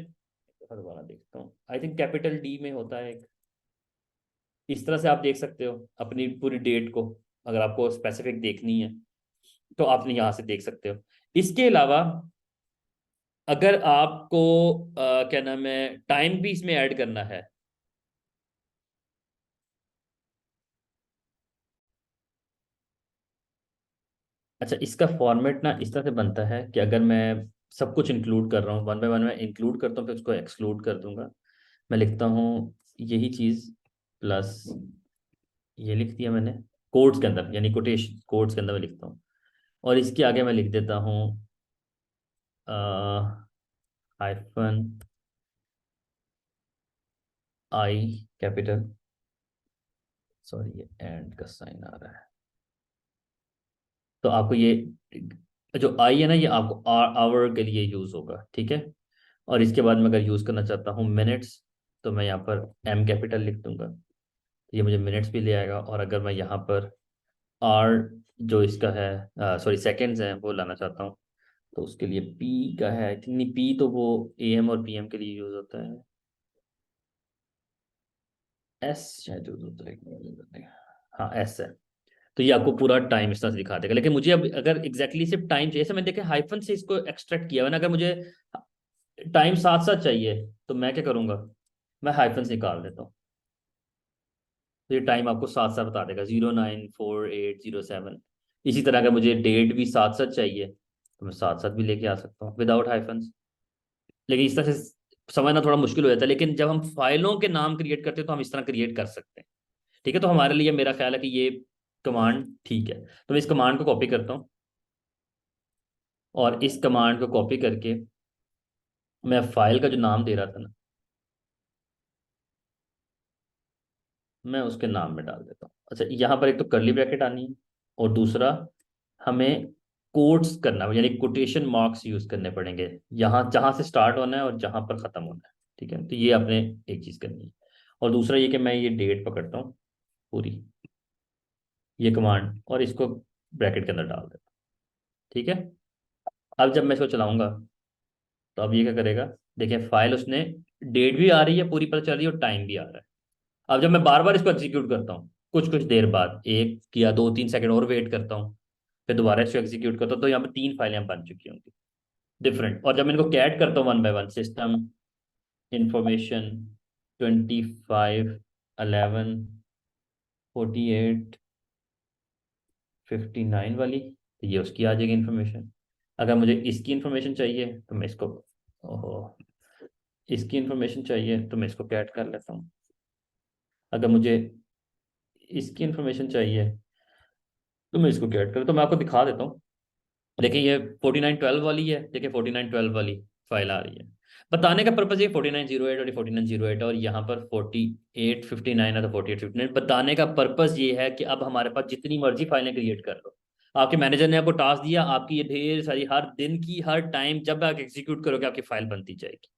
दोबारा देखता हूँ, आई थिंक कैपिटल डी में होता है एक, इस तरह से आप देख सकते हो अपनी पूरी डेट को। अगर आपको स्पेसिफिक देखनी है तो आप यहाँ से देख सकते हो। इसके अलावा अगर आपको क्या नाम है, टाइम भी इसमें ऐड करना है, अच्छा इसका फॉर्मेट ना इस तरह से बनता है कि अगर मैं सब कुछ इंक्लूड कर रहा हूँ, वन बाय वन मैं इंक्लूड करता हूँ, फिर उसको एक्सक्लूड कर दूंगा। मैं लिखता हूँ यही चीज़ प्लस ये लिख दिया मैंने कोड्स के अंदर, यानी कोटेशन कोड्स के अंदर मैं लिखता हूँ। और इसके आगे मैं लिख देता हूँ हाइफन आई कैपिटल, सॉरी ये एंड का साइन आ रहा है। तो आपको ये जो आई है ना, ये आपको आवर के लिए यूज होगा, ठीक है। और इसके बाद मैं अगर यूज करना चाहता हूँ मिनट्स, तो मैं यहाँ पर एम कैपिटल लिख दूंगा, तो ये मुझे मिनट्स भी ले आएगा। और अगर मैं यहाँ पर आर जो इसका है, सॉरी सेकेंड्स है, वो लाना चाहता हूँ, तो उसके लिए पी का है, आई थिंक, नहीं पी तो वो ए एम और पी एम के लिए यूज होता है, एस शायद यूज होता है, हाँ एस है। तो ये आपको पूरा टाइम इस तरह से दिखा देगा। लेकिन मुझे अब अगर एग्जैक्टली सिर्फ टाइम चाहिए, जैसे मैंने देखा हाइफन से इसको एक्सट्रैक्ट किया हुआ है ना, अगर मुझे टाइम साथ साथ चाहिए तो मैं क्या करूंगा, मैं हाइफन से निकाल देता हूँ। तो ये टाइम आपको साथ साथ बता देगा, 094807। इसी तरह अगर मुझे डेट भी साथ साथ चाहिए तो मैं साथ साथ भी लेके आ सकता हूँ विदाउट हाइफन। लेकिन इस तरह से समझना थोड़ा मुश्किल हो जाता है, लेकिन जब हम फाइलों के नाम क्रिएट करते हैं तो हम इस तरह क्रिएट कर सकते हैं। ठीक है, तो हमारे लिए मेरा ख्याल है कि ये कमांड ठीक है। तो मैं इस कमांड को कॉपी करता हूँ, और इस कमांड को कॉपी करके मैं फाइल का जो नाम दे रहा था ना, मैं उसके नाम में डाल देता हूँ। अच्छा, यहाँ पर एक तो करली ब्रैकेट आनी है, और दूसरा हमें कोट्स करना है, यानी कोटेशन मार्क्स यूज करने पड़ेंगे, यहाँ जहाँ से स्टार्ट होना है और जहाँ पर ख़त्म होना है। ठीक है, तो ये आपने एक चीज़ करनी है। और दूसरा ये कि मैं ये डेट पकड़ता हूँ पूरी, ये कमांड, और इसको ब्रैकेट के अंदर डाल देता हूँ। ठीक है, अब जब मैं इसको चलाऊंगा तो अब ये क्या करेगा, देखिए फाइल उसने डेट भी आ रही है पूरी पता चल रही है, और टाइम भी आ रहा है। अब जब मैं बार बार इसको एग्जीक्यूट करता हूँ, कुछ कुछ देर बाद, एक या 2-3 सेकंड और वेट करता हूँ, फिर दोबारा इसको एग्जीक्यूट करता हूँ, तो यहाँ पर 3 फाइलें बन चुकी होंगी डिफरेंट। और जब मैं इनको कैट करता हूँ one by one, system information 25, 11, 48, 59 वाली, तो ये उसकी आ जाएगी इन्फॉर्मेशन। अगर मुझे इसकी इन्फॉर्मेशन चाहिए तो मैं इसको, ओहो, इसकी इन्फॉर्मेशन चाहिए तो मैं इसको कैट कर लेता हूँ। अगर मुझे इसकी इन्फॉर्मेशन चाहिए तो मैं इसको कैट कर, तो मैं आपको दिखा देता हूँ। देखिए ये 4912 वाली है, देखिए 4912 वाली फाइल आ रही है। बताने का पर्पज ये 4908 और 4908, और यहाँ पर 4859 है तो 4859। बताने का पर्पज ये है कि अब हमारे पास जितनी मर्जी फाइलें क्रिएट कर लो, आपके मैनेजर ने आपको टास्क दिया, आपकी ये ढेर सारी हर दिन की हर टाइम जब आप एग्जीक्यूट करोगे आपकी फाइल बनती जाएगी।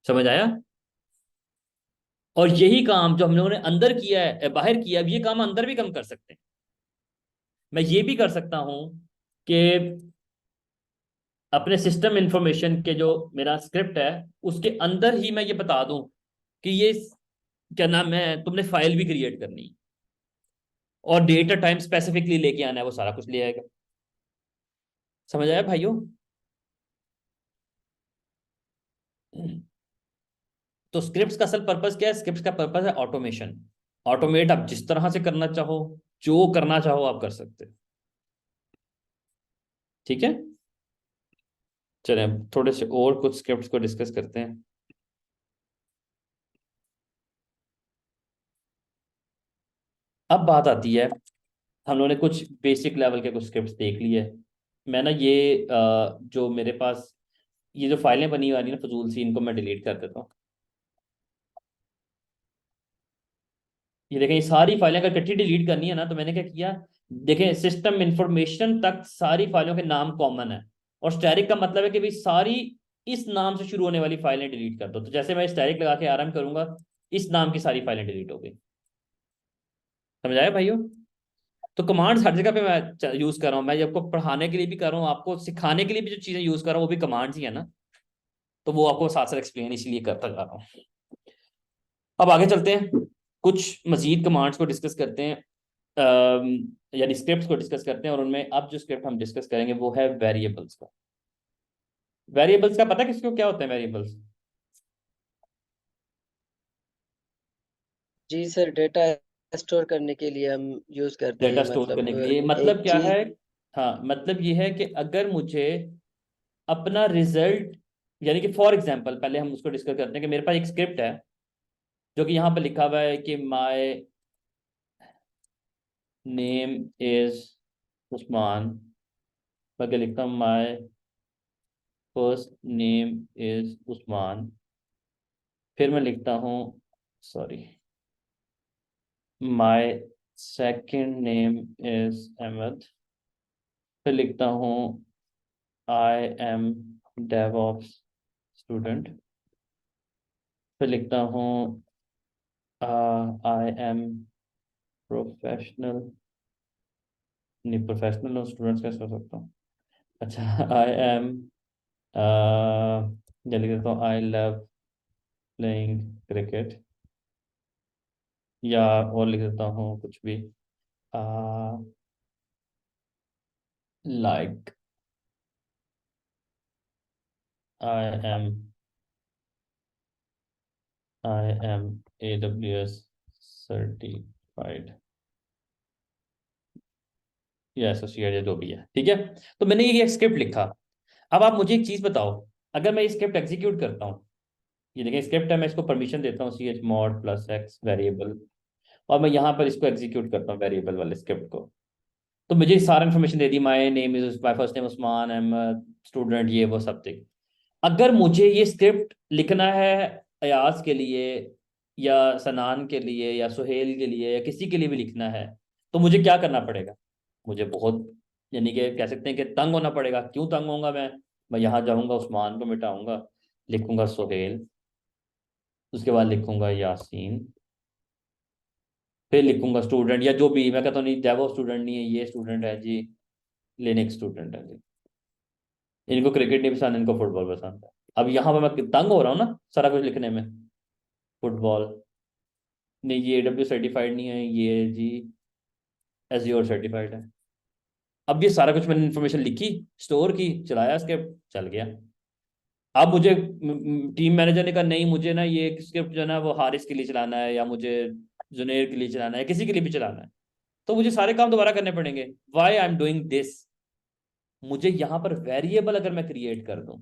समझ आया? और यही काम जो हम लोगों ने अंदर किया है, बाहर किया है, अब ये काम अंदर भी कम कर सकते हैं। मैं ये भी कर सकता हूँ कि अपने सिस्टम इंफॉर्मेशन के जो मेरा स्क्रिप्ट है उसके अंदर ही मैं ये बता दूं कि ये क्या नाम है, तुमने फाइल भी क्रिएट करनी है और डेट और टाइम स्पेसिफिकली लेके आना है, वो सारा कुछ ले आएगा। समझ आया भाइयों? तो स्क्रिप्ट का असल पर्पस क्या है? स्क्रिप्ट का पर्पस है ऑटोमेशन। ऑटोमेट आप जिस तरह से करना चाहो, जो करना चाहो आप कर सकते हो। ठीक है, चलें अब थोड़े से और कुछ स्क्रिप्ट्स को डिस्कस करते हैं। अब बात आती है, हम लोगों ने कुछ बेसिक लेवल के कुछ स्क्रिप्ट्स देख लिए। मैं ना ये जो मेरे पास ये जो फाइलें बनी हुई आ रही है ना फजूल सी, इनको मैं डिलीट कर देता हूँ। ये देखें, ये सारी फाइलें अगर इकट्ठी डिलीट करनी है ना तो मैंने क्या किया, देखें सिस्टम इंफॉर्मेशन तक सारी फाइलों के नाम कॉमन है, और स्टैरिक का मतलब है कि भाई सारी इस नाम से शुरू होने वाली फाइलें डिलीट कर दो। तो जैसे मैं स्टैरिक लगा के आरएम करूंगा, इस नाम की सारी फाइलें डिलीट हो गई। समझ आया भाइयों? तो कमांड्स हर जगह पे मैं यूज कर रहा हूँ, मैं ये आपको पढ़ाने के लिए भी कर रहा हूँ, आपको सिखाने के लिए भी जो चीजें यूज कर रहा हूँ वो भी कमांड्स ही है ना, तो वो आपको साथ साथ एक्सप्लेन इसलिए करता जा रहा हूँ। अब आगे चलते हैं, कुछ मजीद कमांड्स को डिस्कस करते हैं, यानी स्क्रिप्ट्स को डिस्कस करते हैं, और उनमें अब जो स्क्रिप्ट हम डिस्कस करेंगे वो है वेरिएबल्स का। वेरिएबल्स का पता है किसको क्या होता है वेरिएबल्स? जी सर, डेटा स्टोर करने के लिए हम यूज़ करते डेटा हैं, स्टोर मतलब करने के लिए एक मतलब क्या चीज़। है? हाँ, मतलब ये है कि अगर मुझे अपना रिजल्ट, यानी कि फॉर एग्जांपल पहले हम उसको डिस्कस करते हैं कि मेरे पास एक स्क्रिप्ट है जो कि यहाँ पर लिखा हुआ है कि माय नेम इज उस्मान। मैं क्या लिखता हूँ, my first name is Usman. फिर मैं लिखता हूँ, sorry, my second name is Ahmad. फिर लिखता हूँ आई एम डेवऑप्स स्टूडेंट। फिर लिखता हूँ आई एम प्रोफेशनल, नहीं प्रोफेशनल और स्टूडेंट्स कैसे हो सकता हूँ? अच्छा आई एम, या लिख देता हूँ आई लव प्लेइंग क्रिकेट, या और लिख देता हूँ कुछ भी, like I am I am AWS certified, या एसोसिएट, या जो भी है। ठीक है, तो मैंने ये स्क्रिप्ट लिखा। अब आप मुझे एक चीज बताओ, अगर मैं ये स्क्रिप्ट एग्जीक्यूट करता हूँ, ये देखिए स्क्रिप्ट है, मैं इसको परमिशन देता हूँ chmod +x वेरिएबल, और मैं यहाँ पर इसको एग्जीक्यूट करता हूँ वेरिएबल वाले स्क्रिप्ट को। तो मुझे सारा information they the, my name is, my first name Usman, I am student, ये वो सब थिंग। अगर मुझे ये स्क्रिप्ट लिखना है अयाज के लिए, या सनान के लिए, या सुहेल के लिए, या किसी के लिए भी लिखना है, तो मुझे क्या करना पड़ेगा? मुझे बहुत, यानी कि कह सकते हैं कि तंग होना पड़ेगा। क्यों तंग होऊंगा मैं यहाँ जाऊंगा, उस्मान को मिटाऊंगा, लिखूंगा सुहेल, उसके बाद लिखूंगा यासीन, फिर लिखूंगा स्टूडेंट, या जो भी, मैं कहता हूँ नहीं डेवो स्टूडेंट नहीं है, ये स्टूडेंट है जी, लिनक्स स्टूडेंट है जी, इनको क्रिकेट नहीं पसंद, इनको फुटबॉल पसंद है। अब यहाँ पर मैं तंग हो रहा हूँ ना सारा कुछ लिखने में, फुटबॉल नहीं, ये AWS सर्टिफाइड नहीं है, ये जी एज्योर सर्टिफाइड है। अब ये सारा कुछ मैंने इन्फॉर्मेशन लिखी, स्टोर की, चलाया, स्क्रिप्ट चल गया। अब मुझे टीम मैनेजर ने कहा नहीं, मुझे ना ये स्क्रिप्ट जो है ना वो हारिस के लिए चलाना है, या मुझे जुनेर के लिए चलाना है, किसी के लिए भी चलाना है, तो मुझे सारे काम दोबारा करने पड़ेंगे। Why I am doing this? मुझे यहाँ पर वेरिएबल अगर मैं क्रिएट कर दूं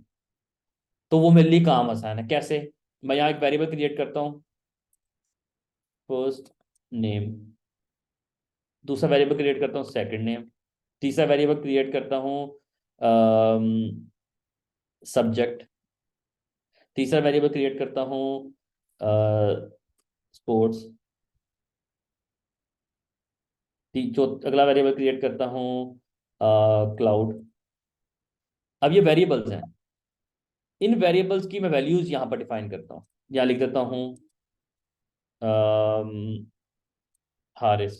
तो वो मेरे लिए काम आसान है। कैसे? मैं यहाँ एक वेरिएबल क्रिएट करता हूँ, फर्स्ट नेम, दूसरा वेरिएबल क्रिएट करता हूँ सेकंड नेम, तीसरा वेरिएबल क्रिएट करता हूँ सब्जेक्ट, तीसरा वेरिएबल क्रिएट करता हूँ स्पोर्ट्स, अगला वेरिएबल क्रिएट करता हूँ क्लाउड। अब ये वेरिएबल्स हैं, इन वेरिएबल्स की मैं वैल्यूज यहाँ पर डिफाइन करता हूँ। यहाँ लिख देता हूँ हारिस,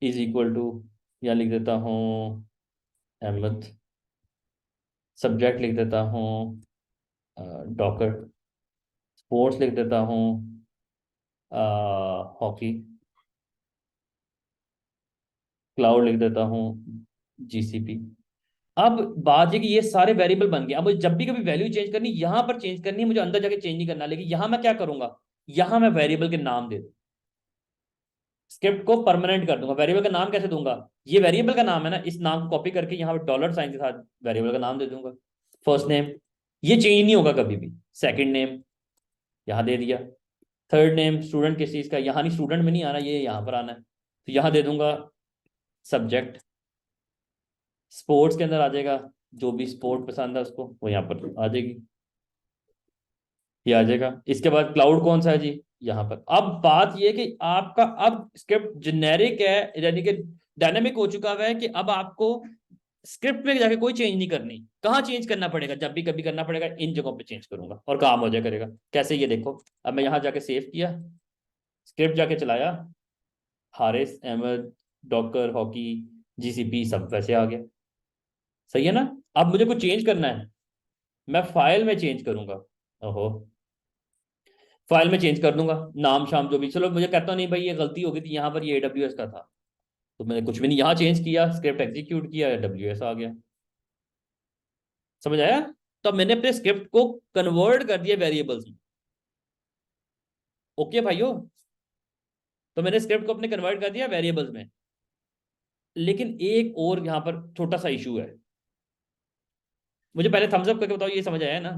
इज इक्वल टू, या लिख देता हूँ अहमद, सब्जेक्ट लिख देता हूँ डॉकर, स्पोर्ट्स लिख देता हूँ हॉकी, क्लाउड लिख देता हूँ जीसीपी। अब बात है कि ये सारे वेरिएबल बन गए। अब मुझे जब भी कभी वैल्यू चेंज करनी, यहां पर चेंज करनी है, मुझे अंदर जाके चेंज नहीं करना। लेकिन यहां मैं क्या करूंगा, यहां मैं वेरिएबल के नाम दे दूं, स्क्रिप्ट को परमानेंट कर दूंगा। वेरिएबल का नाम कैसे दूंगा, ये वेरिएबल का नाम है ना, इस नाम को कॉपी करके यहाँ पर डॉलर साइन के साथ वेरिएबल का नाम दे दूंगा। फर्स्ट नेम, ये चेंज नहीं होगा कभी भी। सेकंड नेम यहाँ दे दिया। थर्ड नेम स्टूडेंट किस चीज का, यहाँ नहीं, स्टूडेंट में नहीं आना, ये यहाँ पर आना है, तो यहाँ दे दूंगा सब्जेक्ट। स्पोर्ट्स के अंदर आ जाएगा, जो भी स्पोर्ट पसंद है उसको वो यहाँ पर आ जाएगी, ये आ जाएगा। इसके बाद क्लाउड कौन सा है जी, यहाँ पर। अब बात ये है कि आपका अब स्क्रिप्ट जेनेरिक है, यानी कि डायनेमिक हो चुका है कि अब आपको स्क्रिप्ट में जाके कोई चेंज नहीं करनी। कहाँ चेंज करना पड़ेगा, जब भी कभी करना पड़ेगा इन जगहों पे चेंज करूंगा और काम हो जाए करेगा। कैसे, ये देखो, अब मैं यहाँ जाके सेव किया, स्क्रिप्ट जाके चलाया, Haris Ahmad Docker hockey GCP सब वैसे आ गया। सही है ना। अब मुझे कुछ चेंज करना है, मैं फाइल में चेंज करूंगा। ओहो, फाइल में चेंज कर दूंगा नाम शाम जो भी। चलो मुझे कहता नहीं भाई ये गलती हो गई थी, यहाँ पर ये AWS का था, तो मैंने कुछ भी नहीं, यहाँ चेंज किया, स्क्रिप्ट एग्जीक्यूट किया, AWS आ गया। समझ आया। तो मैंने अपने स्क्रिप्ट को कन्वर्ट कर दिया वेरिएबल्स में। ओके भाइयों, तो मैंने स्क्रिप्ट को अपने कन्वर्ट कर दिया वेरिएबल्स में। लेकिन एक और यहाँ पर छोटा सा इशू है, मुझे पहले थम्स अप करके बताओ ये समझ आया ना।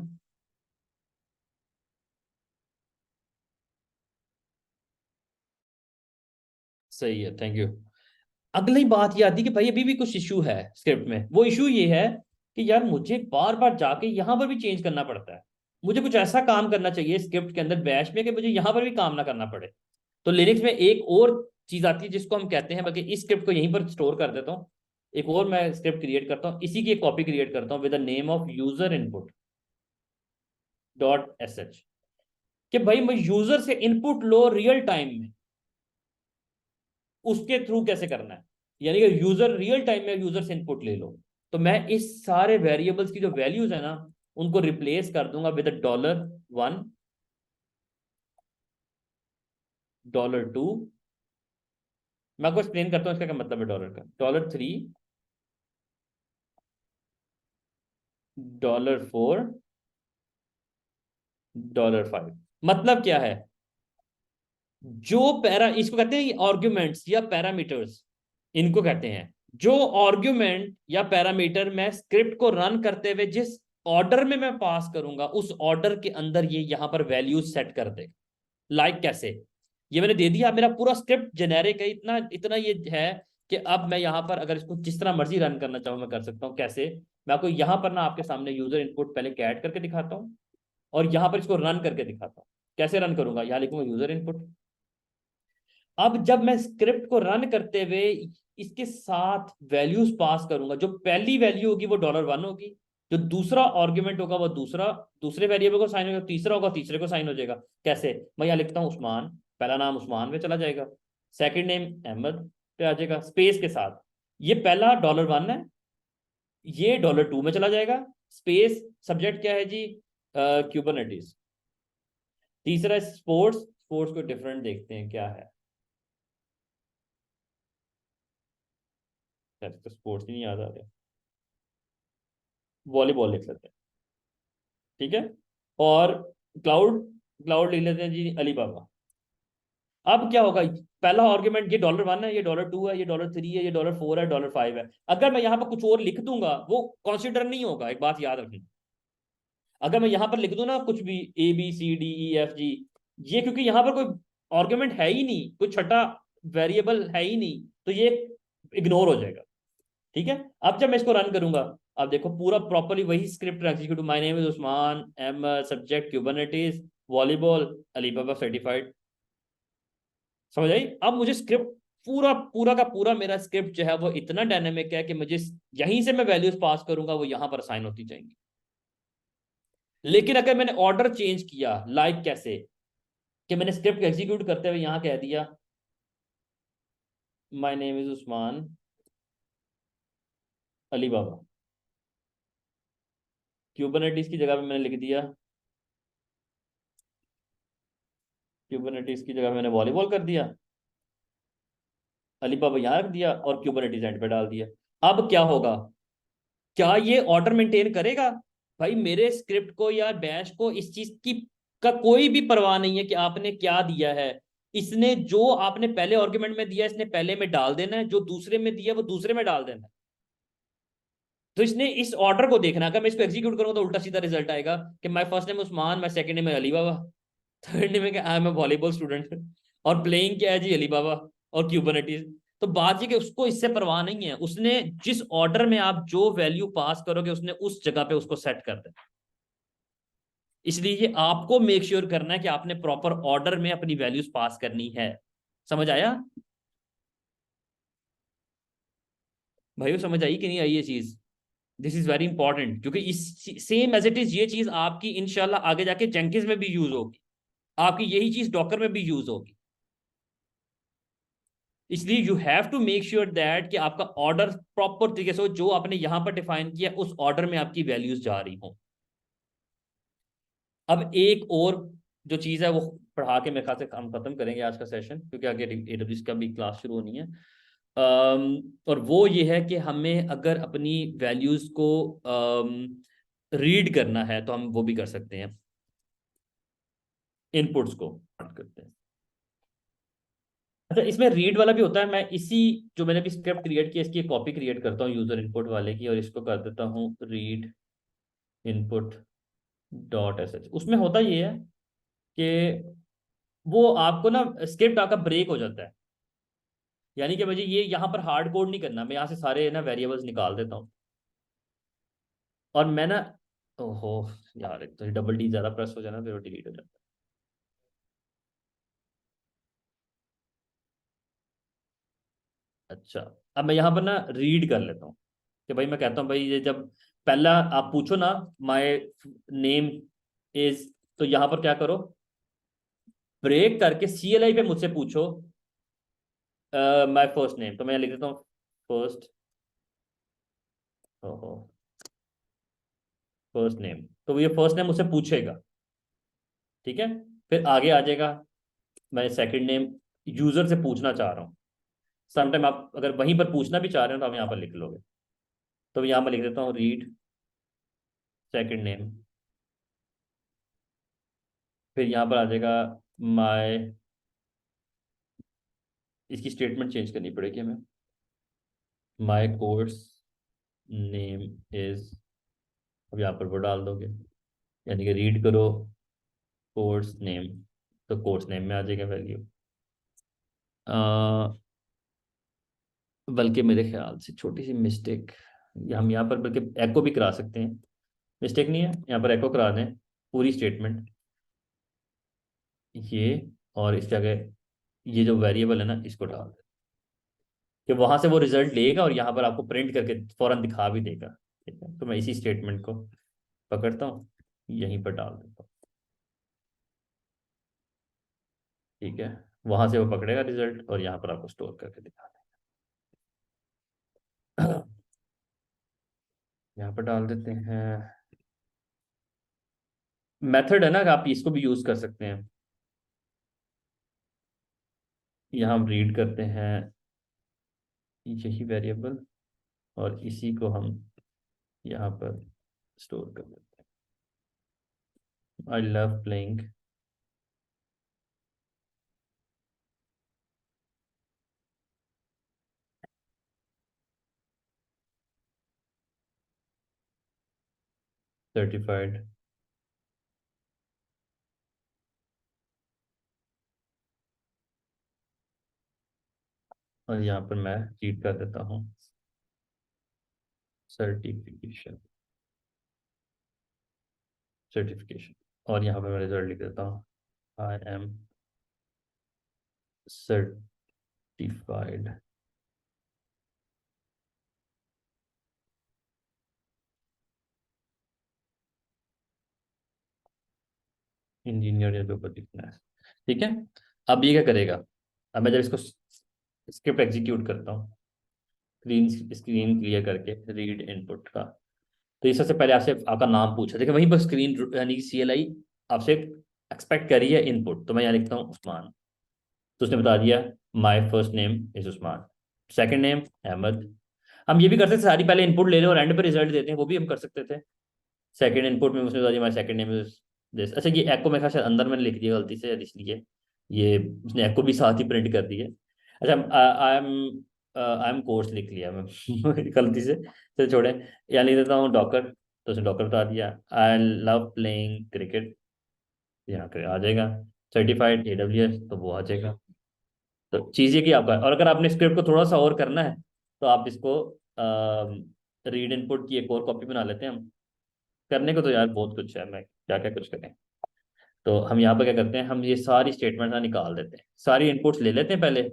सही है, थैंक यू। अगली बात ये आती है कि भाई अभी भी कुछ इशू है स्क्रिप्ट में। वो इशू ये है कि यार मुझे बार बार जाके यहां पर भी चेंज करना पड़ता है। मुझे कुछ ऐसा काम करना चाहिए स्क्रिप्ट के अंदर बैश में कि मुझे यहां पर भी काम ना करना पड़े। तो लिनक्स में एक और चीज आती है जिसको हम कहते हैं, बल्कि इस स्क्रिप्ट को यहीं पर स्टोर कर देता हूँ। एक और मैं स्क्रिप्ट क्रिएट करता हूँ, इसी की एक कॉपी क्रिएट करता हूँ with the name of user input dot S कि भाई मैं यूजर से इनपुट लो रियल टाइम में, उसके थ्रू कैसे करना है, यानी कि यूजर रियल टाइम में यूजर से इनपुट ले लो। तो मैं इस सारे वेरिएबल्स की जो वैल्यूज है ना, उनको रिप्लेस कर दूंगा विद $1, $2। मैं आपको एक्सप्लेन करता हूँ इसका क्या मतलब है डॉलर का। $3, $4, $5। मतलब क्या है, जो पैरा, इसको कहते हैं आर्ग्यूमेंट्स या पैरामीटर्स, इनको कहते हैं। जो आर्ग्यूमेंट या पैरामीटर मैं स्क्रिप्ट को रन करते हुए जिस ऑर्डर में मैं पास करूंगा, उस ऑर्डर के अंदर ये यहां पर वैल्यूज सेट कर देगा। लाइक कैसे, ये मैंने दे दिया, मेरा पूरा स्क्रिप्ट जेनेरिक है, इतना इतना ये है कि अब मैं यहां पर अगर इसको जिस तरह मर्जी रन करना चाहूँ मैं कर सकता हूँ। कैसे, मैं आपको यहां पर ना आपके सामने यूजर इनपुट पहले कैट करके दिखाता हूँ और यहां पर इसको रन करके दिखाता हूँ। कैसे रन करूंगा, यहां लिखूंगा यूजर इनपुट। अब जब मैं स्क्रिप्ट को रन करते हुए इसके साथ वैल्यूज पास करूंगा, जो पहली वैल्यू होगी वो $1 होगी, जो दूसरा आर्ग्यूमेंट होगा वो दूसरे वेरिएबल को साइन होगा, तीसरा होगा तीसरे को साइन हो जाएगा। कैसे, मैं यहां लिखता हूं उस्मान, पहला नाम उस्मान में चला जाएगा, सेकंड नेम अहमद पे आ जाएगा स्पेस के साथ। ये पहला $1 है, ये $2 में चला जाएगा स्पेस। सब्जेक्ट क्या है जी, क्यूबरनेटिस। तीसरा स्पोर्ट्स, स्पोर्ट्स को डिफरेंट देखते हैं क्या है, तो स्पोर्ट्स ही नहीं याद आ रहा, वॉलीबॉल लिख लेते हैं, ठीक है। और क्लाउड, क्लाउड लिख लेते हैं जी अलीबाबा। अब क्या होगा, पहला आर्ग्यूमेंट ये $1 है, ये $2 है, ये $3 है, ये $4 है, $5 है। अगर मैं यहां पर कुछ और लिख दूंगा वो कंसिडर नहीं होगा, एक बात याद रखनी। अगर मैं यहां पर लिख दूं ना कुछ भी ABCDEFG, ये क्योंकि यहां पर कोई आर्ग्यूमेंट है ही नहीं, कोई छठा वेरिएबल है ही नहीं, तो ये इग्नोर हो जाएगा। ठीक है। अब जब मैं इसको रन करूंगा, अब देखो पूरा प्रॉपर्ली वही script execute, my name is Usman, am subject Kubernetes, volleyball, Alibaba certified. समझ आई। अब मुझे स्क्रिप्ट पूरा पूरा का पूरा मेरा स्क्रिप्ट जो है वो इतना डायनेमिक है कि मुझे यहीं से मैं वैल्यूज पास करूंगा वो यहां पर असाइन होती जाएंगी। लेकिन अगर मैंने ऑर्डर चेंज किया, लाइक कैसे, कि मैंने स्क्रिप्ट एग्जीक्यूट करते हुए यहां कह दिया my name is Usman Ali Baba. Kubernetes की जगह पे मैंने लिख दिया, क्यूबरनेटिस की जगह मैंने वॉलीबॉल कर दिया, अली बाबा यहाँ रख दिया और क्यूबरनेटिस एंड पे डाल दिया। अब क्या होगा, क्या ये ऑर्डर मेंटेन करेगा? भाई मेरे स्क्रिप्ट को या बैश को इस चीज की का कोई भी परवाह नहीं है कि आपने क्या दिया है। इसने जो आपने पहले आर्गुमेंट में दिया इसने पहले में डाल देना है, जो दूसरे में दिया वो दूसरे में डाल देना है। तो इसने इस ऑर्डर को देखना है। अगर मैं इसको एग्जीक्यूट करूंगा तो उल्टा सीधा रिजल्ट आएगा कि my first name Usman, my second name है अली बाबा, थर्ड नेम है I am a volleyball student, और प्लेइंग क्या है जी, अली बाबा और क्यूबरनेटिस। तो बात ये कि उसको इससे परवाह नहीं है, उसने जिस ऑर्डर में आप जो वैल्यू पास करोगे उसने उस जगह पे उसको सेट कर देना। इसलिए ये आपको मेक श्योर करना है कि आपने प्रॉपर ऑर्डर में अपनी वैल्यूज पास करनी है। समझ आया भाइयों? समझ आई कि नहीं आई ये चीज? दिस इज वेरी इंपॉर्टेंट, क्योंकि इस सेम एज इट इज ये चीज आपकी इंशाल्लाह आगे जाके जेंकिंस में भी यूज होगी, आपकी यही चीज डॉकर में भी यूज होगी। इसलिए you have to make sure that कि आपका ऑर्डर प्रॉपर तरीके से हो, जो आपने यहां पर डिफाइन किया उस ऑर्डर में आपकी वैल्यूज जा रही हो। अब एक और जो चीज है वो पढ़ा के मेरे ख्याल से हम खत्म करेंगे आज का सेशन, क्योंकि आगे एडब्ल्यूएस का भी क्लास शुरू होनी है। और वो ये है कि हमें अगर अपनी वैल्यूज को रीड करना है तो हम वो भी कर सकते हैं, इनपुट्स को करते हैं। अच्छा, इसमें रीड वाला भी होता है। मैं इसी जो मैंने भी स्क्रिप्ट क्रिएट किया इसकी कॉपी क्रिएट करता हूँ यूजर इनपुट वाले की, और इसको कर देता हूँ read input dot S H. उसमें होता ये है कि वो आपको ना स्क्रिप्ट आपका ब्रेक हो जाता है। यानी कि मुझे ये यहाँ पर हार्ड कोड नहीं करना, मैं यहाँ से सारे ना वेरिएबल्स निकाल देता हूँ। और मैं ना, ओहो यार, एक तो डबल डी ज्यादा प्रेस हो जाना फिर वो डिलीट हो जाता है। अच्छा, अब मैं यहाँ पर ना रीड कर लेता हूँ कि भाई मैं कहता हूँ भाई ये जब पहला आप पूछो ना माय नेम इज, तो यहाँ पर क्या करो, ब्रेक करके CLI पे मुझसे पूछो माय फर्स्ट नेम, तो मैं लिख देता हूँ फर्स्ट, ओहो, फर्स्ट नेम। तो ये फर्स्ट नेम मुझसे पूछेगा, ठीक है। फिर आगे आ जाएगा, मैं सेकंड नेम यूजर से पूछना चाह रहा हूँ। समटाइम आप अगर वहीं पर पूछना भी चाह रहे हो तो आप यहाँ पर लिख लोगे। तो यहाँ पर लिख देता हूँ रीड सेकंड नेम। फिर यहाँ पर आ जाएगा माय, इसकी स्टेटमेंट चेंज करनी पड़ेगी हमें, माय कोर्स नेम इज, अब यहाँ पर वो डाल दोगे, यानी कि रीड करो कोर्स नेम, तो कोर्स नेम में आ जाएगा वैल्यू। बल्कि मेरे ख्याल से छोटी सी मिस्टेक, हम यहाँ पर बल्कि एको भी करा सकते हैं, मिस्टेक नहीं है, यहाँ पर एको करा दें पूरी स्टेटमेंट ये, और इसके आगे ये जो वेरिएबल है ना इसको डाल दें कि वहां से वो रिजल्ट लेगा और यहाँ पर आपको प्रिंट करके फौरन दिखा भी देगा। ठीक है, तो मैं इसी स्टेटमेंट को पकड़ता हूँ, यहीं पर डाल देता हूँ। ठीक है, वहां से वो पकड़ेगा रिजल्ट और यहाँ पर आपको स्टोर करके दिखा देगा। यहाँ पर डाल देते हैं, मेथड है ना कि आप इसको भी यूज कर सकते हैं। यहाँ हम रीड करते हैं यही वेरिएबल और इसी को हम यहाँ पर स्टोर कर देते हैं, आई लव प्लेइंग सर्टिफाइड। और यहाँ पर मैं रीड कर देता हूँ सर्टिफिकेशन, सर्टिफिकेशन। और यहाँ पे मैं रिजल्ट लिख देता हूँ आई एम सर्टिफाइड इंजीनियर, या जो ऊपर लिखना है। ठीक है, अब ये क्या करेगा, अब मैं जब इसको स्क्रिप्ट एग्जीक्यूट करता हूँ, स्क्रीन स्क्रीन क्लियर करके रीड इनपुट का। तो ये सबसे पहले आपसे आपका नाम पूछा, देखिए वहीं पर स्क्रीन यानी कि CLI आपसे एक्सपेक्ट करी है इनपुट, तो मैं यहाँ लिखता हूँ उस्मान। तो उसने बता दिया my first name is Usman, second name Ahmad. हम ये भी कर सकते सारी पहले इनपुट ले लें और एंड पे रिजल्ट देते हैं, वो भी हम कर सकते थे। सेकंड इनपुट में उसने बता दिया my second name is this. अच्छा ये एको मेरे ख्याल से अंदर मैंने लिख दिया गलती से, इसलिए ये उसने एको भी साथ ही प्रिंट कर दी है। अच्छा आई एम कोर्स लिख लिया मैं गलती से, तो छोड़े, यहाँ लिख देता हूँ डॉकर। तो उसने डॉकर बता दिया। आई लव प्लेइंग क्रिकेट, यहाँ पे आ जाएगा। सर्टिफाइड AWS, तो वो आ जाएगा। तो चीज़ ये कि आपका, और अगर आपने स्क्रिप्ट को थोड़ा सा और करना है तो आप इसको रीड इनपुट की एक और कॉपी बना लेते हैं हम। करने को तो यार बहुत कुछ है, मैं क्या क्या कुछ करें। तो हम यहाँ पर क्या करते हैं, हम ये सारी स्टेटमेंट ना निकाल देते हैं, सारी इनपुट्स ले लेते हैं पहले,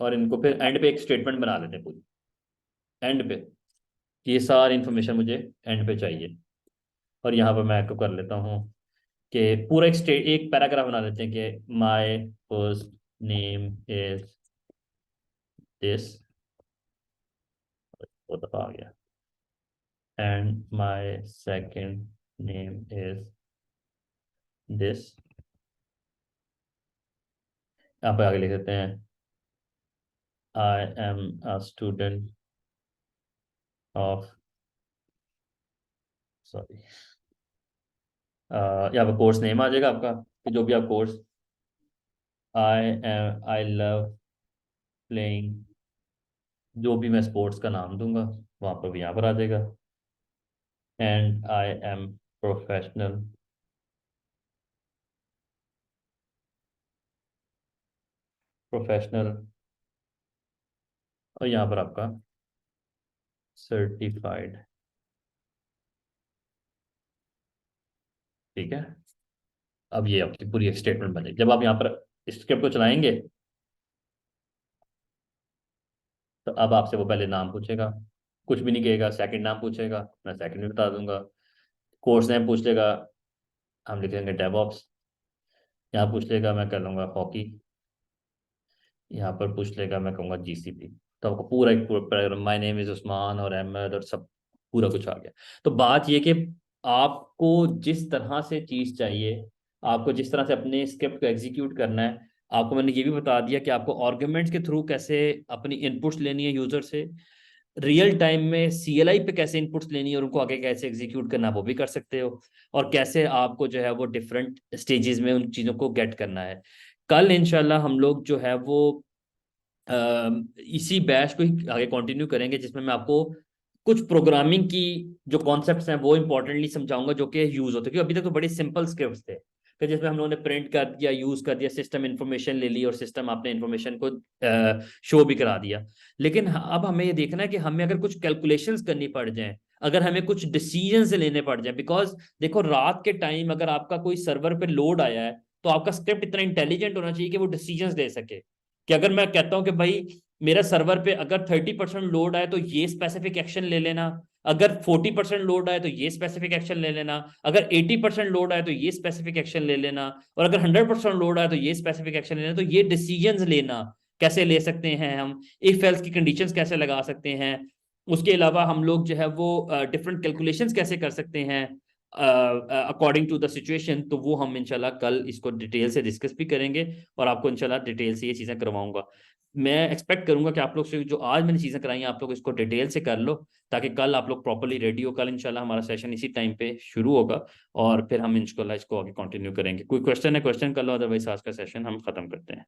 और इनको फिर एंड पे एक स्टेटमेंट बना लेते हैं पूरी एंड पे, कि ये सारी इन्फॉर्मेशन मुझे एंड पे चाहिए। और यहाँ पर मैं आपको कर लेता हूँ कि पूरा एक पैराग्राफ बना लेते हैं कि my first name is this, वो दफा आ गया, and my second name is this. यहाँ पे आगे लिख देते हैं I am a student of, sorry, यहाँ पे कोर्स नेम आ जाएगा आपका, कि जो भी आप कोर्स, आई लव प्लेइंग, जो भी मैं स्पोर्ट्स का नाम दूंगा वहाँ पर भी यहाँ पर आ जाएगा। And I am professional, professional, और यहाँ पर आपका सर्टिफाइड। ठीक है, अब ये आपकी पूरी एक स्टेटमेंट बनेगी। जब आप यहाँ पर स्क्रिप्ट को चलाएंगे तो अब आपसे वो पहले नाम पूछेगा, कुछ भी नहीं कहेगा, सेकंड नाम पूछेगा, मैं सेकंड भी बता दूंगा। कोर्स नेम पूछ लेगा, हम लिखेंगे डेवऑप्स। यहाँ पूछ लेगा, मैं कर लूँगा हॉकी। यहाँ पर पूछ लेगा, मैं कहूँगा GCP। तो आपको पूरा एक पूरा माय नेम इज उस्मान और अहमद और सब पूरा कुछ आ गया। तो बात ये कि आपको जिस तरह से चीज़ चाहिए, आपको जिस तरह से अपने स्क्रिप्ट को एग्जीक्यूट करना है, आपको मैंने ये भी बता दिया कि आपको आर्गुमेंट्स के थ्रू कैसे अपनी इनपुट्स लेनी है यूजर से, रियल टाइम में CLI पे कैसे इनपुट्स लेनी है और उनको आगे कैसे एग्जीक्यूट करना है वो भी कर सकते हो, और कैसे आपको जो है वो डिफरेंट स्टेजेस में उन चीज़ों को गेट करना है। कल इंशाल्लाह हम लोग जो है वो इसी बैच को ही आगे कंटिन्यू करेंगे, जिसमें मैं आपको कुछ प्रोग्रामिंग की जो कॉन्सेप्ट्स हैं वो इंपॉर्टेंटली समझाऊंगा, जो कि यूज होते हैं, क्योंकि अभी तक तो बड़े सिंपल स्क्रिप्ट्स थे, फिर जिसमें हम लोगों ने प्रिंट कर दिया, यूज कर दिया, सिस्टम इन्फॉर्मेशन ले ली और सिस्टम आपने इन्फॉर्मेशन को शो भी करा दिया। लेकिन अब हमें ये देखना है कि हमें अगर कुछ कैलकुलेशंस करनी पड़ जाए, अगर हमें कुछ डिसीजंस लेने पड़ जाए, बिकॉज देखो रात के टाइम अगर आपका कोई सर्वर पे लोड आया है तो आपका स्क्रिप्ट इतना इंटेलिजेंट होना चाहिए कि वो डिसीजंस दे सके। कि अगर मैं कहता हूं कि भाई मेरा सर्वर पे अगर 30% लोड आए तो ये स्पेसिफिक एक्शन ले लेना, अगर 40% लोड आए तो ये स्पेसिफिक एक्शन ले लेना, अगर 80% लोड आए तो ये स्पेसिफिक एक्शन ले लेना, और अगर 100% लोड आए तो ये स्पेसिफिक एक्शन लेना, तो ये डिसीजंस लेना कैसे ले सकते हैं हम, इफ एल्स की कंडीशंस कैसे लगा सकते हैं, उसके अलावा हम लोग जो है वो डिफरेंट कैलकुलेशंस कैसे कर सकते हैं अकॉर्डिंग टू द सिचुएशन, तो वो हम इंशाल्लाह कल इसको डिटेल से डिस्कस भी करेंगे और आपको इंशाल्लाह डिटेल से ये चीज़ें करवाऊंगा। मैं एक्सपेक्ट करूंगा कि आप लोग से जो आज मैंने चीज़ें कराई हैं आप लोग इसको डिटेल से कर लो, ताकि कल आप लोग प्रॉपर्ली रेडी हो। कल इंशाल्लाह हमारा सेशन इसी टाइम पे शुरू होगा और फिर हम इंशाल्लाह इसको आगे कंटिन्यू करेंगे। कोई क्वेश्चन है क्वेश्चन कर लो, अदरवाइज आज का सेशन हम खत्म करते हैं।